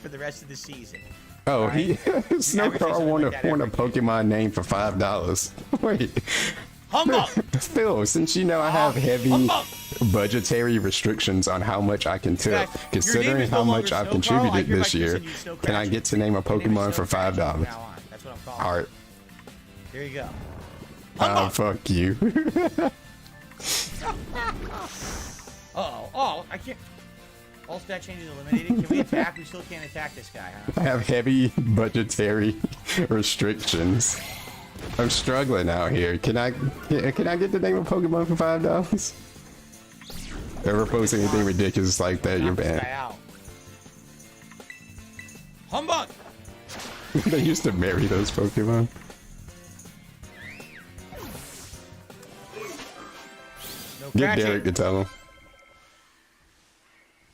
for the rest of the season. Oh, Right? he Snow Carl won a Pokemon name for $5. Wait. Humbug! Phil, since you know I have heavy Humbug! budgetary restrictions on how much I can tip, Your name considering is how no much longer I've Snow Carl, I contributed hereby this year, send you Snow can I Cratchit. get to name a Your name is Pokemon Snow for Cratchit from $5? now on. That's what I'm calling it. Alright. There you go. Fuck you. Uh-oh. Oh, I can't... All stat changes eliminated. Can we attack? We still can't attack this guy, huh? I have heavy budgetary restrictions. I'm struggling out here. Can I get the name of Pokemon for $5? Ever post anything ridiculous like that, you're Knock this guy banned. out. Humbug! They used to marry those Pokemon. No Get Cratchit. Derek to tell him.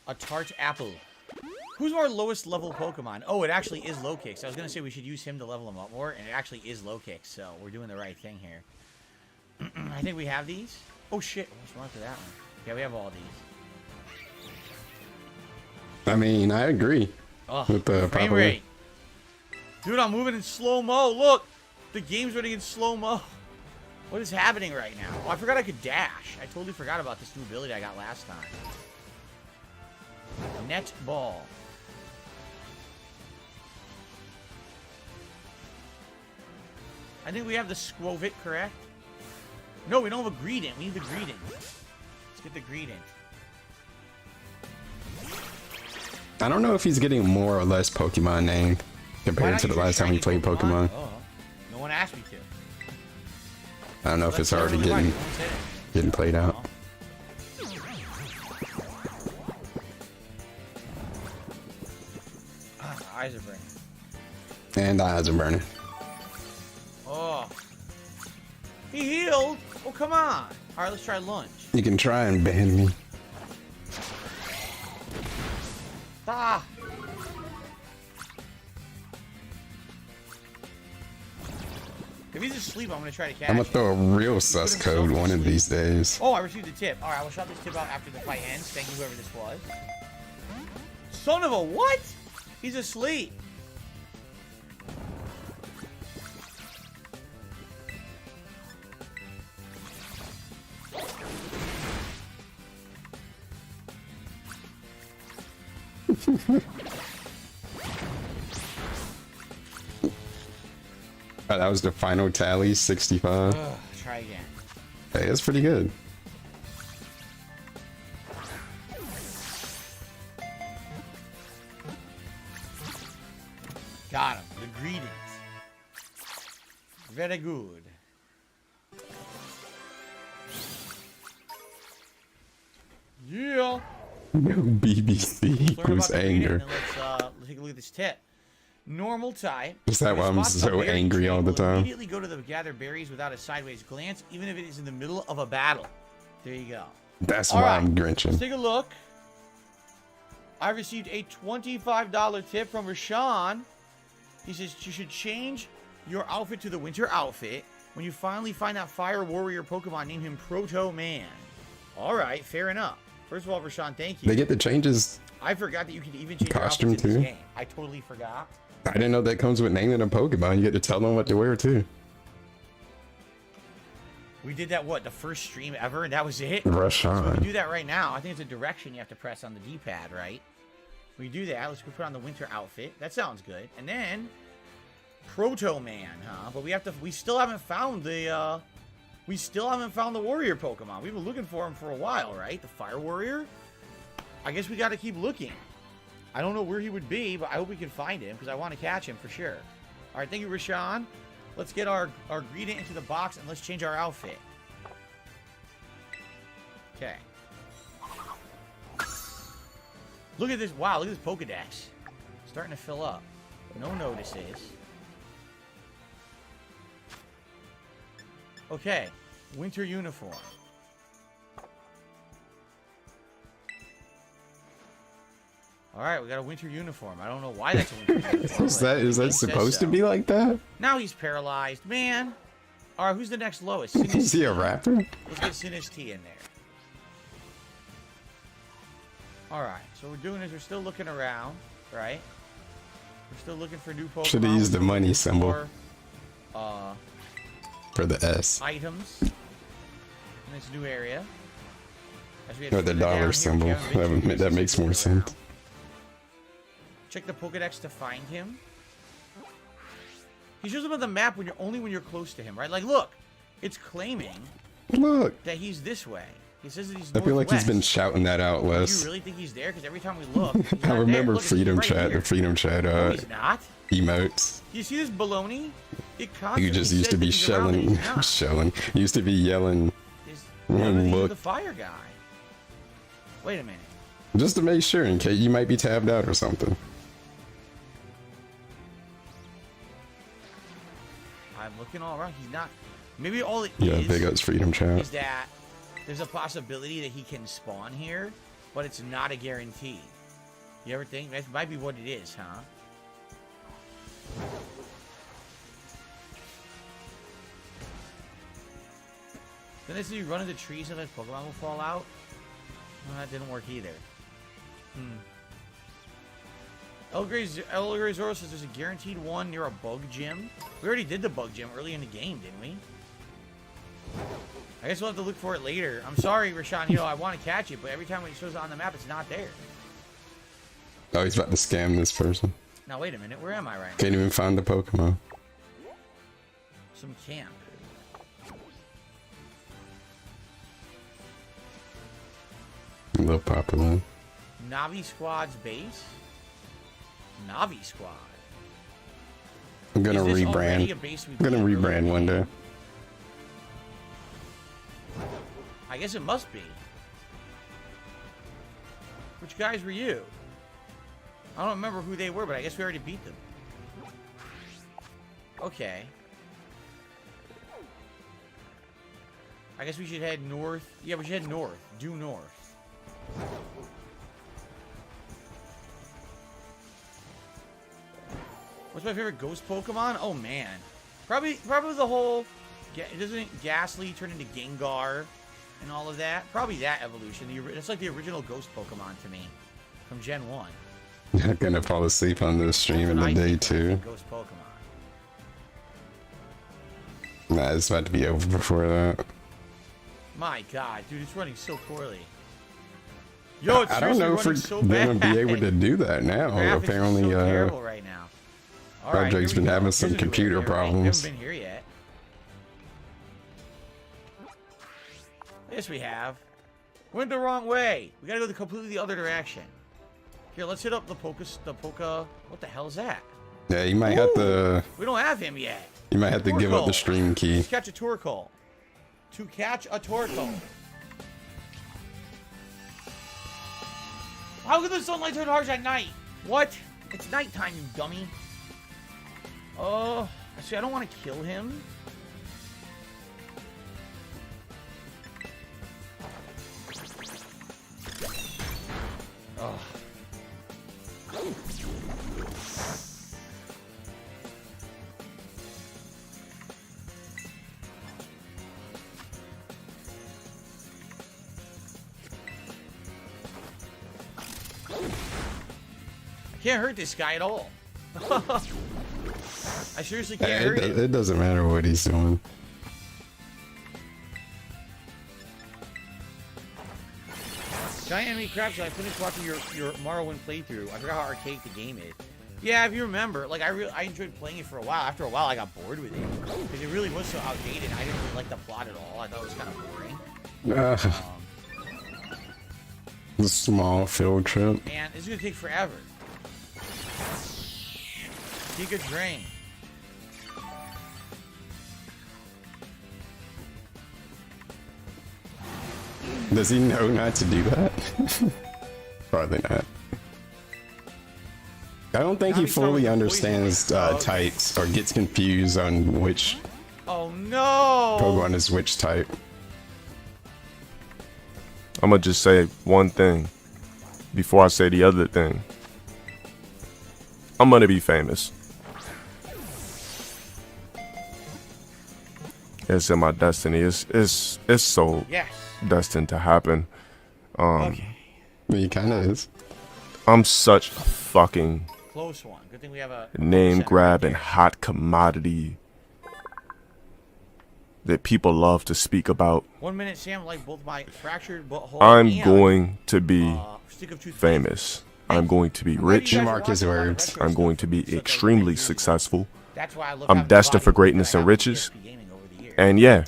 A tart apple. Who's our lowest level Pokemon? Oh, it actually is Low-Kix. I was going to say we should use him to level him up more, and it actually is Low-Kix, so we're doing the right thing here. I think we have these. Oh, shit. What's wrong with that one? Yeah, we have all these. I mean, I agree with the frame proper rate. Dude, I'm moving in slow-mo. Look! The game's running in slow-mo. What is happening right now? Oh, I forgot I could dash. I totally forgot about this new ability I got last time. Net ball. I think we have the Squovit, correct? No, we don't have a Greedent. We need the Greedent. Let's get the Greedent. I don't know if he's getting more or less Pokemon named Why compared not to the use your last time he shiny played Pokemon. Oh, no one asked me to. I don't know if it's That's already totally fine. getting No one said it. getting played out. Eyes are burning. And the eyes are burning. Oh. He healed. Oh, come on. All right, let's try lunge. You can try and ban me. Ah. If he's asleep, I'm going to try to catch I'm him. gonna throw a real sus code one of these days. Oh, I received a tip. All right, I will shout this tip out after the fight ends. Thank you, whoever this was. Son of a what? He's asleep. That was the final tally, 65. Ugh, try again. Hey, that's pretty good. Got him. The greetings. Very good. Yeah. No BBC Learn equals about the greeting, anger. and let's take a look at this tip. Normal type. Is that why I'm Response to so berry angry all the will time? Immediately go to the gather berries without a sideways glance, even if it is in the middle of a battle. There you go. That's All why right, I'm Let's grinching. take a look. I received a $25 tip from Rashawn. He says you should change your outfit to the winter outfit. When you finally find that fire warrior Pokemon, name him Proto Man. All right, fair enough. First of all, Rashawn, thank you. They get the changes. I forgot that you could even change Costume your outfits in this too? game. I totally forgot. I didn't know that comes with naming a Pokemon. You get to tell them what to wear too. We did that, what, the first stream ever, and that was it? Rush So we on. can do that right now. I think it's a direction you have to press on the D-pad, right? We do that. Let's go put on the winter outfit. That sounds good. And then Proto Man, huh? But we still haven't found the warrior Pokemon. We've been looking for him for a while, right? The fire warrior? I guess we got to keep looking. I don't know where he would be, but I hope we can find him because I want to catch him for sure. All right, thank you, Rashawn. Let's get our Greedent into the box and let's change our outfit. Okay. Look at this. Wow, look at this Pokedex. Starting to fill up. No notices. Okay. Winter uniform. Alright, we got a winter uniform. I don't know why that's a winter uniform. Is that supposed to be like that? Now he's paralyzed. Man. Alright, who's the next lowest? Is he a rapper? Let's get Sinus T in there. Alright, so we're doing is we're still looking around, right? We're still looking for new Pokemon. Should have used the money symbol. For the S. Items. In this new area. Or the dollar symbol. That makes more sense. Check the Pokedex to find him. He shows up on the map when you're close to him, right? Like, look, it's claiming that he's this way. He says that he's northwest. I feel like he's been shouting that out, Wes. Do you really think he's there? Because every time we look, he's I not remember there. Look, Freedom right Chat. here. The Freedom Chat. No, he's not. Emotes. Do you see this baloney? It You just used to be shelling. Used to be yelling. Look. The fire guy. Wait a minute. Just to make sure, in case you might be tabbed out or something. I'm looking all around. He's not. Maybe all it Yeah, is big ups Freedom Chat. is that there's a possibility that he can spawn here, but it's not a guarantee. You ever think that might be what it is, huh? Then as you run into trees and then Pokemon will fall out. Well, that didn't work either. El Grey Zoro says there's a guaranteed one near a bug gym. We already did the bug gym early in the game, didn't we? I guess we'll have to look for it later. I'm sorry, Rashawn. You know, I want to catch it, but every time it shows it on the map, it's not there. Oh, he's about to scam this person. Now, wait a minute. Where am I right now? Can't even find the Pokemon. Some camp. A little popular. Navi Squad's base? Navi Squad. I'm gonna Is this already rebrand. a base we I'm gonna played rebrand earlier? one day. I guess it must be. Which guys were you? I don't remember who they were, but I guess we already beat them. Okay. I guess we should head north. Yeah, we should head north. Due north. What's my favorite ghost Pokemon? Oh man, probably the whole. Doesn't Ghastly turn into Gengar and all of that? Probably that evolution. It's like the original ghost Pokemon to me from Gen 1. I'm not gonna fall asleep on this stream in the day too. Ghost Pokemon. Nah, it's about to be over before that. My God, dude, it's running so poorly. Yo, it's I don't know if we're so gonna bad. be able to do that now. Graphics Apparently, are so terrible right now. All right, Drake's here we been go. having Here's some a new computer area, right? problems. We haven't been here yet. Yes, we have. Went the wrong way. We gotta go completely the other direction. Here, let's hit up the Poka. What the hell is that? Yeah, you might have to. We don't have him yet. You might have to give up the stream key. Let's catch a Torkoal. To catch a Torkoal. How could the sunlight turn harsh at night? What? It's nighttime, you dummy. Oh, see, I don't want to kill him. Oh. I can't hurt this guy at all. I seriously can't hurt him. It doesn't matter what he's doing. Giant Enemy Crab, so I finished watching your Morrowind playthrough. I forgot how archaic the game is. Yeah, if you remember, like I enjoyed playing it for a while. After a while, I got bored with it because it really was so outdated. I didn't really like the plot at all. I thought it was kind of boring. The small field trip. Man, this is gonna take forever. Giga Drain. Does he know not to do that? Probably not. I don't think he fully understands types or gets confused on which Oh no! Pokemon is which type. I'm gonna just say one thing before I say the other thing. I'm gonna be famous. It's in my destiny. It's so Yes. destined to happen. Okay. He kind of is. I'm such a fucking Close one. Good thing we have a name center grab right and there. hot commodity that people love to speak about. 1 minute, Sam, like both my fractured butthole. I'm and, going to be stick of toothpaste. famous. I'm going to be I'm glad you rich. guys are Mark his watching a lot of words. retro I'm going stuff. to be Stuff that extremely we did years ago. successful. That's why I love I'm having destined the for body greatness that I and have with riches. PSP gaming over the years. And yeah,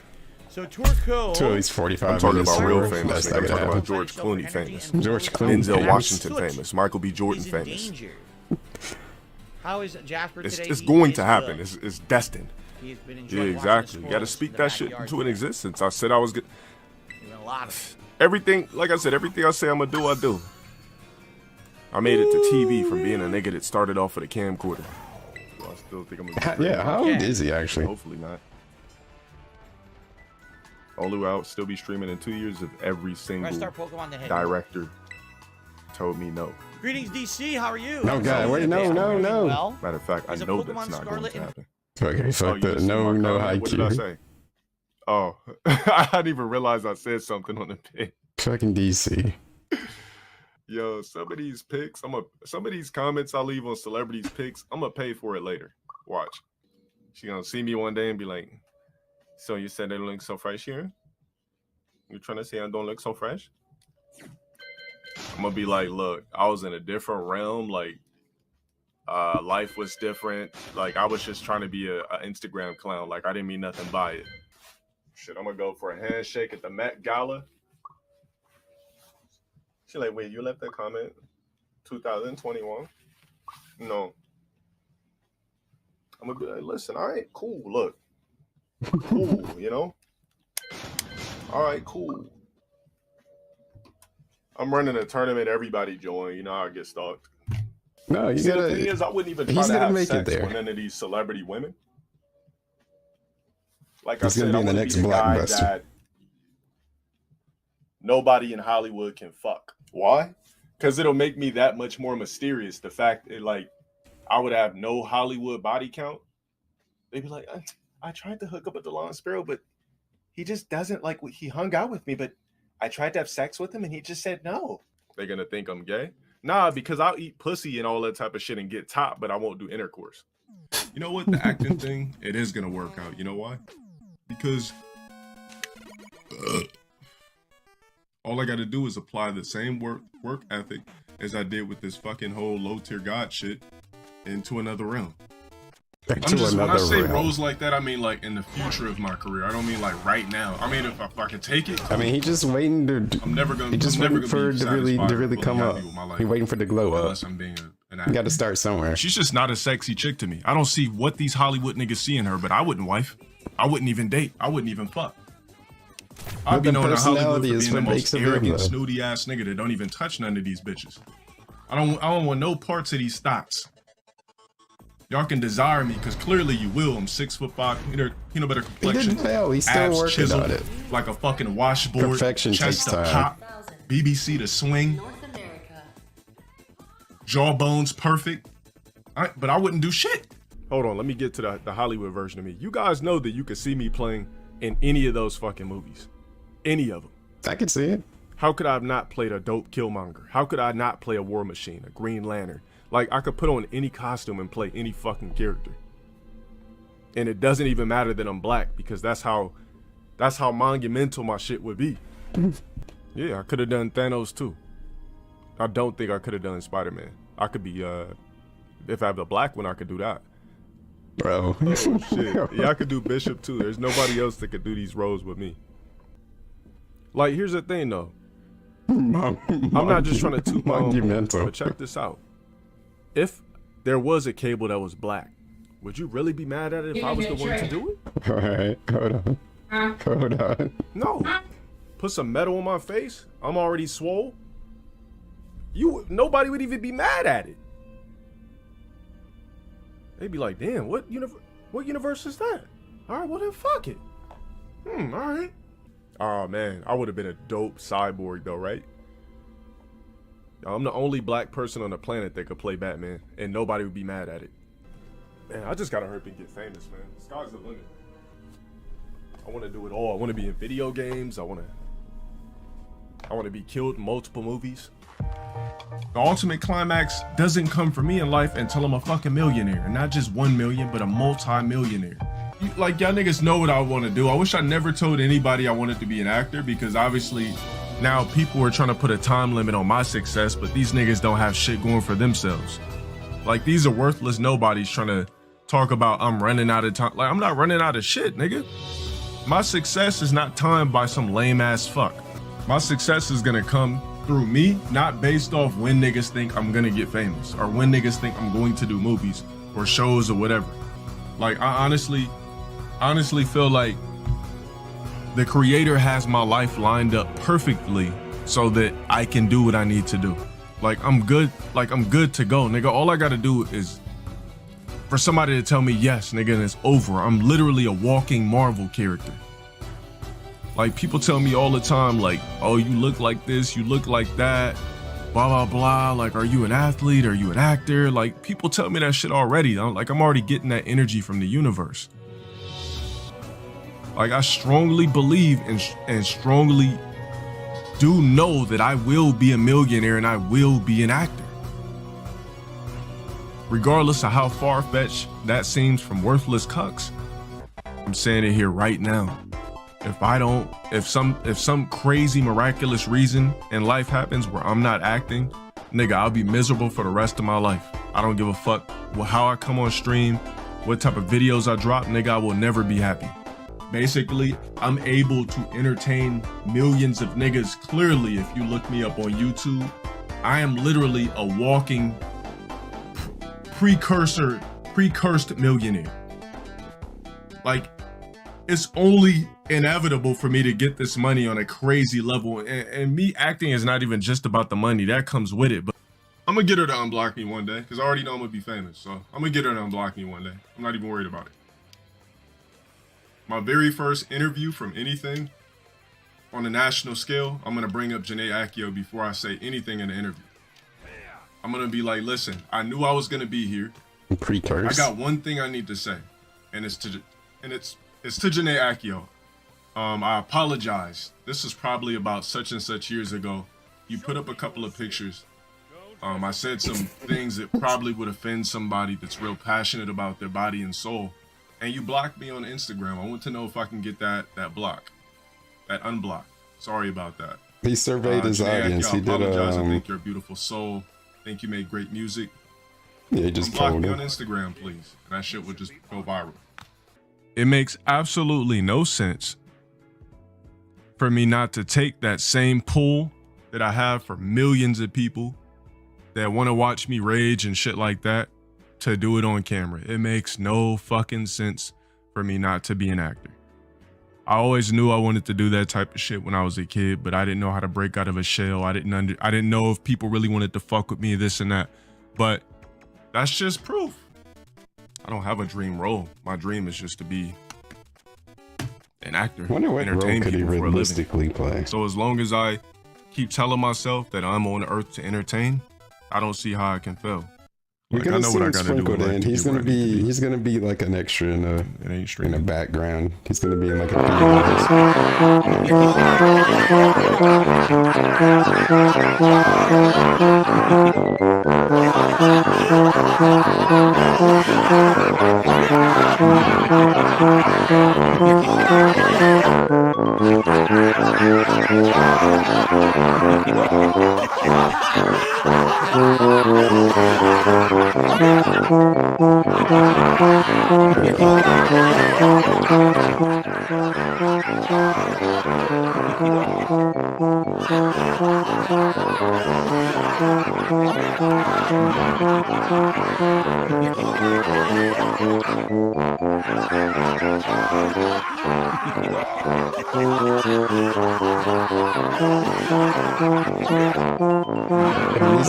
So Torco. Till he's 45. I'm talking in this about real world, famous. that's nigga. not I'm gonna talking about happen. George Clooney famous. George Clooney Denzel famous. Washington famous. Michael B. Jordan He's in famous. danger. How is Jasper It's today? going He to is happen. good. It's destined. He's been Yeah, enjoying watching exactly. the You got to squirrels speak in that the shit backyard into an today. existence. I said I was good. Doing a lot of Everything, like I said, everything I say I'm gonna do, I do. I made it to TV from being a nigga that started off with a camcorder. So I still think I'm gonna be Yeah, how old is he actually? Hopefully not. Only way I'll still be streaming in 2 years if every single Restart Pokemon the head. director told me no. Greetings, DC. How are you? No, God, wait, no, no, no. Well, Matter of fact, I Is a know Pokemon that's not going Scarlet to and- happen. Okay, Oh, fuck you that. just see No, my no comment? What did I IQ. say? Oh, I didn't even realize I said something on the page. Fucking DC. Yo, some of these pics, some of these comments I leave on celebrities' pics, I'm gonna pay for it later. Watch. She gonna see me one day and be like, "So you said they don't look so fresh here? You trying to say I don't look so fresh?" I'm gonna be like, "Look, I was in a different realm. Like, life was different. Like, I was just trying to be a Instagram clown. Like, I didn't mean nothing by it. Shit, I'm gonna go for a handshake at the Met Gala." She like, "Wait, you left that comment 2021? No." I'm gonna be like, "Listen, all right, cool. Look, cool, you know. All right, cool. I'm running a tournament. Everybody join. You know how I get stalked. No, you See, the thing gotta. is, I wouldn't even he's try to gonna have make it sex there. with none of these celebrity women. Like He's I gonna said, be in I the wanna next be the guy blockbuster. that nobody in Hollywood can fuck. Why? Because it'll make me that much more mysterious. The fact that, like, I would have no Hollywood body count. They'd be like, I tried to hook up with DeLon Sparrow, but he just doesn't like. He hung out with me, but I tried to have sex with him, and he just said no. They're gonna think I'm gay. Nah, because I'll eat pussy and all that type of shit and get top, but I won't do intercourse. You know what? The acting thing, it is gonna work out. You know why? Because all I got to do is apply the same work ethic as I did with this fucking whole low tier god shit into another realm. Back I'm to just, when I another say realm. roles like that, I mean like in the future of my career. I don't mean like right now. I mean if I can take it. I mean, he just waiting to. I'm never gonna. He just I'm never waiting gonna for be it to really satisfied come fully up. happy with my life He waiting for it to glow up. unless I'm being an You actor. got to start somewhere. She's just not a sexy chick to me. I don't see what these Hollywood niggas see in her, but I wouldn't wife. I wouldn't even date. I wouldn't even fuck. I'd But be the known in Hollywood for personality is being the what most makes it real, arrogant, though. snooty ass nigga that don't even touch none of these bitches. I don't want no parts of these thoughts. Y'all can desire me because clearly you will. I'm 6'5", peanut butter He complexion. didn't fail. He's still abs working chiseled on it. like a fucking washboard. Perfection chest takes to time. pop, BBC to swing, North America. jawbones perfect. But I wouldn't do shit. Hold on, let me get to the Hollywood version of me. You guys know that you could see me playing in any of those fucking movies. Any of them. I can see it. How could I have not played a dope Killmonger? How could I not play a War Machine, a Green Lantern? Like, I could put on any costume and play any fucking character. And it doesn't even matter that I'm black because that's how monumental my shit would be. Yeah, I could have done Thanos too. I don't think I could have done Spider-Man. I could be, if I have the black one, I could do that. Bro. Oh, shit. Yeah, I could do Bishop too. There's nobody else that could do these roles with me. Like, here's the thing though. I'm not just trying to toot my own horn, Monumental. but check this out. If there was a Cable that was black, would you really be mad at it if I was the one to do it? Alright, hold on. Hold on. No. put some metal on my face, I'm already swole. Nobody would even be mad at it. They'd be like, damn, what universe is that? All right, well then fuck it. All right. Oh man, I would have been a dope cyborg though, right? I'm the only black person on the planet that could play Batman, and nobody would be mad at it. Man, I just gotta hurry and get famous, man. The sky's the limit. I want to do it all. I want to be in video games. I want to be killed in multiple movies. The ultimate climax doesn't come for me in life until I'm a fucking millionaire, and not just 1 million, but a multi-millionaire. Like, y'all niggas know what I want to do. I wish I never told anybody I wanted to be an actor, because obviously now people are trying to put a time limit on my success, but these niggas don't have shit going for themselves. Like, these are worthless nobodies trying to talk about I'm running out of time. Like, I'm not running out of shit, nigga. My success is not timed by some lame ass fuck. My success is gonna come through me, not based off when niggas think I'm gonna get famous or when niggas think I'm going to do movies or shows or whatever. Like, I honestly feel like the creator has my life lined up perfectly so that I can do what I need to do. Like, I'm good to go, nigga. All I gotta do is for somebody to tell me yes, nigga, and it's over. I'm literally a walking Marvel character. Like, people tell me all the time, like, oh, you look like this, you look like that, blah, blah, blah. Like, are you an athlete? Are you an actor? Like, people tell me that shit already. I'm already getting that energy from the universe. Like, I strongly believe and strongly do know that I will be a millionaire and I will be an actor. Regardless of how far-fetched that seems from worthless cucks, I'm saying it here right now. If some crazy miraculous reason in life happens where I'm not acting, nigga, I'll be miserable for the rest of my life. I don't give a fuck how I come on stream, what type of videos I drop, nigga, I will never be happy. Basically, I'm able to entertain millions of niggas. Clearly, if you look me up on YouTube, I am literally a walking precursed millionaire. Like, it's only inevitable for me to get this money on a crazy level, and me acting is not even just about the money that comes with it. But I'm gonna get her to unblock me one day, because I already know I'm gonna be famous, so I'm gonna get her to unblock me one day. I'm not even worried about it. My very first interview from anything on a national scale, I'm gonna bring up Janae Akio before I say anything in the interview. I'm gonna be like, listen, I knew I was gonna be here. I got one thing I need to say, and it's to Janae Akio. I apologize. This is probably about such and such years ago. You put up a couple of pictures. I said some things that probably would offend somebody that's real passionate about their body and soul. And you blocked me on Instagram. I want to know if I can get that unblock. Sorry about that. He surveyed his audience. He did I think you're a beautiful soul. I think you make great music. Yeah, he just block told me him on Instagram, please. And that shit would just go viral. It makes absolutely no sense for me not to take that same pull that I have for millions of people that want to watch me rage and shit like that to do it on camera. It makes no fucking sense for me not to be an actor. I always knew I wanted to do that type of shit when I was a kid, but I didn't know how to break out of a shell. I didn't know if people really wanted to fuck with me, this and that. But that's just proof. I don't have a dream role. My dream is just to be an actor. I wonder what role could he realistically play. So as long as I keep telling myself that I'm on earth to entertain, I don't see how I can fail. You're gonna see him sprinkled in. He's gonna be like an extra in a background. He's gonna be in like a He's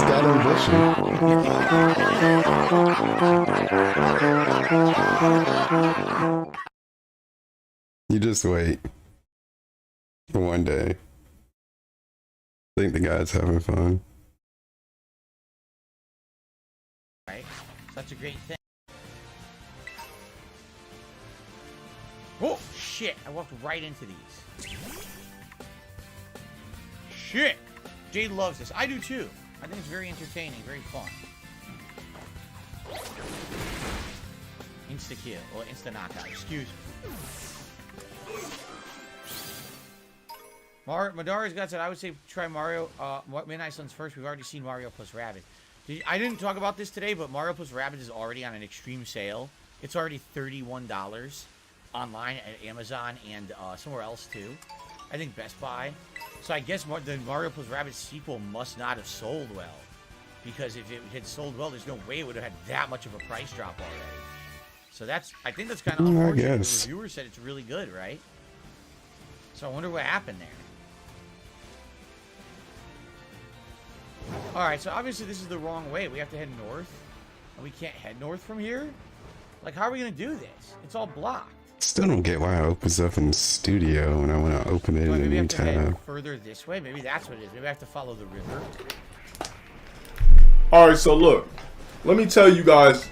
got ambition. You just wait. One day. I think the guy's having fun. Right? Such a great thing. Oh, shit. I walked right into these. Shit. Jade loves this. I do too. I think it's very entertaining, very fun. Insta kill or insta knockout. Excuse me. Madara's got said, I would say try Mario, Midnight Suns first. We've already seen Mario plus Rabbids. I didn't talk about this today, but Mario plus Rabbids is already on an extreme sale. It's already $31 online at Amazon and somewhere else too. I think Best Buy. So I guess the Mario plus Rabbids sequel must not have sold well. Because if it had sold well, there's no way it would have had that much of a price drop already. So I think that's kind of unfortunate. The reviewer said it's really good, right? So I wonder what happened there. Alright, so obviously this is the wrong way. We have to head north. And we can't head north from here? Like, how are we going to do this? It's all blocked. Still don't get why it opens up in the studio when I want to open it in a new tab. Maybe we have to head further this way? Maybe that's what it is. Maybe I have to follow the river. Alright, so look. Let me tell you guys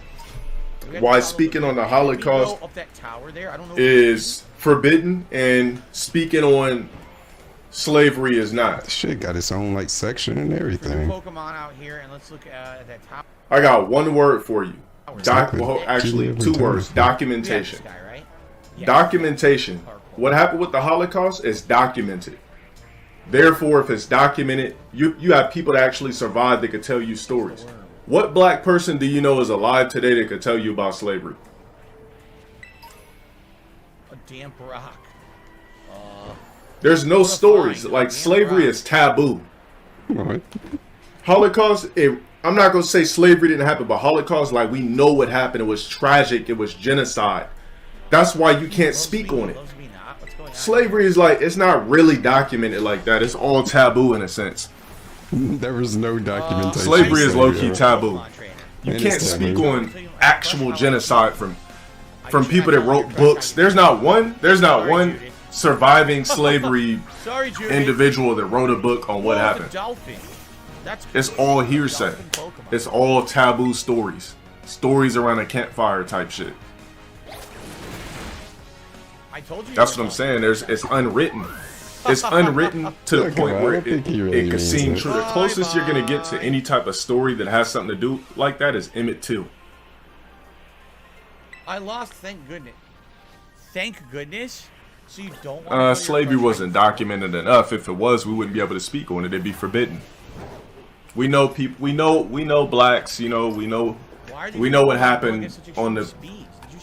why speaking on the Holocaust up that tower there? I don't know is forbidden and speaking on slavery is not. Shit got its own like section and everything. Pokemon out here, and let's look at that tower. I got one word for you. Well, actually, two words. Documentation. Guy, right? Yes. Documentation. What happened with the Holocaust is documented. Therefore, if it's documented, you have people that actually survived that could tell you stories. What black person do you know is alive today that could tell you about slavery? A damp rock. There's no stories. Like, slavery is taboo. What? Holocaust, I'm not going to say slavery didn't happen, but Holocaust, like, we know what happened. It was tragic. It was genocide. That's why you can't speak on it. Slavery is like, it's not really documented like that. It's all taboo in a sense. There was no documentation. Slavery is low-key taboo. You can't speak on actual genocide from people that wrote books. There's not one surviving slavery individual that wrote a book on what happened. It's all hearsay. It's all taboo stories. Stories around a campfire type shit. That's what I'm saying. It's unwritten. It's unwritten to the point where it could seem true. The closest you're going to get to any type of story that has something to do like that is Emmett Till. I lost, thank goodness. Thank goodness? So you don't want slavery wasn't documented enough. If it was, we wouldn't be able to speak on it. It'd be forbidden. We know people. We know blacks. You know, we know what happened on the.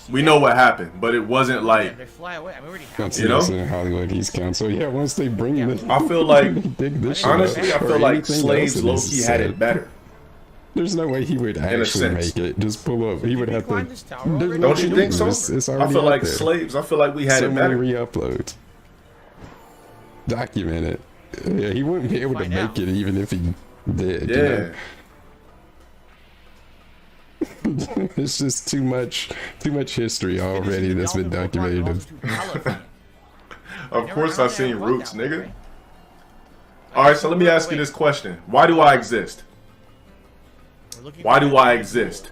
We know what happened, but it wasn't like. They fly away. I mean, you know, in Hollywood East Council. Yeah, once they bring this, I feel like honestly, I feel like slaves low-key had it better. There's no way he would actually make it. Just pull up. He would have to. Don't you think so? I feel like slaves. I feel like we had it better. So many re-uploads. Document it. Yeah, he wouldn't be able to make it even if he did. Yeah. You know? It's just too much history already that's been documented. Of course I've seen Roots, nigga. Alright, so let me ask you this question. Why do I exist? Why do I exist?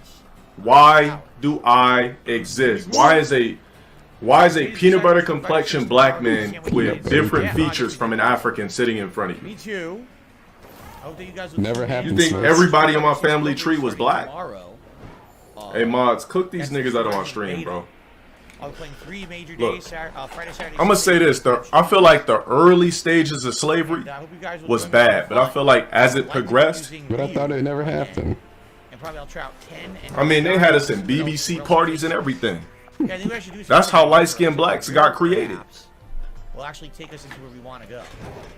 Why do I exist? Why is a peanut butter complexion black man with different features from an African sitting in front of you? Me too. Never happened. You think everybody on my family tree was black? Hey mods, cook these niggas out on my stream, bro. Look, I'm gonna say this: I feel like the early stages of slavery was bad, but I feel like as it progressed, but I thought it never happened. I mean, they had us in BBC parties and everything. That's how light-skinned blacks got created. will actually take us into where we want to go.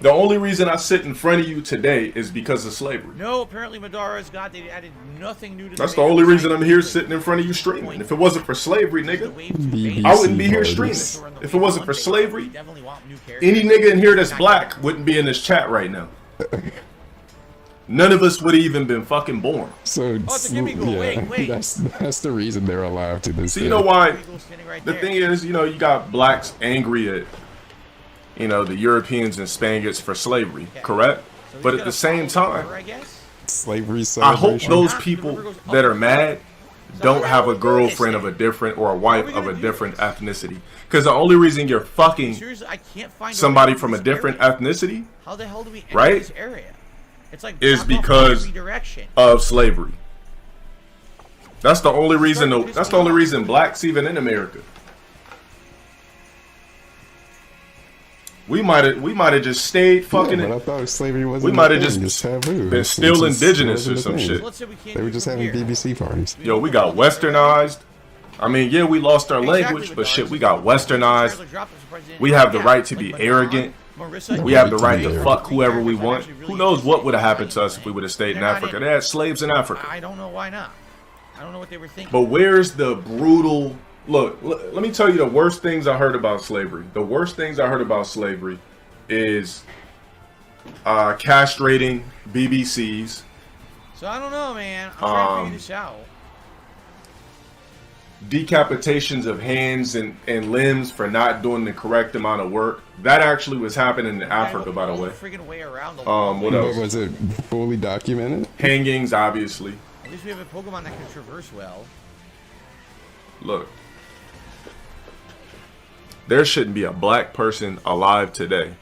The only reason I sit in front of you today is because of slavery. No, apparently Madara's got, they added nothing new to That's the only reason I'm here sitting in front of you streaming. If it wasn't for slavery, nigga, I wouldn't be here streaming. If it wasn't for slavery, any nigga in here that's black wouldn't be in this chat right now. None of us would have even been fucking born. So yeah, wait. that's the reason they're alive to this So day. you know why? The thing is, you know, you got blacks angry at, you know, the Europeans and Spaniards for slavery, correct? But at the same time, slavery. I hope those people that are mad don't have a girlfriend of a different or a wife of a different ethnicity. Because the only reason you're fucking somebody from a different ethnicity, how the hell do we right, this area? It's like is because of slavery. That's the only reason. That's the only reason blacks even in America. We might have just stayed fucking. Yeah, but I thought slavery wasn't. We might have just taboo. been still indigenous or some shit. They were just having BBC parties. Yo, we got westernized. I mean, yeah, we lost our language, but shit, we got westernized. We have the right to be arrogant. We have the right to fuck whoever we want. Who knows what would have happened to us if we would have stayed in Africa? They had slaves in Africa. I don't know why not. I don't know what they were thinking. But where's the brutal... Look, let me tell you the worst things I heard about slavery. The worst things I heard about slavery is castrating BBCs. So I don't know, man. I'm trying to figure this out. Decapitations of hands and limbs for not doing the correct amount of work. That actually was happening in Africa, by the way. What else? Was it fully documented? Hangings, obviously. At least we have a Pokemon that can traverse well. Look. There shouldn't be a black person alive today.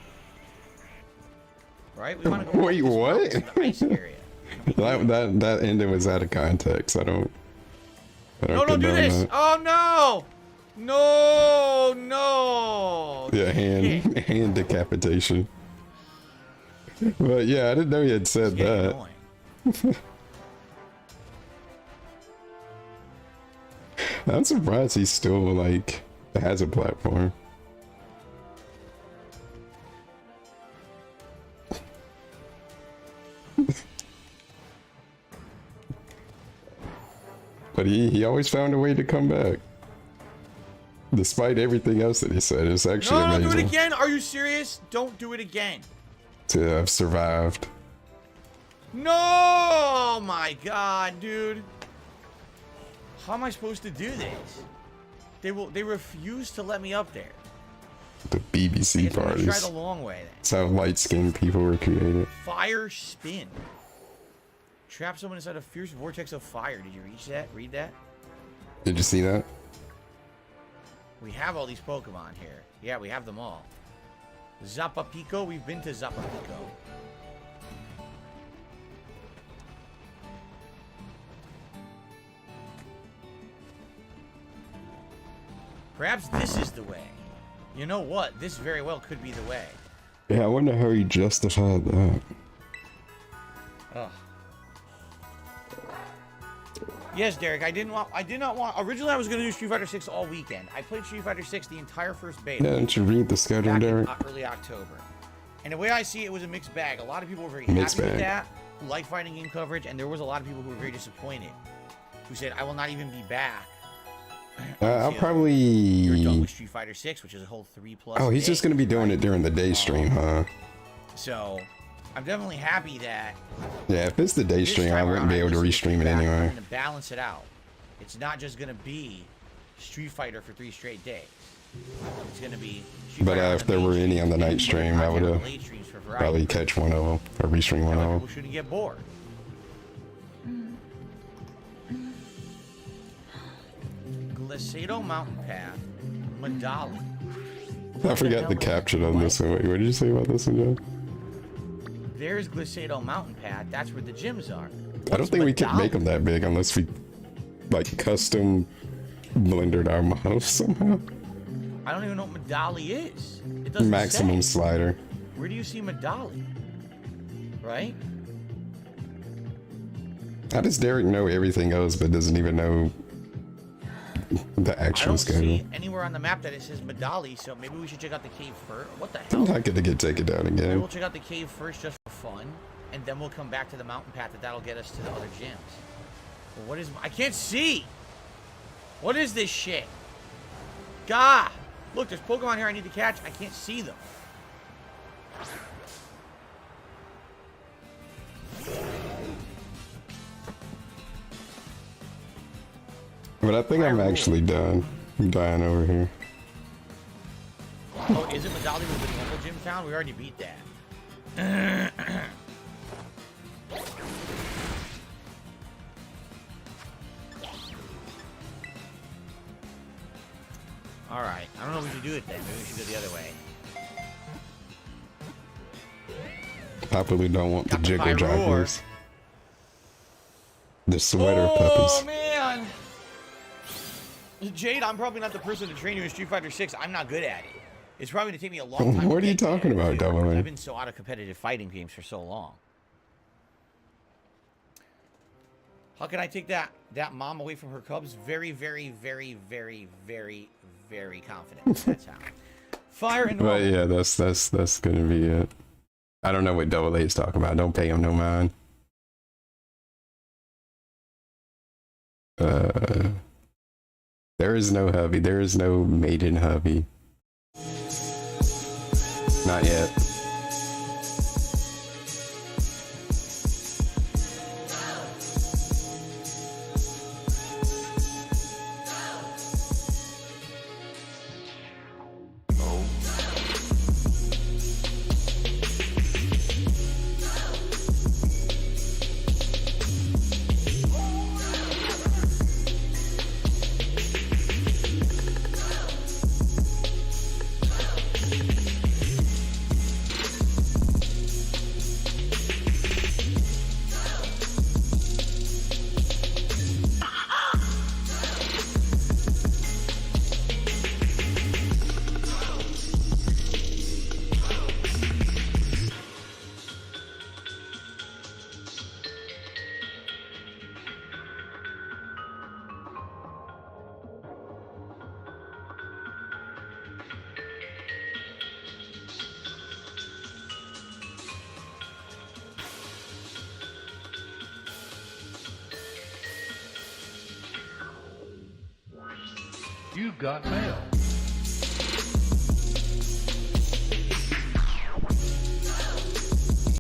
Right? We want to go Wait, what? area. that ending was out of context. I don't no, don't do this! That. Oh no! No! Yeah, hand decapitation. But yeah, I didn't know he had said that. I'm surprised he still like has a platform. But he always found a way to come back. Despite everything else that he said, it's actually amazing. No, do it again! Are you serious? Don't do it again. To have survived. No! My God, dude. How am I supposed to do this? They refuse to let me up there. The BBC parties. Try the long way then. That's how light-skinned people were created. Fire spin. Trap someone inside a fierce vortex of fire. Did you read that? Did you see that? We have all these Pokemon here. Yeah, we have them all. Zapapico, we've been to Zapapico. Perhaps this is the way. You know what? This very well could be the way. Yeah, I wonder how he justified that. Ugh. Yes, Derek, I did not want, originally I was going to do Street Fighter 6 all weekend. I played Street Fighter 6 the entire first beta. Yeah, didn't you read the schedule, Derek? Early October. And the way I see it, was a mixed bag. A lot of people were very happy with that, who liked fighting game coverage, and there was a lot of people who were very disappointed, who said, I will not even be back. I'll probably... You're done with Street Fighter 6, which is a whole 3+ Oh, he's just going to be doing it during the day stream, huh? So... I'm definitely happy that... Yeah, if it's the day stream, I wouldn't be able to restream it anyway. I'm going to balance it out. It's not just going to be Street Fighter for 3 straight days. It's going to be... But if there were any on the night stream, I would have probably catch one of them, or restream one of them. People shouldn't get bored. Glacedo Mountain Path, Madali. I forgot the caption on this one. Wait, what did you say about this one, John? There's Glacedo Mountain Path. That's where the gyms are. I don't think we could make them that big unless we, like, custom blendered our models somehow. I don't even know what Madali is. It doesn't Maximum say. Slider. Where do you see Madali? Right? How does Derek know everything else but doesn't even know the I actual don't schedule. see anywhere on the map that it says Medali, so maybe we should check out the cave first. What the I'm hell? not gonna get taken down Maybe again. we'll check out the cave first just for fun, and then we'll come back to the mountain path. That'll get us to the other gyms. But what is? I can't see. What is this shit? Gah! Look, there's Pokemon here I need to catch. I can't see them. But I think I'm actually done. I'm dying over here. Oh, is it Medali with the Temple Gym Town? We already beat that. Alright, I don't know if we should do it then. Maybe we should go the other way. Probably don't want the Got the jiggle Pyroar. jogglers. The sweater Oh, puppies. man! Jade, I'm probably not the person to train you in Street Fighter 6. I'm not good at it. It's probably going to take me a long time. What to are you get talking there, about, too, Double because A? I've been so out of competitive fighting games for so long. How can I take that mom away from her cubs? Very, very, very, very, very, very confident. That's how. Fire and But yeah, that's gonna be it. I don't know what Double A is talking about. Don't pay him no mind. There is no hubby. There is no Maiden hubby. Not yet. You've got mail.